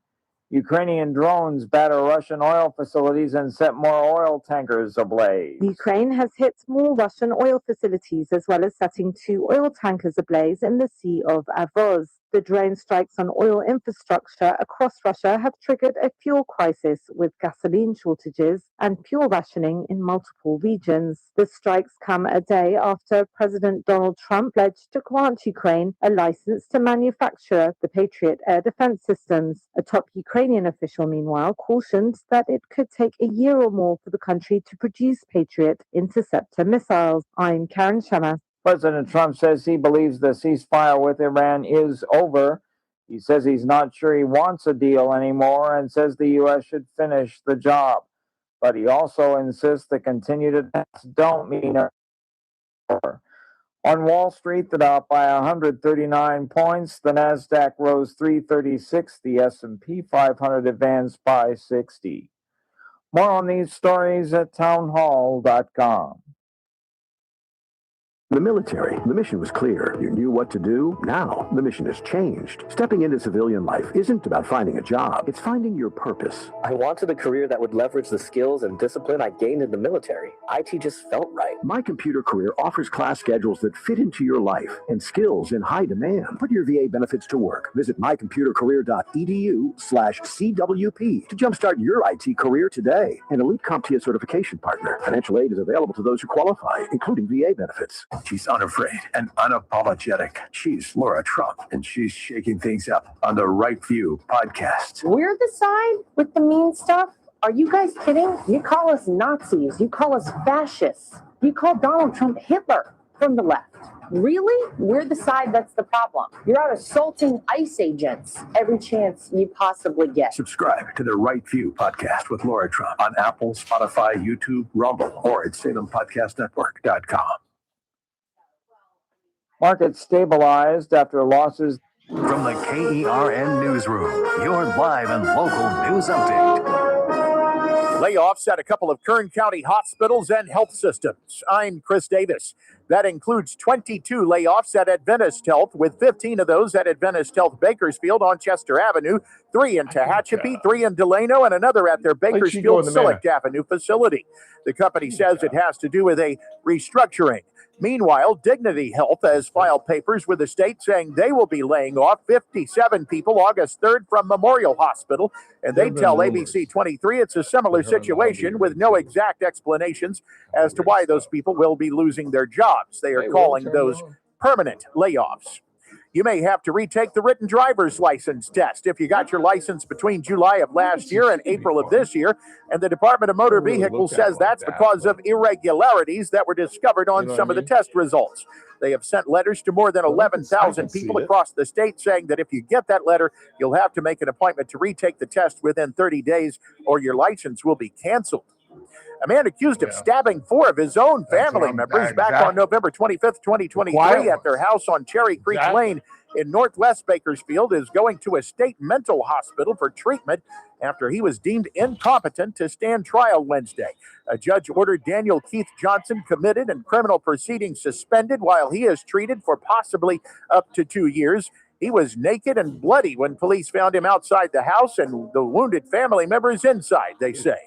Ukrainian drones batter Russian oil facilities and set more oil tankers ablaze. Ukraine has hit more Russian oil facilities as well as setting 2 oil tankers ablaze in the Sea of Azov. The drone strikes on oil infrastructure across Russia have triggered a fuel crisis with gasoline shortages and fuel rationing in multiple regions. The strikes come a day after President Donald Trump pledged to grant Ukraine a license to manufacture the Patriot air defense systems. A top Ukrainian official, meanwhile, cautioned that it could take a year or more for the country to produce Patriot interceptor missiles. I'm Karen Shammer. President Trump says he believes the ceasefire with Iran is over. He says he's not sure he wants a deal anymore and says the U.S. should finish the job. But he also insists the continued attacks don't mean over. On Wall Street, the Dow by 139 points. The Nasdaq rose 336. The S&P 500 advanced by 60. More on these stories at townhall.com. The military, the mission was clear. You knew what to do. Now, the mission has changed. Stepping into civilian life isn't about finding a job. It's finding your purpose. I wanted a career that would leverage the skills and discipline I gained in the military. IT just felt right. My Computer Career offers class schedules that fit into your life and skills in high demand. Put your VA benefits to work. Visit mycomputercareer.edu/CWP to jumpstart your IT career today. An elite CompTIA certification partner. Financial aid is available to those who qualify, including VA benefits. She's unafraid and unapologetic. She's Laura Trump, and she's shaking things up on the Right View podcast. We're the side with the mean stuff? Are you guys kidding? You call us Nazis. You call us fascists. You call Donald Trump Hitler. from the left. Really? We're the side that's the problem. You're out assaulting ICE agents every chance you possibly get. Subscribe to the Right View podcast with Laura Trump on Apple, Spotify, YouTube, Rumble, or at SalemPodcastNetwork.com. Market stabilized after losses. From the KERN Newsroom, your live and local news update. Layoffs at a couple of Kern County hospitals and health systems. I'm Chris Davis. That includes 22 layoffs at Adventist Health, with 15 of those at Adventist Health Bakersfield on Chester Avenue, 3 in Tehachapi, 3 in Delano, and another at their Bakersfield Select Avenue facility. The company says it has to do with a restructuring. Meanwhile, Dignity Health has filed papers with the state saying they will be laying off 57 people August 3rd from Memorial Hospital, and they tell ABC 23 it's a similar situation with no exact explanations as to why those people will be losing their jobs. They are calling those permanent layoffs. You may have to retake the written driver's license test if you got your license between July of last year and April of this year, and the Department of Motor Vehicles says that's because of irregularities that were discovered on some of the test results. They have sent letters to more than 11,000 people across the state saying that if you get that letter, you'll have to make an appointment to retake the test within 30 days or your license will be canceled. A man accused of stabbing 4 of his own family members back on November 25th, 2023 at their house on Cherry Creek Lane in Northwest Bakersfield is going to a state mental hospital for treatment after he was deemed incompetent to stand trial Wednesday. A judge ordered Daniel Keith Johnson committed and criminal proceedings suspended while he is treated for possibly up to 2 years. He was naked and bloody when police found him outside the house and the wounded family members inside, they say.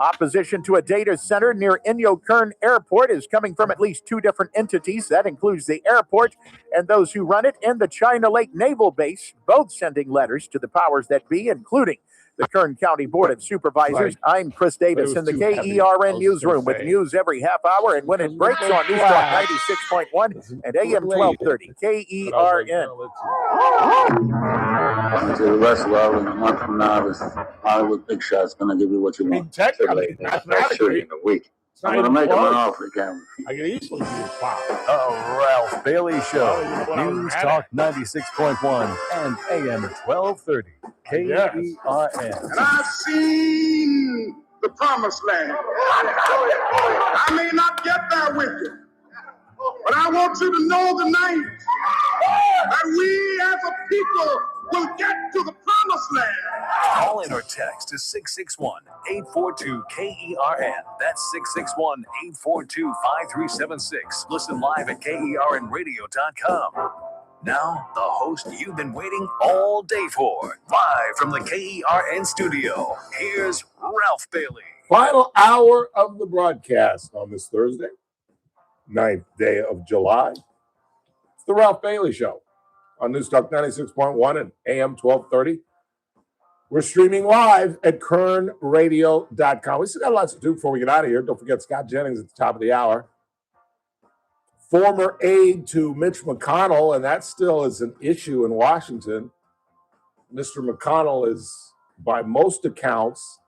Opposition to a data center near Inyo Kern Airport is coming from at least 2 different entities. That includes the airport and those who run it and the China Lake Naval Base, both sending letters to the powers that be, including the Kern County Board of Supervisors. I'm Chris Davis in the KERN Newsroom with news every half hour and when it breaks on News Talk 96.1 and AM 1230 KERN. To the rest of Hollywood, a month from now, this Hollywood Big Shot's going to give you what you want. Exactly. I'll show you in a week. I'm going to make him an offer again. I can easily do it. Wow. The Ralph Bailey Show. News Talk 96.1 and AM 1230. KERN. And I've seen the promised land. I may not get there with you, but I want you to know tonight that we as a people will get to the promised land. Call in or text to 661-842-KERN. That's 661-842-5376. Listen live at KERNradio.com. Now, the host you've been waiting all day for. Live from the KERN studio, here's Ralph Bailey. Final hour of the broadcast on this Thursday, 9th day of July. It's the Ralph Bailey Show on News Talk 96.1 and AM 1230. We're streaming live at KERNradio.com. We still got lots to do before we get out of here. Don't forget Scott Jennings at the top of the hour. Former aide to Mitch McConnell, and that still is an issue in Washington. Mr. McConnell is, by most accounts,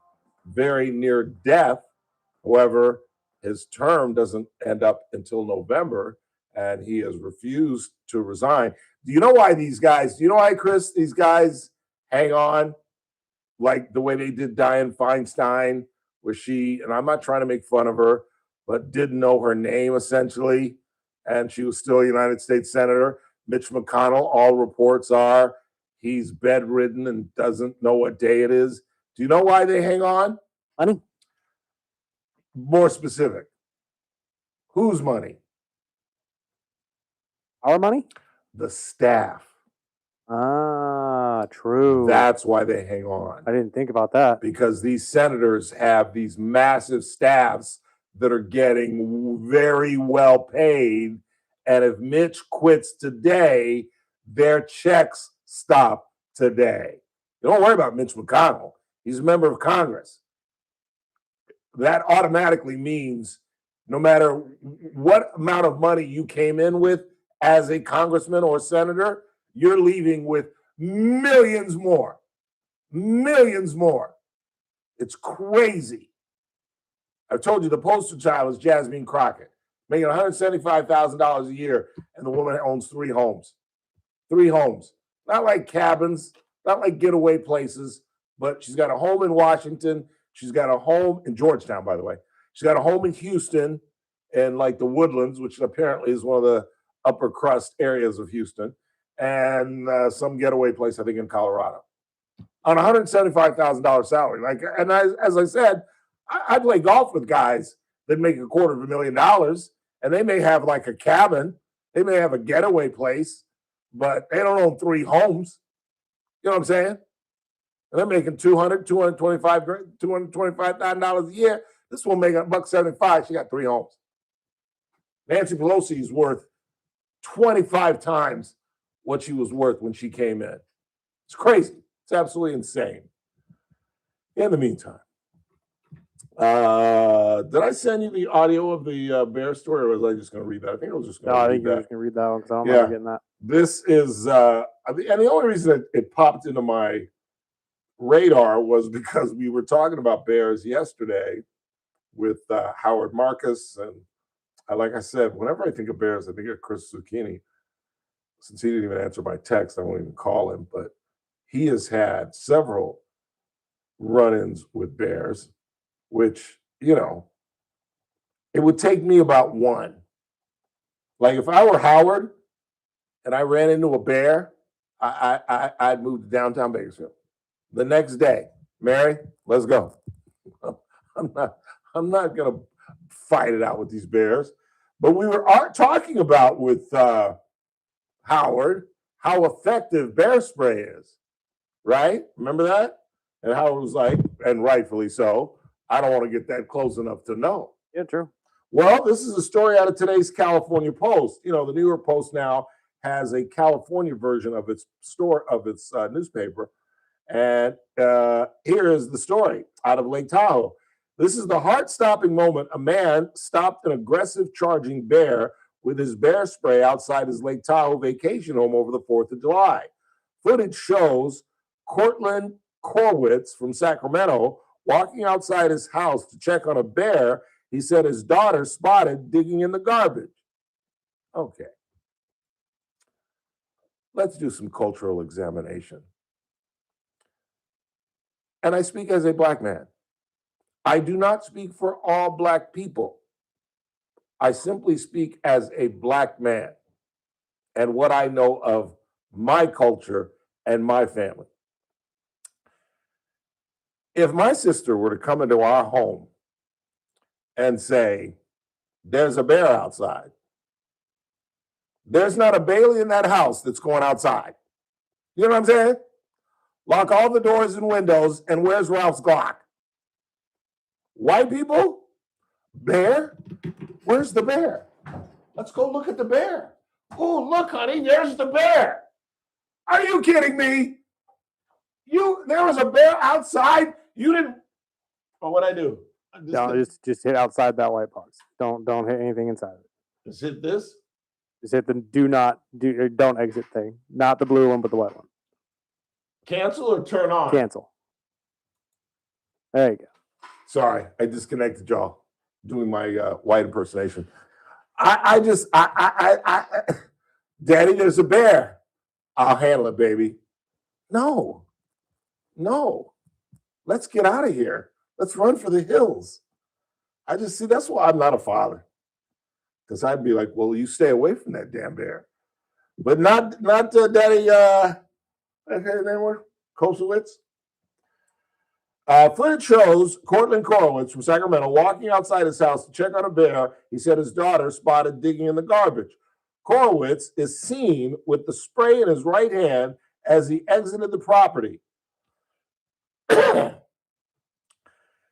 very near death. However, his term doesn't end up until November, and he has refused to resign. Do you know why these guys, Chris, these guys hang on like the way they did Dianne Feinstein, where she, and I'm not trying to make fun of her, but didn't know her name essentially, and she was still a United States Senator. Mitch McConnell, all reports are he's bedridden and doesn't know what day it is. Do you know why they hang on? Money? More specific. Whose money? Our money? The staff. Ah, true. That's why they hang on. I didn't think about that. Because these senators have these massive staffs that are getting very well paid. And if Mitch quits today, their checks stop today. Don't worry about Mitch McConnell. He's a member of Congress. That automatically means no matter what amount of money you came in with as a congressman or senator, you're leaving with millions more. Millions more. It's crazy. I told you the poster child is Jasmine Crockett. making $175,000 a year, and the woman owns 3 homes. 3 homes. Not like cabins, not like getaway places, but she's got a home in Washington. She's got a home in Georgetown, by the way. She's got a home in Houston and like the Woodlands, which apparently is one of the upper crust areas of Houston, and some getaway place, I think, in Colorado. On a $175,000 salary. And as I said, I play golf with guys that make $250,000, and they may have like a cabin, they may have a getaway place, but they don't own 3 homes. You know what I'm saying? And they're making $225,000 a year. This one making $175. She got 3 homes. Nancy Pelosi is worth 25 times what she was worth when she came in. It's crazy. It's absolutely insane. In the meantime, did I send you the audio of the Bear story, or was I just going to read that? I think I was just going to read that. I think you're just going to read that one because I don't remember getting that. This is, and the only reason it popped into my radar was because we were talking about Bears yesterday with Howard Marcus. And like I said, whenever I think of Bears, I think of Chris Zucchini. Since he didn't even answer my text, I won't even call him. But he has had several run-ins with Bears, which, you know, it would take me about one. Like if I were Howard and I ran into a Bear, I'd move to downtown Bakersfield. The next day, Mary, let's go. I'm not gonna fight it out with these Bears. But we were talking about with Howard how effective bear spray is, right? Remember that? And Howard was like, and rightfully so, I don't want to get that close enough to know. Yeah, true. Well, this is a story out of today's California Post. You know, the New York Post now has a California version of its newspaper. And here is the story out of Lake Tahoe. This is the heart-stopping moment. A man stopped an aggressive charging bear with his bear spray outside his Lake Tahoe vacation home over the 4th of July. Footage shows Cortland Korwitz from Sacramento walking outside his house to check on a bear he said his daughter spotted digging in the garbage. Okay. Let's do some cultural examination. And I speak as a Black man. I do not speak for all Black people. I simply speak as a Black man and what I know of my culture and my family. If my sister were to come into our home and say, there's a bear outside, there's not a Bailey in that house that's going outside. You know what I'm saying? Lock all the doors and windows, and where's Ralph's Glock? White people? Bear? Where's the bear? Let's go look at the bear. Oh, look, honey, there's the bear. Are you kidding me? There was a bear outside. You didn't. Oh, what'd I do? Just hit outside that white box. Don't hit anything inside of it. Just hit this? Just hit the don't exit thing. Not the blue one, but the white one. Cancel or turn on? Cancel. There you go. Sorry, I disconnected y'all doing my white impersonation. Daddy, there's a bear. I'll handle it, baby. No. Let's get out of here. Let's run for the hills. That's why I'm not a father. Because I'd be like, well, you stay away from that damn bear. But not Daddy, Kosowitz. Footage shows Cortland Korwitz from Sacramento walking outside his house to check on a bear he said his daughter spotted digging in the garbage. Korwitz is seen with the spray in his right hand as he exited the property.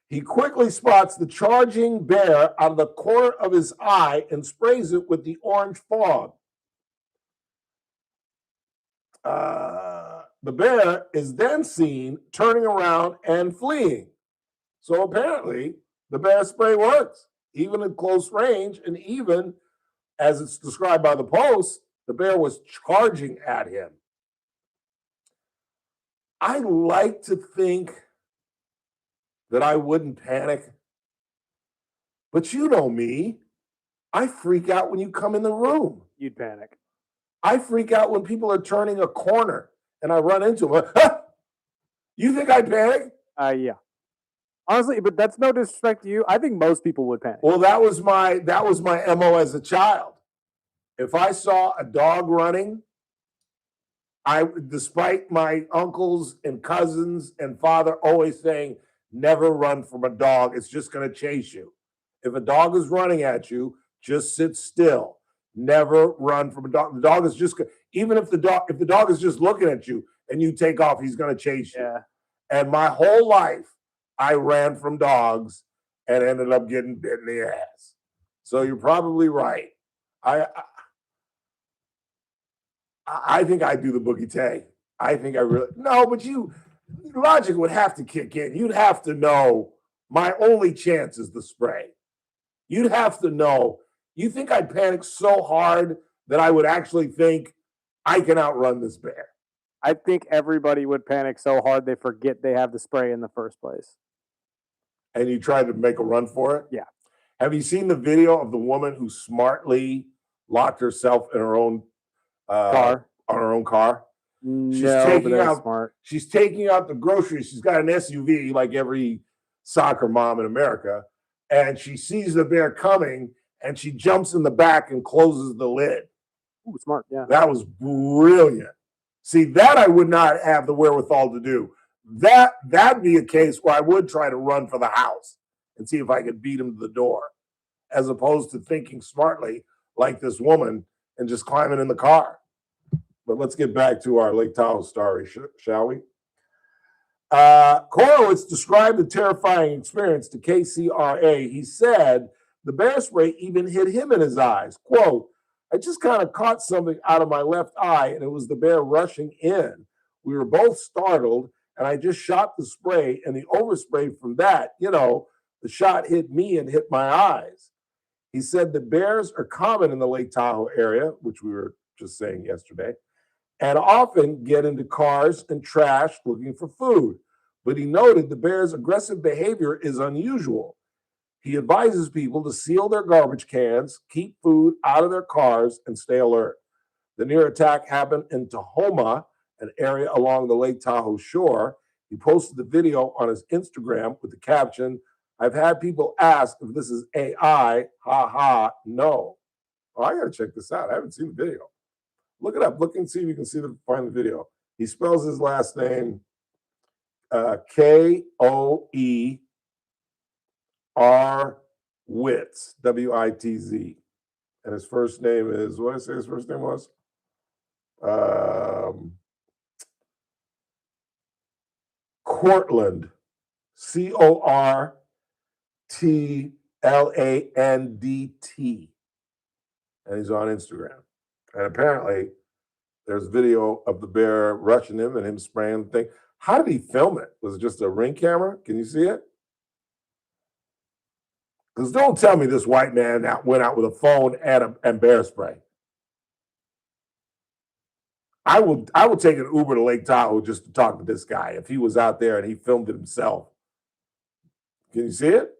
He quickly spots the charging bear out of the corner of his eye and sprays it with the orange fog. The bear is then seen turning around and fleeing. So apparently, the bear spray works, even at close range, and even, as it's described by the Post, the bear was charging at him. I like to think that I wouldn't panic, but you know me. I freak out when you come in the room. You'd panic. I freak out when people are turning a corner and I run into them. Ah! You think I panic? Yeah. Honestly, but that's no disrespect to you. I think most people would panic. Well, that was my MO as a child. If I saw a dog running, despite my uncles and cousins and father always saying, never run from a dog, it's just going to chase you. If a dog is running at you, just sit still. Never run from a dog. The dog is just, even if the dog is just looking at you and you take off, he's going to chase you. Yeah. And my whole life, I ran from dogs and ended up getting bit in the ass. So you're probably right. I think I do the boogie tag. I think I really no, but logic would have to kick in. You'd have to know my only chance is the spray. You'd have to know. You think I'd panic so hard that I would actually think I can outrun this bear? I think everybody would panic so hard they forget they have the spray in the first place. And you tried to make a run for it? Yeah. Have you seen the video of the woman who smartly locked herself in her own car? On her own car? She's taking out the groceries. She's got an SUV like every soccer mom in America. And she sees the bear coming and she jumps in the back and closes the lid. Ooh, smart, yeah. That was brilliant. See, that I would not have the wherewithal to do. That'd be a case where I would try to run for the house and see if I could beat him to the door, as opposed to thinking smartly like this woman and just climbing in the car. But let's get back to our Lake Tahoe story, shall we? Korowitz described the terrifying experience to KCRA. He said the bear spray even hit him in his eyes. Quote, I just kind of caught something out of my left eye, and it was the bear rushing in. We were both startled, and I just shot the spray, and the overspray from that, the shot hit me and hit my eyes. He said the bears are common in the Lake Tahoe area, which we were just saying yesterday, and often get into cars and trash looking for food. But he noted the bear's aggressive behavior is unusual. He advises people to seal their garbage cans, keep food out of their cars, and stay alert. The near attack happened in Tahoma, an area along the Lake Tahoe shore. He posted the video on his Instagram with the caption, I've had people ask if this is AI, ha, no. Oh, I gotta check this out. I haven't seen the video. Look it up. Look and see if you can find the video. He spells his last name Koer Witz, Witz. And his first name is, what did I say his first name was? Cortland, Cortlandt. And he's on Instagram. And apparently there's video of the bear rushing him and him spraying the thing. How did he film it? Was it just a Ring camera? Can you see it? Because don't tell me this white man went out with a phone and bear spray. I would take an Uber to Lake Tahoe just to talk to this guy if he was out there and he filmed it himself. Can you see it?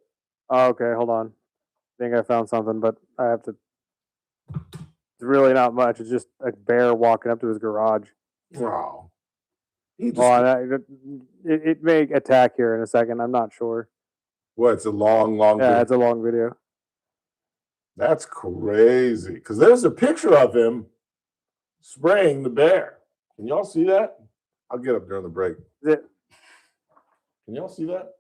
Oh, okay, hold on. I think I found something, but I have to. It's really not much. It's just a bear walking up to his garage. Wow. It may attack here in a second. I'm not sure. What? It's a long Yeah, video. it's a long video. That's crazy. Because there's a picture of him spraying the bear. Can y'all see that? I'll get up during the break. Can y'all see that?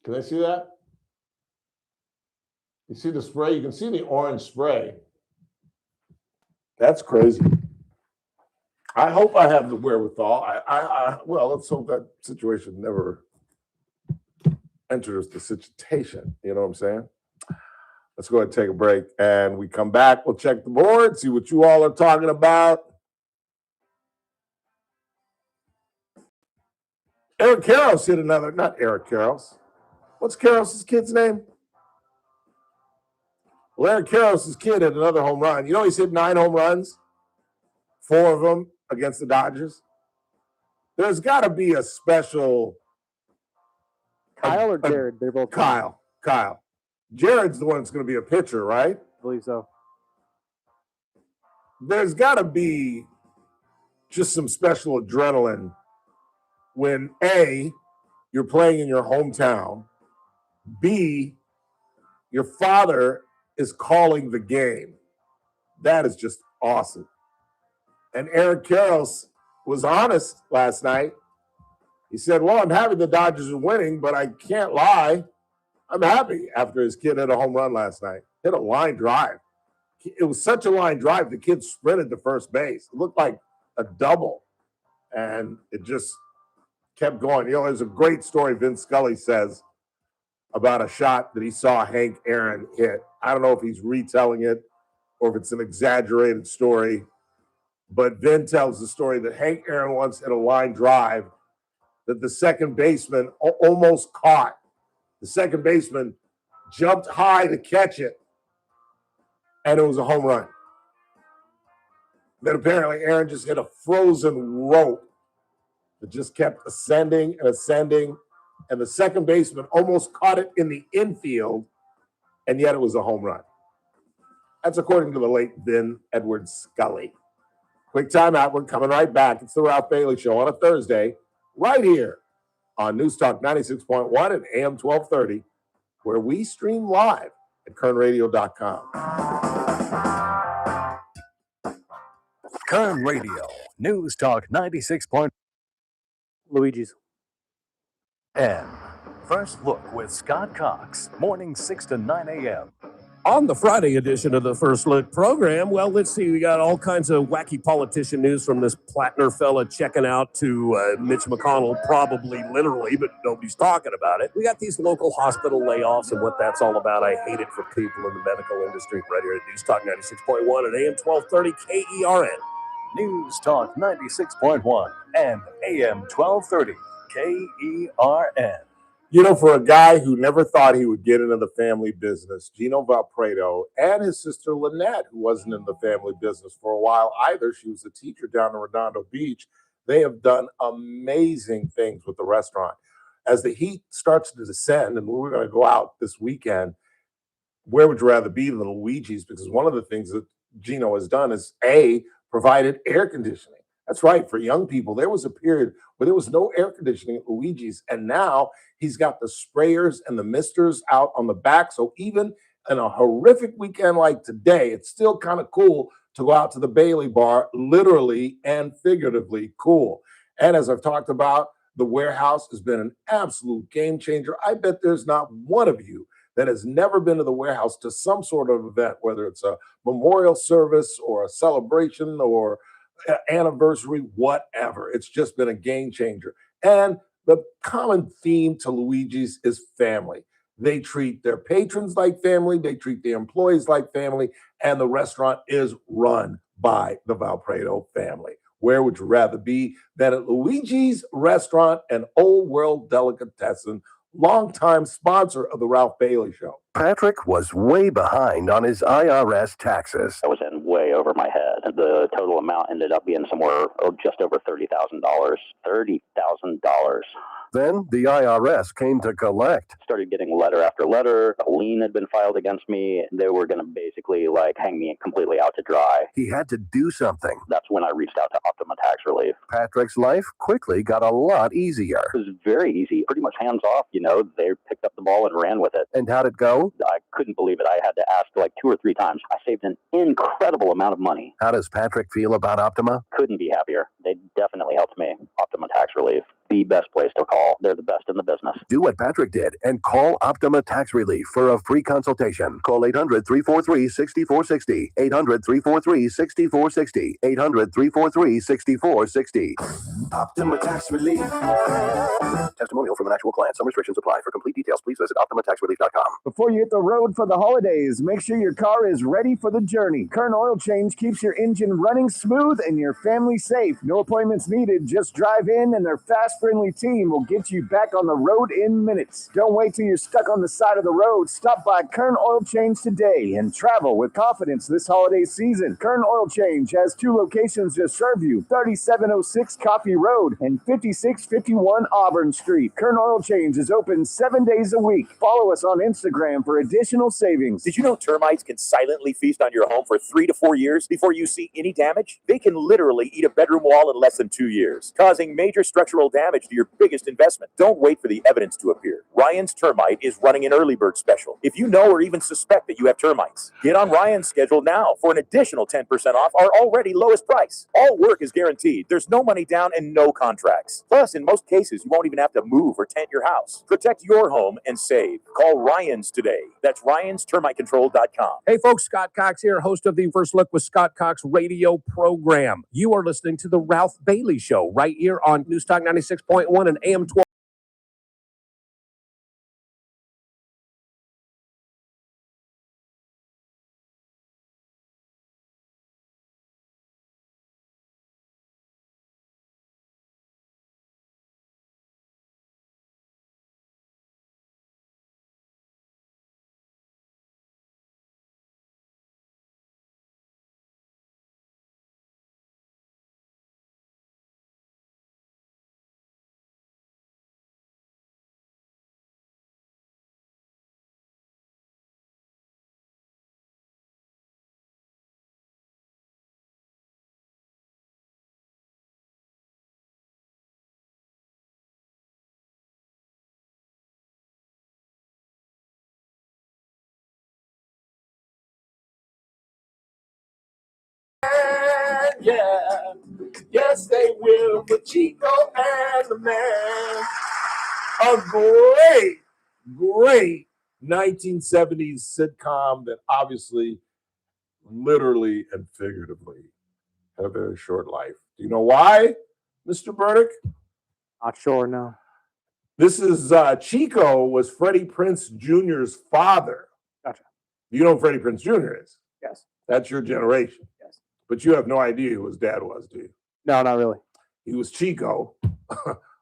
Can I see that? You see the spray? You can see the orange spray. That's crazy. I hope I have the wherewithal. Well, let's hope that situation never enters the situation. You know what I'm saying? Let's go ahead and take a break. And we come back. We'll check the board, see what you all are talking about. Eric Karros hit another, not Eric Karros. What's Karros' kid's name? Well, Eric Karros' kid hit another home run. You know he's hit 9 home runs, 4 of them against the Dodgers. There's got to be a special. Kyle or Jared? They're both Kyle. Jared's the one that's going to be a pitcher, right? I believe so. There's got to be just some special adrenaline when A, you're playing in your hometown, B, your father is calling the game. That is just awesome. And Eric Karros was honest last night. He said, well, I'm happy the Dodgers are winning, but I can't lie. I'm happy after his kid hit a home run last night. Hit a line drive. It was such a line drive, the kid sprinted to first base. It looked like a double. And it just kept going. You know, there's a great story Vin Scully says about a shot that he saw Hank Aaron hit. I don't know if he's retelling it or if it's an exaggerated story, but Vin tells the story that Hank Aaron once hit a line drive that the second baseman almost caught. The second baseman jumped high to catch it, and it was a home run. Then apparently Aaron just hit a frozen rope that just kept ascending and ascending, and the second baseman almost caught it in the infield, and yet it was a home run. That's according to the late Vin Edward Scully. Quick timeout. We're coming right back. It's the Ralph Bailey Show on a Thursday, right here on News Talk 96.1 and AM 1230, where we stream live at kernradio.com. Kern Radio, News Talk 96. Luigi's. And First Look with Scott Cox, morning 6 to 9 a.m. On the Friday edition of the First Look program, well, let's see, we got all kinds of wacky politician news from this Plattner fella checking out to Mitch McConnell, probably literally, but nobody's talking about it. We got these local hospital layoffs and what that's all about. I hate it for people in the medical industry. Right here at News Talk 96.1 and AM 1230 KERN. News Talk 96.1 and AM 1230 KERN. You know, for a guy who never thought he would get into the family business, Gino Valpredo and his sister Lynette, who wasn't in the family business for a while either, she was a teacher down in Redondo Beach, they have done amazing things with the restaurant. As the heat starts to descend, and we're going to go out this weekend, where would you rather be than Luigi's? Because one of the things that Gino has done is, A, provided air conditioning. That's right. For young people, there was a period where there was no air conditioning at Luigi's, and now he's got the sprayers and the misters out on the back. So even in a horrific weekend like today, it's still kind of cool to go out to the Bailey Bar, literally and figuratively cool. And as I've talked about, the warehouse has been an absolute game changer. I bet there's not one of you that has never been to the warehouse to some sort of event, whether it's a memorial service or a celebration or anniversary, whatever. It's just been a game changer. And the common theme to Luigi's is family. They treat their patrons like family. They treat the employees like family. And the restaurant is run by the Valpredo family. Where would you rather be than at Luigi's Restaurant, an old world delicatessen, longtime sponsor of the Ralph Bailey Show? Patrick was way behind on his IRS taxes. I was in way over my head. The total amount ended up being somewhere just over $30,000. $30,000. Then the IRS came to collect. Started getting letter after letter. A lien had been filed against me. They were going to basically hang me completely out to dry. He had to do something. That's when I reached out to Optima Tax Relief. Patrick's life quickly got a lot easier. It was very easy, pretty much hands off. They picked up the ball and ran with it. And how'd it go? I couldn't believe it. I had to ask 2 or 3 times. I saved an incredible amount of money. How does Patrick feel about Optima? Couldn't be happier. They definitely helped me. Optima Tax Relief, the best place to call. They're the best in the business. Do what Patrick did and call Optima Tax Relief for a free consultation. Call 800-343-6460. 800-343-6460. 800-343-6460. Optima Tax Relief. Testimonial from an actual client. Some restrictions apply. For complete details, please visit OptimaTaxRelief.com. Before you hit the road for the holidays, make sure your car is ready for the journey. Kern Oil Change keeps your engine running smooth and your family safe. No appointments needed. Just drive in and their fast, friendly team will get you back on the road in minutes. Don't wait till you're stuck on the side of the road. Stop by Kern Oil Change today and travel with confidence this holiday season. Kern Oil Change has 2 locations to serve you. 3706 Coffee Road and 5651 Auburn Street. Kern Oil Change is open 7 days a week. Follow us on Instagram for additional savings. Did you know termites can silently feast on your home for 3 to 4 years before you see any damage? They can literally eat a bedroom wall in less than 2 years, causing major structural damage to your biggest investment. Don't wait for the evidence to appear. Ryan's Termite is running an early bird special. If you know or even suspect that you have termites, get on Ryan's schedule now for an additional 10% off our already lowest price. All work is guaranteed. There's no money down and no contracts. Plus, in most cases, you won't even have to move or tent your house. Protect your home and save. Call Ryan's today. That's Ryan'sTermiteControl.com. Hey folks, Scott Cox here, host of the First Look with Scott Cox radio program. You are listening to the Ralph Bailey Show right here on News Talk 96.1 and AM 12. Yeah, yes they will, but Chico and the man. A great 1970s sitcom that obviously, literally and figuratively, had a very short life. Do you know why, Mr. Burdick? Not sure, no. This is Chico was Freddie Prinze Jr.'s father. Gotcha. You know who Freddie Prinze Jr. is? Yes. That's your generation. Yes. But you have no idea who his dad was, do you? No, not really. He was Chico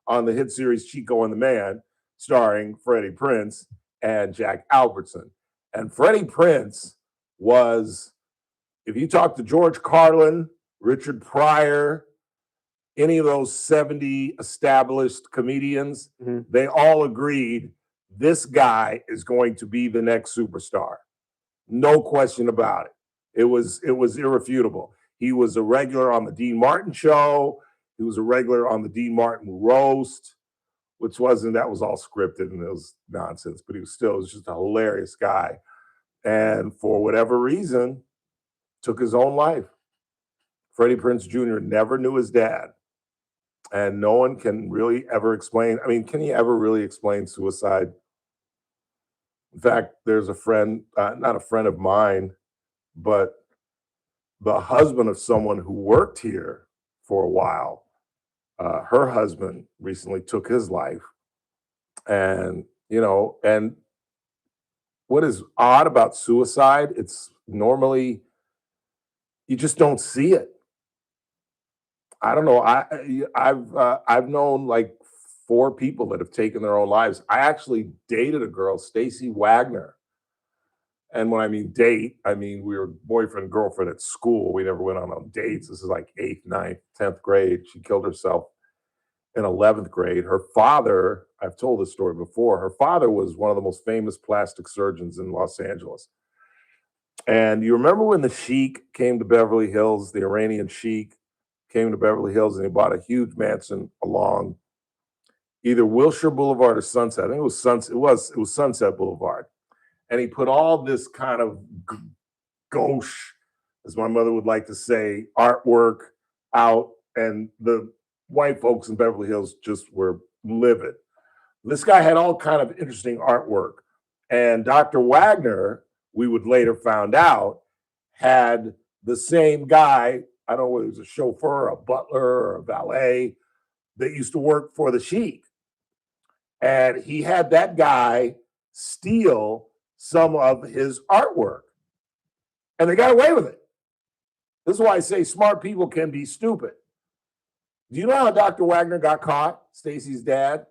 on the hit series Chico and the Man, starring Freddie Prinze and Jack Albertson. And Freddie Prinze was, if you talk to George Carlin, Richard Pryor, any of those 70 established comedians, they all agreed this guy is going to be the next superstar. No question about it. It was irrefutable. He was a regular on the Dean Martin show. He was a regular on the Dean Martin roast, that was all scripted and it was nonsense, but he was just a hilarious guy. And for whatever reason, took his own life. Freddie Prinze Jr. never knew his dad. And no one can really ever explain. I mean, can he ever really explain suicide? In fact, there's a friend, not a friend of mine, but the husband of someone who worked here for a while. Her husband recently took his life. And, and what is odd about suicide, it's normally, you just don't see it. I don't know. I've known like 4 people that have taken their own lives. I actually dated a girl, Stacy Wagner. And when I mean date, I mean we were boyfriend, girlfriend at school. We never went on dates. This is like 8th, 9th, 10th grade. She killed herself in 11th grade. Her father, I've told this story before, her father was one of the most famous plastic surgeons in Los Angeles. And you remember when the Sheik came to Beverly Hills, the Iranian Sheik came to Beverly Hills and he bought a huge mansion along either Wilshire Boulevard or Sunset. I think it was Sunset. It was Sunset Boulevard. And he put all this kind of gauche, as my mother would like to say, artwork out. And the white folks in Beverly Hills just were livid. This guy had all kind of interesting artwork. And Dr. Wagner, we would later found out, had the same guy, I don't know whether he was a chauffeur, a butler, or a valet, that used to work for the Sheik. And he had that guy steal some of his artwork. And they got away with it. This is why I say smart people can be stupid. Do you know how Dr. Wagner got caught, Stacy's dad?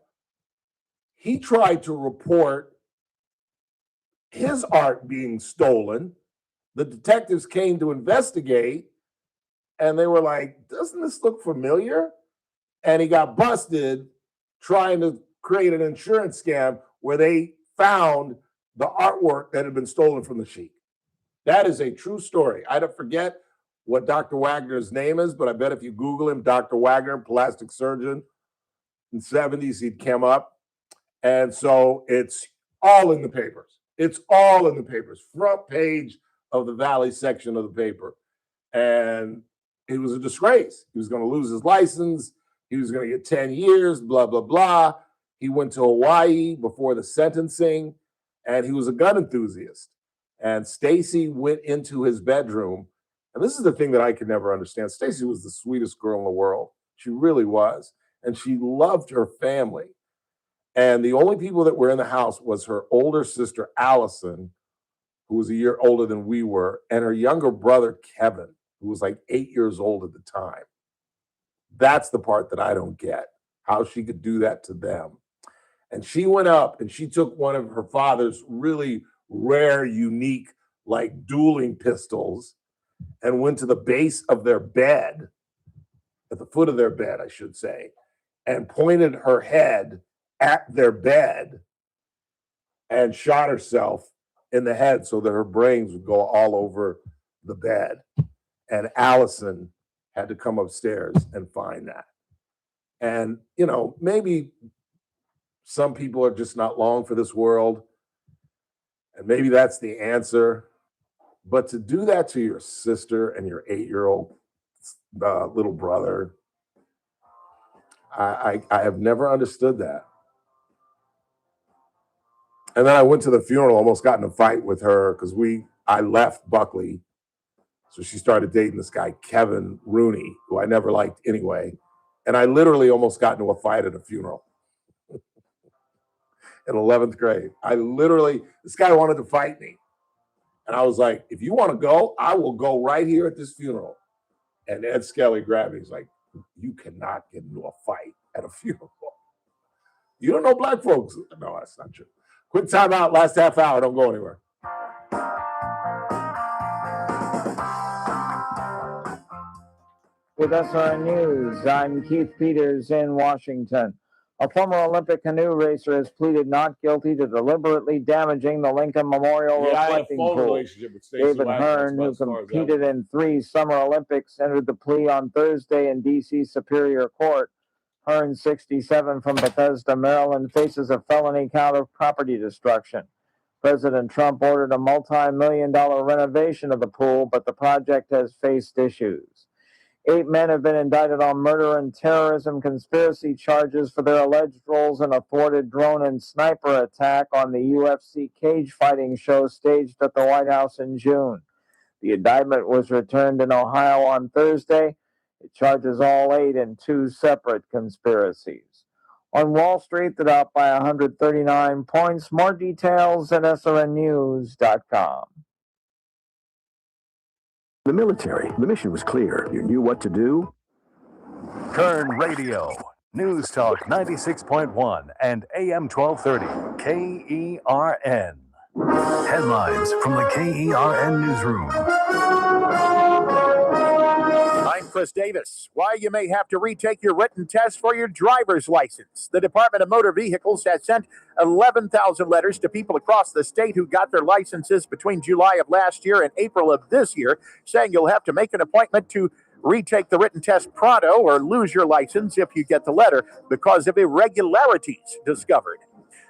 He tried to report his art being stolen. The detectives came to investigate, and they were like, doesn't this look familiar? And he got busted trying to create an insurance scam where they found the artwork that had been stolen from the Sheik. That is a true story. I don't forget what Dr. Wagner's name is, but I bet if you Google him, Dr. Wagner, plastic surgeon, in the 70s, he'd come up. And so it's all in the papers. It's all in the papers. Front page of the Valley section of the paper. And it was a disgrace. He was going to lose his license. He was going to get 10 years, blah, blah, blah. He went to Hawaii before the sentencing, and he was a gun enthusiast. And Stacy went into his bedroom. And this is the thing that I could never understand. Stacy was the sweetest girl in the world. She really was. And she loved her family. And the only people that were in the house was her older sister, Allison, who was a year older than we were, and her younger brother, Kevin, who was like 8 years old at the time. That's the part that I don't get, how she could do that to them. And she went up and she took one of her father's really rare, unique, like dueling pistols, and went to the base of their bed, at the foot of their bed, I should say, and pointed her head at their bed and shot herself in the head so that her brains would go all over the bed. And Allison had to come upstairs and find that. And, you know, maybe some people are just not long for this world. And maybe that's the answer. But to do that to your sister and your 8-year-old little brother, I have never understood that. And then I went to the funeral, almost got in a fight with her because I left Buckley. So she started dating this guy, Kevin Rooney, who I never liked anyway. And I literally almost got into a fight at a funeral in 11th grade. This guy wanted to fight me. And I was like, if you want to go, I will go right here at this funeral. And Ed Skelly grabbed me. He's like, you cannot get into a fight at a funeral. You don't know black folks. No, that's not true. Quick timeout, last half hour. Don't go anywhere. With SRN News, I'm Keith Peters in Washington. A former Olympic canoe racer has pleaded not guilty to deliberately damaging the Lincoln Memorial reflecting pool. David Hearn, who competed in 3 Summer Olympics, entered the plea on Thursday in D.C. Superior Court. Hearn, 67, from Bethesda, Maryland, faces a felony count of property destruction. President Trump ordered a multi-million-dollar renovation of the pool, but the project has faced issues. 8 men have been indicted on murder and terrorism conspiracy charges for their alleged roles in a thwarted drone and sniper attack on the UFC cage fighting show staged at the White House in June. The indictment was returned in Ohio on Thursday. It charges all 8 in 2 separate conspiracies. On Wall Street, the Dow by 139 points. More details at srnnews.com. The military, the mission was clear. You knew what to do. Kern Radio, News Talk 96.1 and AM 1230, KERN. Headlines from the KERN Newsroom. I'm Chris Davis. Why you may have to retake your written test for your driver's license. The Department of Motor Vehicles has sent 11,000 letters to people across the state who got their licenses between July of last year and April of this year, saying you'll have to make an appointment to retake the written test pronto or lose your license if you get the letter because of irregularities discovered.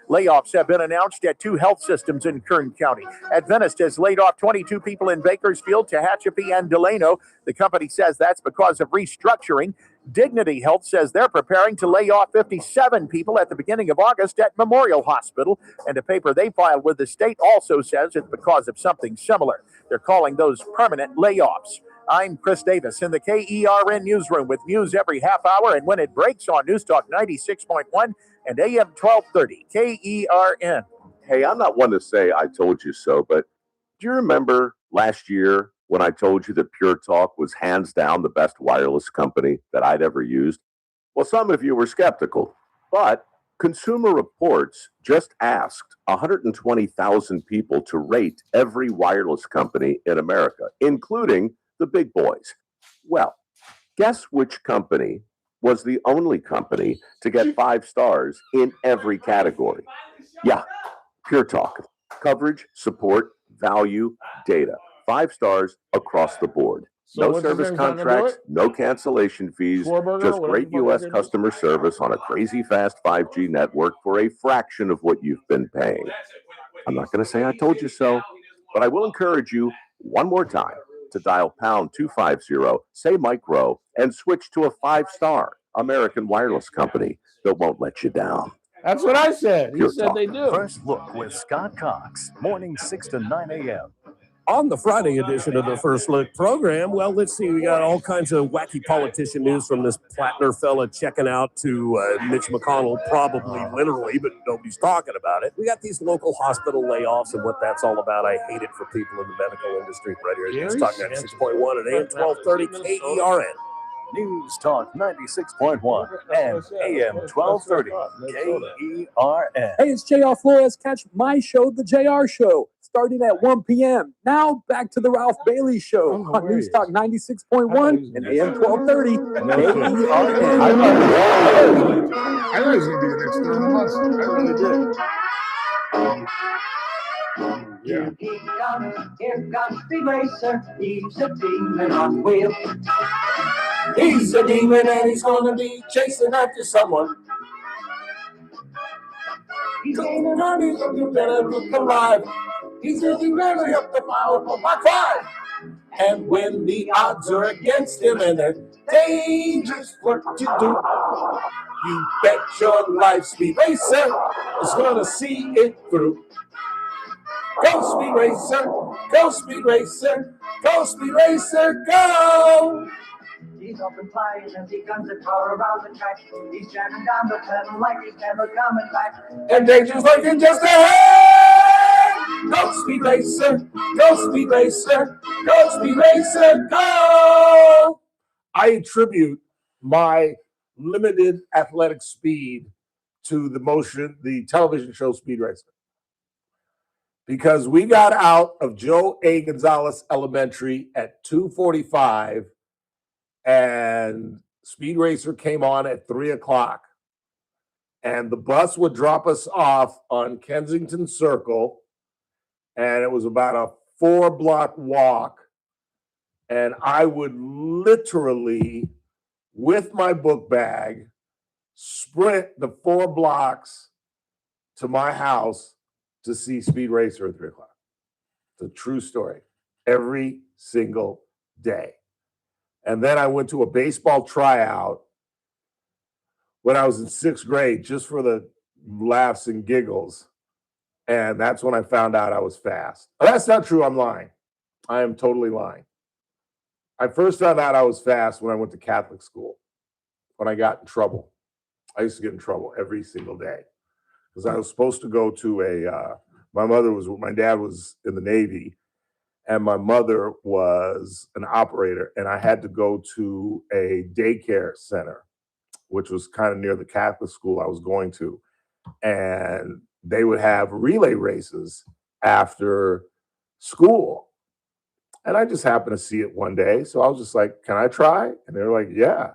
Layoffs have been announced at 2 health systems in Kern County. Adventist has laid off 22 people in Bakersfield, Tehachapi, and Delano. The company says that's because of restructuring. Dignity Health says they're preparing to lay off 57 people at the beginning of August at Memorial Hospital. And a paper they filed with the state also says it's because of something similar. They're calling those permanent layoffs. I'm Chris Davis in the KERN Newsroom with news every half hour and when it breaks on News Talk 96.1 and AM 1230 KERN. Hey, I'm not one to say I told you so, but do you remember last year when I told you that Pure Talk was hands down the best wireless company that I'd ever used? Well, some of you were skeptical, but Consumer Reports just asked 120,000 people to rate every wireless company in America, including the big boys. Well, guess which company was the only company to get 5 stars in every category. Yeah, Pure Talk. Coverage, support, value, data. 5 stars across the board. No service contracts, no cancellation fees, just great U.S. customer service on a crazy fast 5G network for a fraction of what you've been paying. I'm not going to say I told you so, but I will encourage you one more time to dial pound 250, say Mike Rowe, and switch to a 5-star American wireless company that won't let you down. That's what I said. He Pure said Talk. they do. First Look with Scott Cox, mornings 6 to 9 a.m. On the Friday edition of the First Look program, well, let's see, we got all kinds of wacky politician news from this Plattner fella checking out to Mitch McConnell, probably literally, but nobody's talking about it. We got these local hospital layoffs and what that's all about. I hate it for people in the medical industry. Right here, News Talk 96.1 at AM 1230 KERN. News Talk 96.1 and AM 1230 KERN. Hey, it's JR Flores. Catch my show, The JR Show, starting at 1 p.m. Now back to the Ralph Bailey Show on News Talk 96.1 and AM 1230 KERN. I know he's going to do the next 30 months. I really did. Yeah. Here comes the racer. He's a demon on wheels. He's a demon and he's gonna be chasing after someone. He's gonna run, he's gonna do better look alive. He's really rally up the power for my five. And when the odds are against him and they're dangerous, what you do? You bet your life Speed Racer is gonna see it through. Go Speed Racer, go Speed Racer, go Speed Racer, go! He's up and flying as he guns a car around the track. He's jamming down the pedal like he's never coming back. And danger's lurking just ahead! Go Speed Racer, go Speed Racer, go Speed Racer, go! I attribute my limited athletic speed to the television show Speed Racer. Because we got out of Joe A. Gonzalez Elementary at 2:45, and Speed Racer came on at 3 o'clock. And the bus would drop us off on Kensington Circle, and it was about a 4-block walk. And I would literally, with my book bag, sprint the 4 blocks to my house to see Speed Racer at 3 o'clock. It's a true story. Every single day. And then I went to a baseball tryout when I was in 6th grade, just for the laughs and giggles. And that's when I found out I was fast. Oh, that's not true. I'm lying. I am totally lying. I first found out I was fast when I went to Catholic school, when I got in trouble. I used to get in trouble every single day because I was supposed to go to my dad was in the Navy, and my mother was an operator, and I had to go to a daycare center, which was kind of near the Catholic school I was going to. And they would have relay races after school. And I just happened to see it one day. So I was just like, can I try? And they were like, yeah.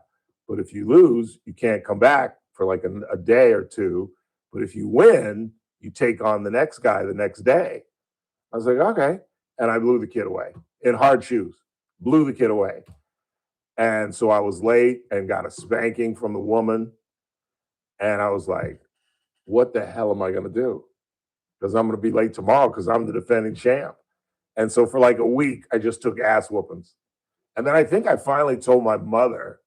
But if you lose, you can't come back for like a day or two. But if you win, you take on the next guy the next day. I was like, okay. And I blew the kid away in hard shoes, blew the kid away. And so I was late and got a spanking from the woman. And I was like, what the hell am I going to do? Because I'm going to be late tomorrow because I'm the defending champ. And so for like a week, I just took ass whoopings. And then I think I finally told my mother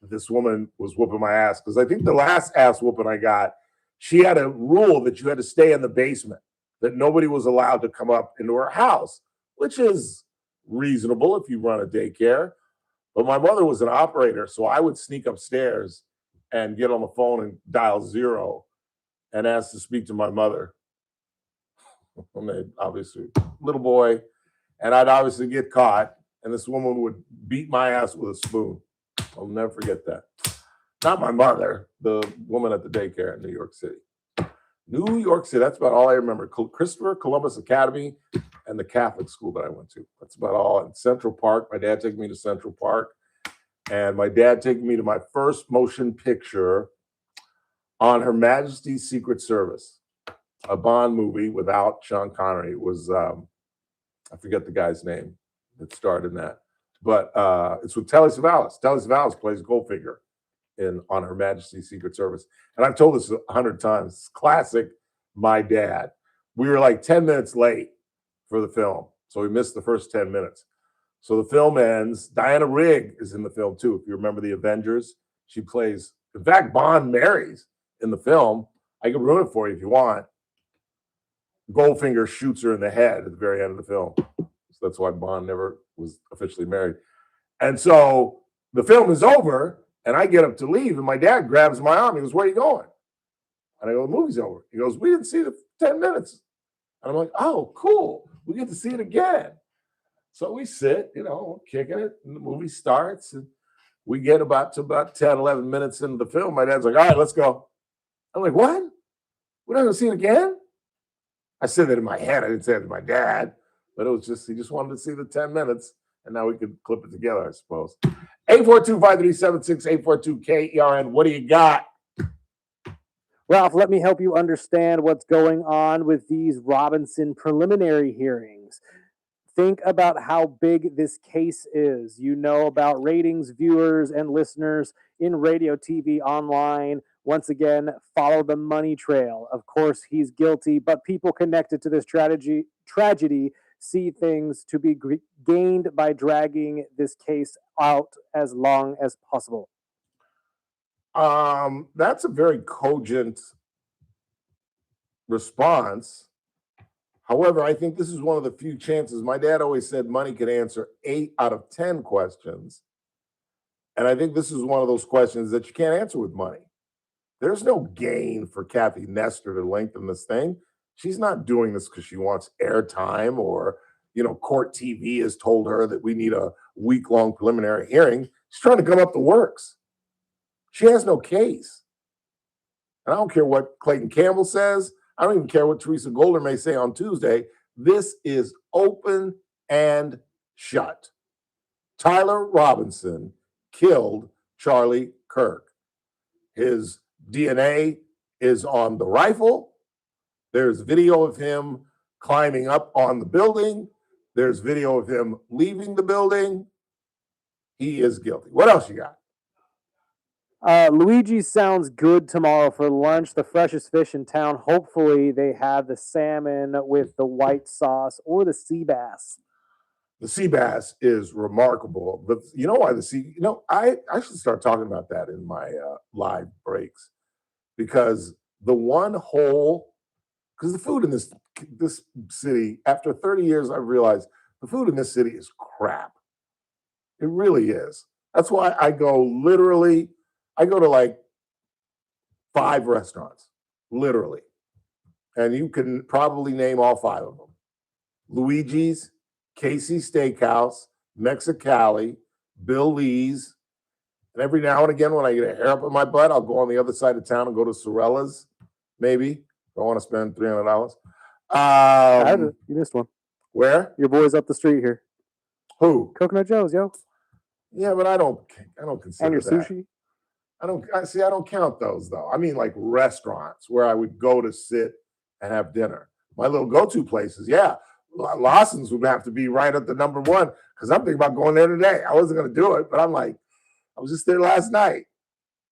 that this woman was whooping my ass, because I think the last ass whooping I got, she had a rule that you had to stay in the basement, that nobody was allowed to come up into her house, which is reasonable if you run a daycare. But my mother was an operator, so I would sneak upstairs and get on the phone and dial 0 and ask to speak to my mother. And they obviously, little boy, and I'd obviously get caught, and this woman would beat my ass with a spoon. I'll never forget that. Not my mother, the woman at the daycare in New York City. New York City, that's about all I remember. Christopher Columbus Academy and the Catholic school that I went to. That's about all. In Central Park, my dad took me to Central Park. and my dad taking me to my first motion picture on Her Majesty's Secret Service, a Bond movie without Sean Connery. It was, I forget the guy's name that starred in that, but it's with Telly Savalas. Telly Savalas plays Goldfinger on Her Majesty's Secret Service. And I've told this 100 times. It's classic My Dad. We were like 10 minutes late for the film, so we missed the first 10 minutes. So the film ends. Diana Rigg is in the film too. If you remember the Avengers, she plays, in fact, Bond marries in the film. I can ruin it for you if you want. Goldfinger shoots her in the head at the very end of the film. So that's why Bond never was officially married. And so the film is over, and I get up to leave, and my dad grabs my arm. He goes, "Where are you going?" And I go, "The movie's over." He goes, "We didn't see the 10 minutes. And I'm like, "Oh, cool. We get to see it again." So we sit, kicking it, and the movie starts, and we get about 10, 11 minutes into the film. My dad's like, "All right, let's go." I'm like, "What? We're not going to see it again?" I said that in my head. I didn't say it to my dad, but it was just, he just wanted to see the 10 minutes, and now we could clip it together, I suppose. 842-537-6842, KERN. What do you got? Ralph, let me help you understand what's going on with these Robinson preliminary hearings. Think about how big this case is. You know about ratings, viewers, and listeners in radio, TV, online. Once again, follow the money trail. Of course, he's guilty, but people connected to this tragedy see things to be gained by dragging this case out as long as possible. That's a very cogent response. However, I think this is one of the few chances. My dad always said money could answer 8 out of 10 questions. And I think this is one of those questions that you can't answer with money. There's no gain for Kathy Nestor to lengthen this thing. She's not doing this because she wants airtime or, Court TV has told her that we need a week-long preliminary hearing. She's trying to come up the works. She has no case. And I don't care what Clayton Campbell says. I don't even care what Teresa Golder may say on Tuesday. This is open and shut. Tyler Robinson killed Charlie Kirk. His DNA is on the rifle. There's video of him climbing up on the building. There's video of him leaving the building. He is guilty. What else you got? Luigi sounds good tomorrow for lunch. The freshest fish in town. Hopefully they have the salmon with the white sauce or the sea bass. The sea bass is remarkable. But you know why I should start talking about that in my live breaks. Because the one hole, because the food in this city, after 30 years, I've realized the food in this city is crap. It really is. That's why I go to like 5 restaurants, literally. And you can probably name all 5 of them. Luigi's, Casey's Steakhouse, Mexicali, Bill Lee's. And every now and again, when I get a hair up in my butt, I'll go on the other side of town and go to Sorella's, maybe. Don't want to spend $300. You missed one. Where? Your boy's up the street here. Who? Coconut Joe's, yo. Yeah, but I don't consider and your that. sushi? I don't count those though. I mean like restaurants where I would go to sit and have dinner. My little go-to places, yeah. Lawson's would have to be right at the number 1 because I'm thinking about going there today. I wasn't going to do it, but I'm like, I was just there last night.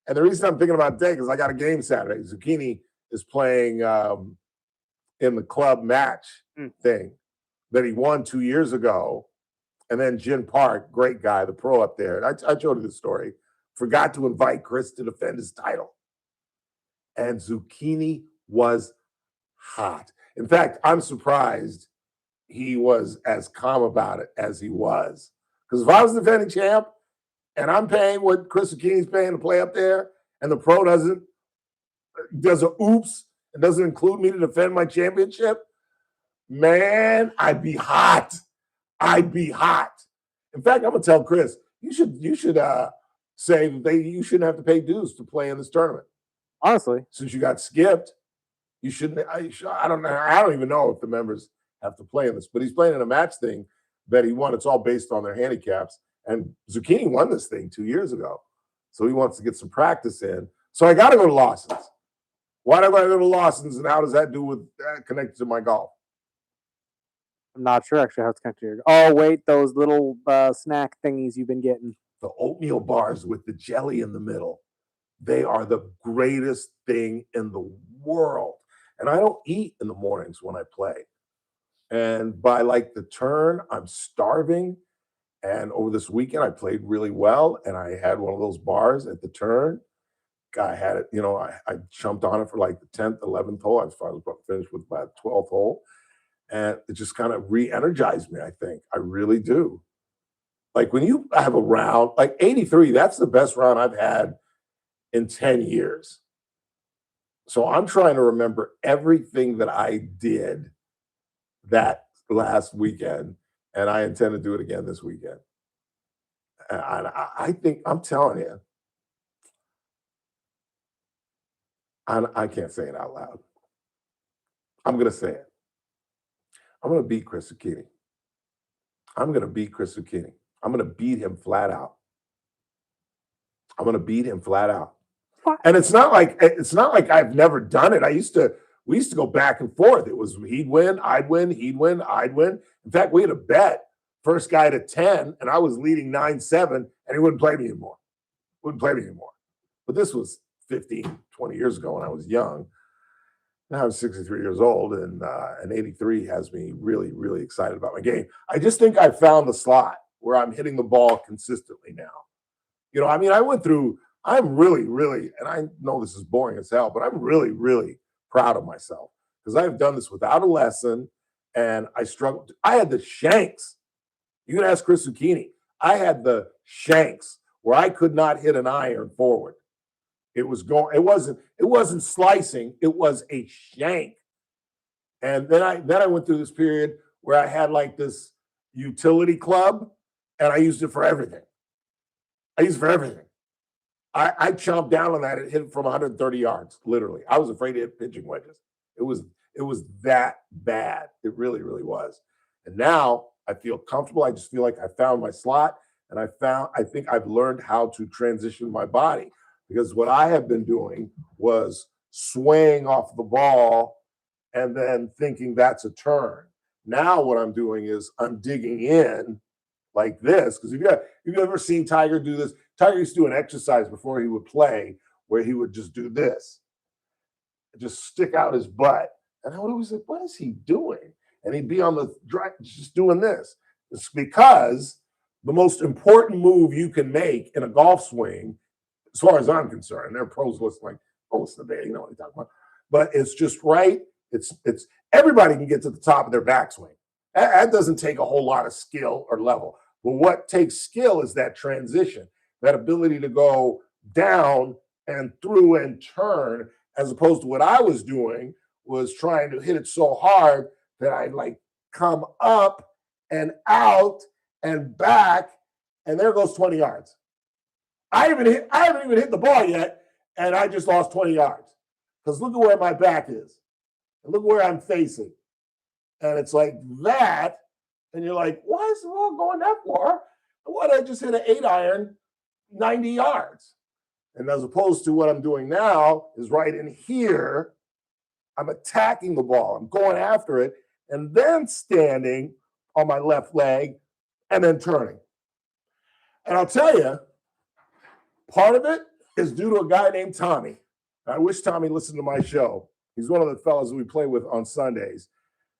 And the reason I'm thinking about today is I got a game Saturday. Zucchini is playing in the club match thing that he won 2 years ago. And then Jin Park, great guy, the pro up there. I showed you the story. Forgot to invite Chris to defend his title. And Zucchini was hot. In fact, I'm surprised he was as calm about it as he was. Because if I was defending champ and I'm paying what Chris Zucchini's paying to play up there, and the pro does a oops and doesn't include me to defend my championship, man, I'd be hot. I'd be hot. In fact, I'm gonna tell Chris, you should say that you shouldn't have to pay dues to play in this tournament. Honestly, since you got skipped, you shouldn't. I don't know. I don't even know if the members have to play in this, but he's playing in a match thing that he won. It's all based on their handicaps, And Zucchini won this thing 2 years ago. So he wants to get some practice in. So I got to go to Lawson's. Why do I go to Lawson's, and how does that do with connected to my golf? I'm not sure actually how it's connected to your. Oh, wait, those little snack thingies you've been getting. The oatmeal bars with the jelly in the middle. They are the greatest thing in the world. And I don't eat in the mornings when I play. And by like the turn, I'm starving. And over this weekend, I played really well. And I had one of those bars at the turn. I had it, I jumped on it for like the 10th, 11th hole. I was finally finished with my 12th hole. And it just kind of re-energized me, I think. I really do. Like when you have a round, like 83, that's the best round I've had in 10 years. So I'm trying to remember everything that I did that last weekend, and I intend to do it again this weekend. And I think, I'm telling you, I can't say it out loud. I'm going to say it. I'm going to beat Chris Zucchini. I'm going to beat Chris Zucchini. I'm going to beat him flat out. I'm going to beat him flat out. And it's not like I've never done it. We used to go back and forth. It was he'd win, I'd win, he'd win, I'd win. In fact, we had a bet, first guy to 10, and I was leading 9-7, and he wouldn't play me anymore. But this was 15, 20 years ago when I was young. Now I'm 63 years old, and 83 has me really, really excited about my game. I just think I found the slot where I'm hitting the ball consistently now. I'm really, really, and I know this is boring as hell, but I'm really, really proud of myself because I've done this without a lesson, and I struggled. I had the shanks. You can ask Chris Zucchini. I had the shanks where I could not hit an iron forward. It wasn't slicing, it was a shank. And then I went through this period where I had like this utility club, and I used it for everything. I chomped down on that and hit it from 130 yards, literally. I was afraid to hit pitching wedges. It was that bad. It really, really was. And now I feel comfortable. I just feel like I found my slot, and I think I've learned how to transition my body, because what I have been doing was swaying off the ball and then thinking that's a turn. Now what I'm doing is I'm digging in like this, because if you've ever seen Tiger do this, Tiger used to do an exercise before he would play where he would just do this, just stick out his butt. And I would always say, what is he doing? And he'd be on the drive just doing this. It's because the most important move you can make in a golf swing, as far as I'm concerned, there are pros listening like, oh, listen to that, you know what I'm talking about. But it's just right. It's everybody can get to the top of their backswing. That doesn't take a whole lot of skill or level. But what takes skill is that transition, that ability to go down and through and turn, as opposed to what I was doing was trying to hit it so hard that I'd like come up and out and back, and there goes 20 yards. I haven't even hit the ball yet, and I just lost 20 yards. Because look at where my back is. And look where I'm facing. And it's like that. And you're like, why is the ball going that far? What, I just hit an 8-iron 90 yards. And as opposed to what I'm doing now is right in here, I'm attacking the ball. I'm going after it and then standing on my left leg and then turning. And I'll tell you, part of it is due to a guy named Tommy. I wish Tommy listened to my show. He's one of the fellows we play with on Sundays.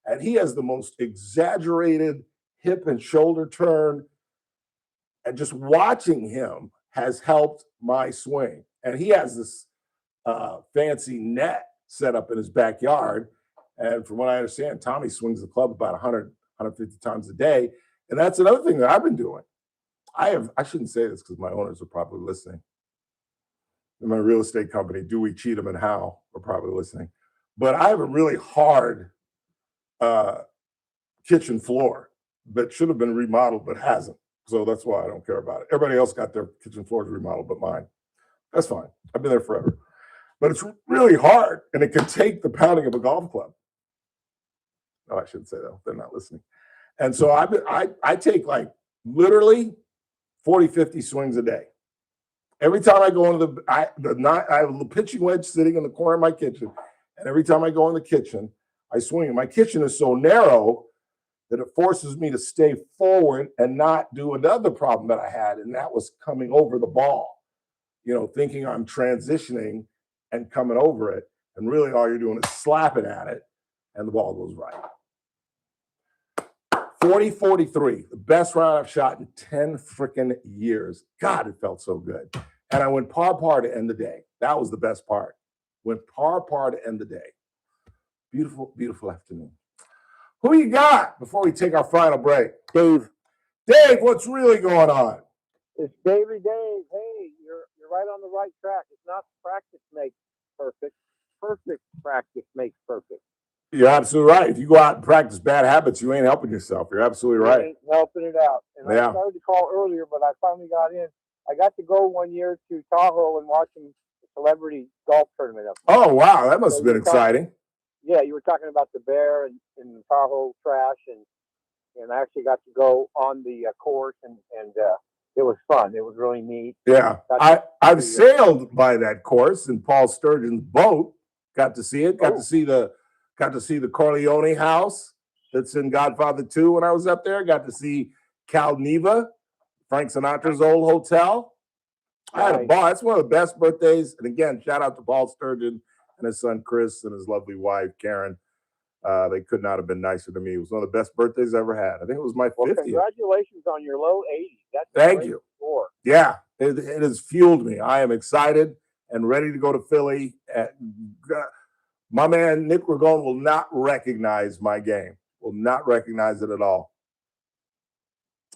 And he has the most exaggerated hip and shoulder turn. And just watching him has helped my swing. And he has this fancy net set up in his backyard. And from what I understand, Tommy swings the club about 100, 150 times a day. And that's another thing that I've been doing. I shouldn't say this because my owners are probably listening. In my real estate company, Dewey, Cheatham, and Howe are probably listening. But I have a really hard kitchen floor that should have been remodeled but hasn't. So that's why I don't care about it. Everybody else got their kitchen floors remodeled but mine. That's fine. I've been there forever. But it's really hard, and it can take the pounding of a golf club. No, I shouldn't say that. They're not listening. And so I take like literally 40, 50 swings a day. Every time I go into I have a pitching wedge sitting in the corner of my kitchen, and every time I go in the kitchen, I swing. And my kitchen is so narrow that it forces me to stay forward and not do another problem that I had, and that was coming over the ball. You know, thinking I'm transitioning and coming over it, and really all you're doing is slapping at it, and the ball goes right. 40-43, the best round I've shot in 10 freaking years. God, it felt so good. And I went par to end the day. That was the best part. Went par to end the day. Beautiful, beautiful afternoon. Who you got before we take our final break? Dave, what's really going on? It's Davey Dave. Hey, you're right on the right track. It's not practice makes perfect. Perfect practice makes perfect. You're absolutely right. If you go out and practice bad habits, you ain't helping yourself. You're absolutely right. You ain't helping it out. And Yeah. I started to call earlier, but I finally got in. I got to go one year to Tahoe and watch a celebrity golf tournament up there. Oh, wow. That must have been exciting. Yeah, you were talking about the bear and the Tahoe trash, and I actually got to go on the course, and it was fun. It was really neat. Yeah. I've sailed by that course in Paul Sturgeon's boat. Got to see it. Got to see the Corleone house that's in Godfather 2 when I was up there. Got to see Cal Neva, Frank Sinatra's old hotel. I had a ball. It's one of the best birthdays. And again, shout out to Paul Sturgeon and his son Chris and his lovely wife Karen. They could not have been nicer to me. It was one of the best birthdays I ever had. I think it was my 50th. Congratulations on your low 80s. That's Thank you. Score. Yeah, it has fueled me. I am excited and ready to go to Philly. My man Nick Ragone will not recognize my game. Will not recognize it at all.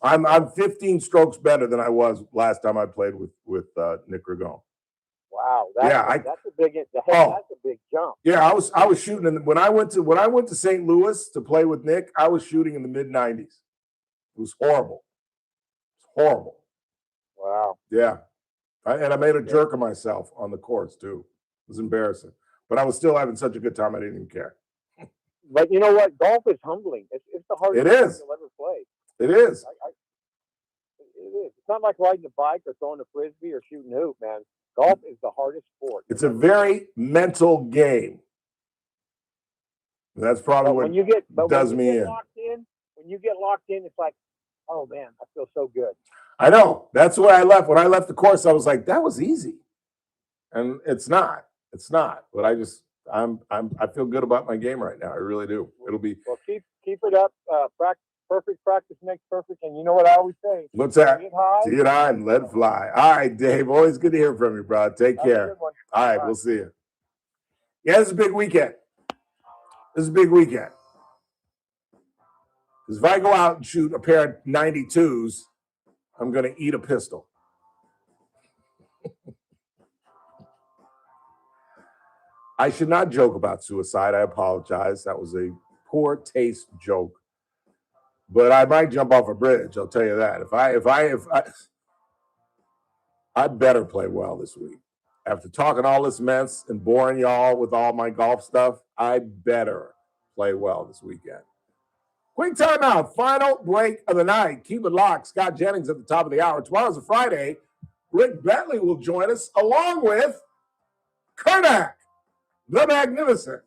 I'm 15 strokes better than I was last time I played with Nick Ragone. Wow, that's a big jump. Yeah, I was shooting when I went to St. Louis to play with Nick. I was shooting in the mid 90s. It was horrible. Horrible. Wow. Yeah, and I made a jerk of myself on the course too. It was embarrassing, but I was still having such a good time. I didn't even care. But you know what? Golf is humbling. It's the hardest It game is. you'll ever play. It is. It is. It's not like riding a bike or throwing a frisbee or shooting a hoop, man. Golf is the hardest sport. It's a very mental game. That's probably what does me in. When you get locked in, it's like, oh man, I feel so good. I know. That's where I left. When I left the course, I was like, that was easy. And it's not. It's not. But I feel good about my game right now. I really do. It'll be. Well, keep it up. Perfect practice makes perfect. And you know what I always say? What's that? Get high. See it high and let it fly. All right, Dave. Always good to hear from you, bro. Take care. All right, we'll see you. Yeah, this is a big weekend. This is a big weekend. Because if I go out and shoot a pair of 92s, I'm going to eat a pistol. I should not joke about suicide. I apologize. That was a poor taste joke. But I might jump off a bridge. I'll tell you that. If I better play well this week. After talking all this mess and boring y'all with all my golf stuff, I better play well this weekend. Quick timeout. Final break of the night. Keep it locked. Scott Jennings at the top of the hour. Tomorrow's a Friday. Rick Bentley will join us along with Kernak, the Magnificent.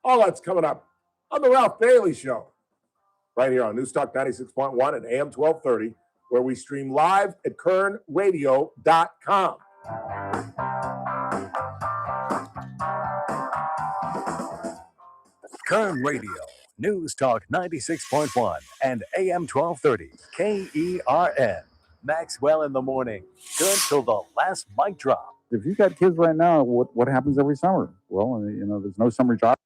All that's coming up on the Ralph Bailey Show. Right here on News Talk 96.1 and AM 1230, where we stream live at kernradio.com. Kern Radio, News Talk 96.1 and AM 1230, KERN. Maxwell in the morning. Good till the last mic drop. If you've got kids right now, what happens every summer? Well, there's no summer job.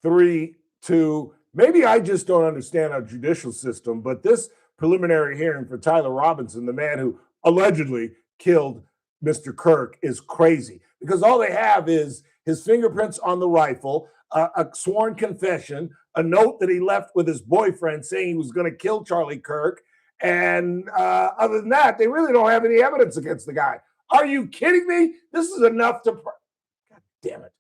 3, 2. Maybe I just don't understand our judicial system, but this preliminary hearing for Tyler Robinson, the man who allegedly killed Mr. Kirk, is crazy because all they have is his fingerprints on the rifle, a sworn confession, a note that he left with his boyfriend saying he was going to kill Charlie Kirk. And other than that, they really don't have any evidence against the guy. Are you kidding me? This is enough to... God damn it.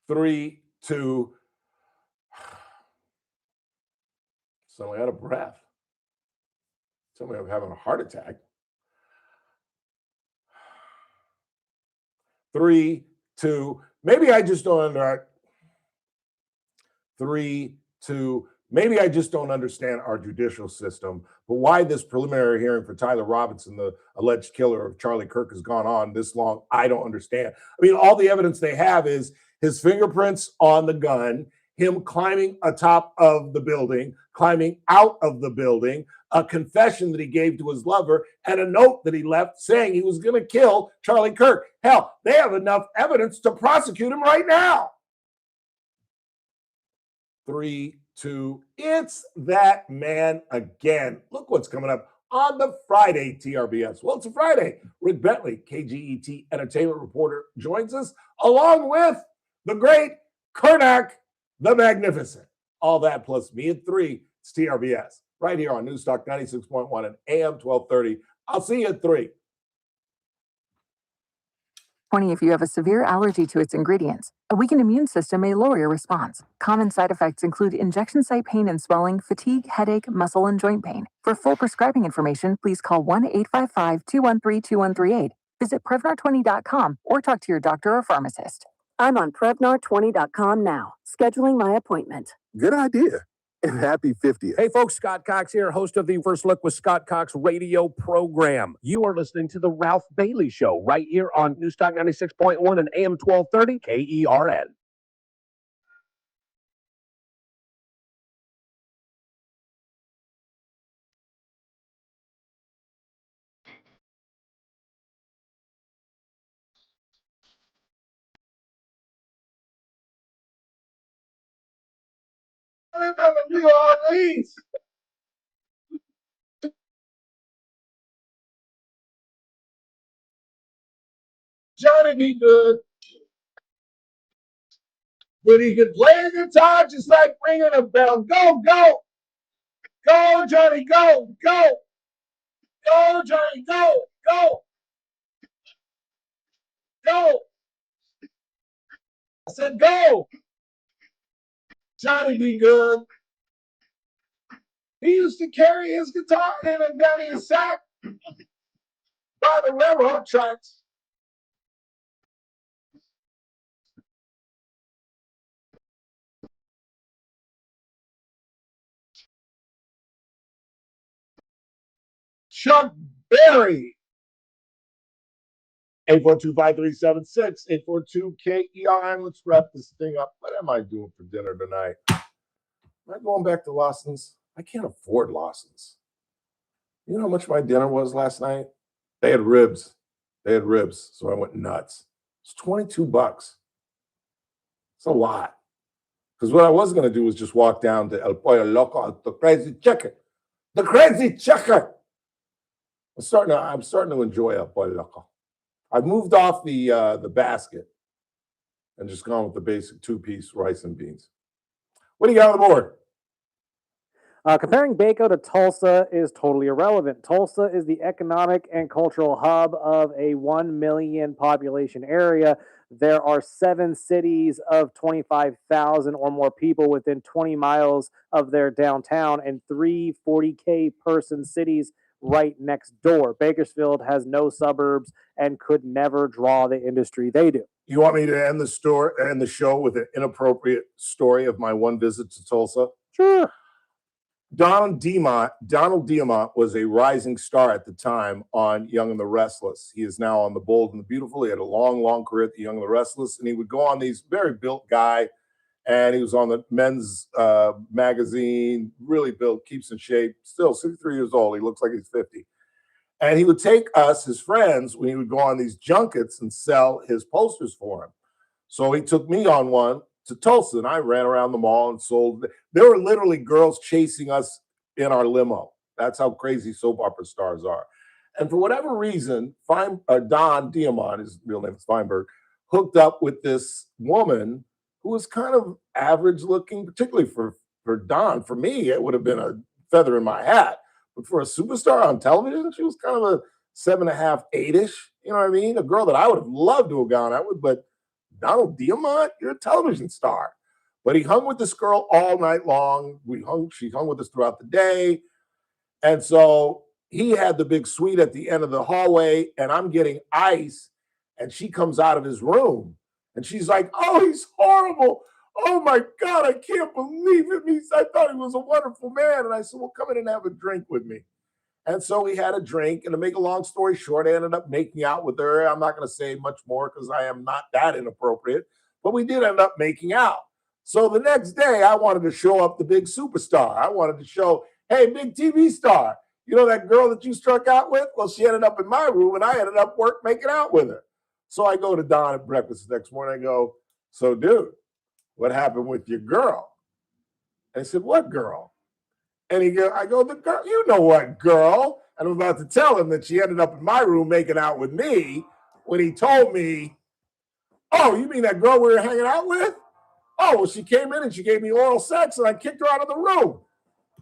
Three, two. Suddenly out of breath. Tell me I'm having a heart attack. 3, 2. Maybe I just don't understand. 3, 2. Maybe I just don't understand our judicial system, but why this preliminary hearing for Tyler Robinson, the alleged killer of Charlie Kirk, has gone on this long, I don't understand. I mean, all the evidence they have is his fingerprints on the gun, him climbing atop of the building, climbing out of the building, a confession that he gave to his lover, and a note that he left saying he was going to kill Charlie Kirk. Hell, they have enough evidence to prosecute him right now. 3, 2. It's that man again. Look what's coming up on the Friday TRBS. Well, it's a Friday. Rick Bentley, KGET entertainment reporter, joins us along with the great Kernak the Magnificent. All that plus me at 3. It's TRBS right here on Newstalk 96.1 and AM 1230. I'll see you at 3. 20 if you have a severe allergy to its ingredients. A weakened immune system may lower your response. Common side effects include injection site pain and swelling, fatigue, headache, muscle, and joint pain. For full prescribing information, please call 1-855-213-2138. Visit Prevnar20.com or talk to your doctor or pharmacist. I'm on Prevnar20.com now, scheduling my appointment. Good idea. And happy 50th. Hey folks, Scott Cox here, host of the First Look with Scott Cox radio program. You are listening to the Ralph Bailey Show right here on Newstalk 96.1 and AM 1230 KERN. New Orleans. Johnny be good, but he could play a guitar just like ringing a bell. Go, go, go, Johnny, go, go, go, Johnny, go, go, go. I said go. Johnny be good. He used to carry his guitar in a gunny sack by the railroad tracks. Chuck Berry. 842-5376, 842-KERN. Let's wrap this thing up. What am I doing for dinner tonight? Am I going back to Lawson's? I can't afford Lawson's. You know how much my dinner was last night? They had ribs. So I went nuts. It's $22. It's a lot. Because what I was going to do was just walk down to El Pollo Loco, the Crazy Chicken. The Crazy Chicken. I'm starting to enjoy El Pollo Loco. I've moved off the basket and just gone with the basic 2-piece rice and beans. What do you got on the board? Comparing Baco to Tulsa is totally irrelevant. Tulsa is the economic and cultural hub of a 1 million population area. There are 7 cities of 25,000 or more people within 20 miles of their downtown and 3 40K person cities right next door. Bakersfield has no suburbs and could never draw the industry they do. You want me to end the show with an inappropriate story of my one visit to Tulsa? Sure. Donald Diamont was a rising star at the time on Young and the Restless. He is now on The Bold and the Beautiful. He had a long, long career at the Young and the Restless, and he would go on these very built guy, And he was on the men's magazine, really built, keeps in shape, still 63 years old. He looks like he's 50. And he would take us, his friends, when he would go on these junkets and sell his posters for him. So he took me on one to Tulsa, and I ran around the mall and sold. There were literally girls chasing us in our limo. That's how crazy soap opera stars are. And for whatever reason, Don Diamond, his real name is Feinberg, hooked up with this woman who was kind of average looking, particularly for Don. For me, it would have been a feather in my hat. But for a superstar on television, she was kind of a 7.5, 8-ish. You know what I mean? A girl that I would have loved to have gone out with, but Donald Diamond, you're a television star. But he hung with this girl all night long. She hung with us throughout the day. And so he had the big suite at the end of the hallway, and I'm getting ice, and she comes out of his room, and she's like, "Oh, he's horrible. Oh my God, I can't believe it. I thought he was a wonderful man." And I said, "Well, come in and have a drink with me." And so we had a drink, and to make a long story short, I ended up making out with her. I'm not going to say much more because I am not that inappropriate, but we did end up making out. So the next day, I wanted to show up the big superstar. I wanted to show, hey, big TV star, you know that girl that you struck out with? Well, she ended up in my room, and I ended up making out with her. So I go to Don at breakfast the next morning. I go, "So, dude, what happened with your girl?" And he said, "What girl?" And I go, "The girl, you know what girl?" And I'm about to tell him that she ended up in my room making out with me when he told me, "Oh, you mean that girl we were hanging out with? Oh, well, she came in and she gave me oral sex and I kicked her out of the room."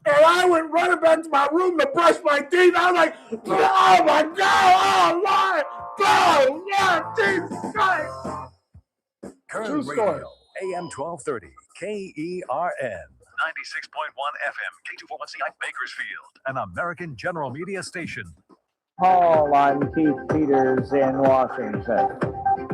And I went running back to my room to brush my teeth. I was like, "Oh my God, oh my God, Lord Jesus Christ." Kern True Radio, story. AM 1230, KERN. 96.1 FM, K241CI Bakersfield, an American General Media station. Paul, I'm Keith Peters in Washington.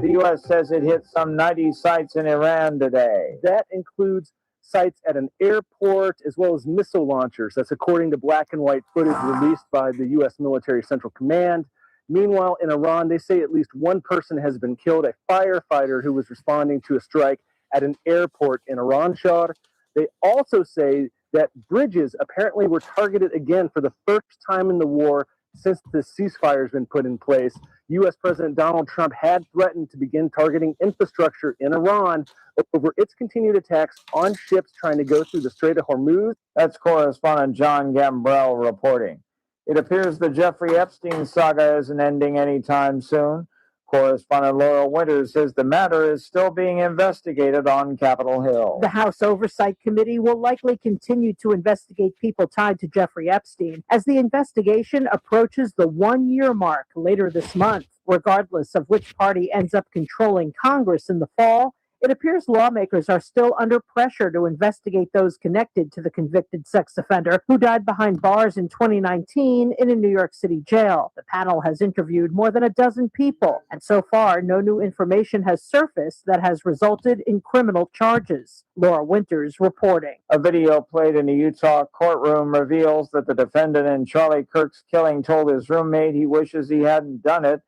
The U.S. says it hit some 90 sites in Iran today. That includes sites at an airport as well as missile launchers. That's according to black and white footage released by the U.S. Military Central Command. Meanwhile, in Iran, they say at least one person has been killed, a firefighter who was responding to a strike at an airport in Iranshar. They also say that bridges apparently were targeted again for the first time in the war since the ceasefire has been put in place. U.S. President Donald Trump had threatened to begin targeting infrastructure in Iran over its continued attacks on ships trying to go through the Strait of Hormuz. That's correspondent John Gambrell reporting. It appears the Jeffrey Epstein saga isn't ending anytime soon. Correspondent Laura Winters says the matter is still being investigated on Capitol Hill. The House Oversight Committee will likely continue to investigate people tied to Jeffrey Epstein as the investigation approaches the one-year mark later this month. Regardless of which party ends up controlling Congress in the fall, it appears lawmakers are still under pressure to investigate those connected to the convicted sex offender who died behind bars in 2019 in a New York City jail. The panel has interviewed more than a dozen people, and so far, no new information has surfaced that has resulted in criminal charges. Laura Winters reporting. A video played in a Utah courtroom reveals that the defendant in Charlie Kirk's killing told his roommate he wishes he hadn't done it.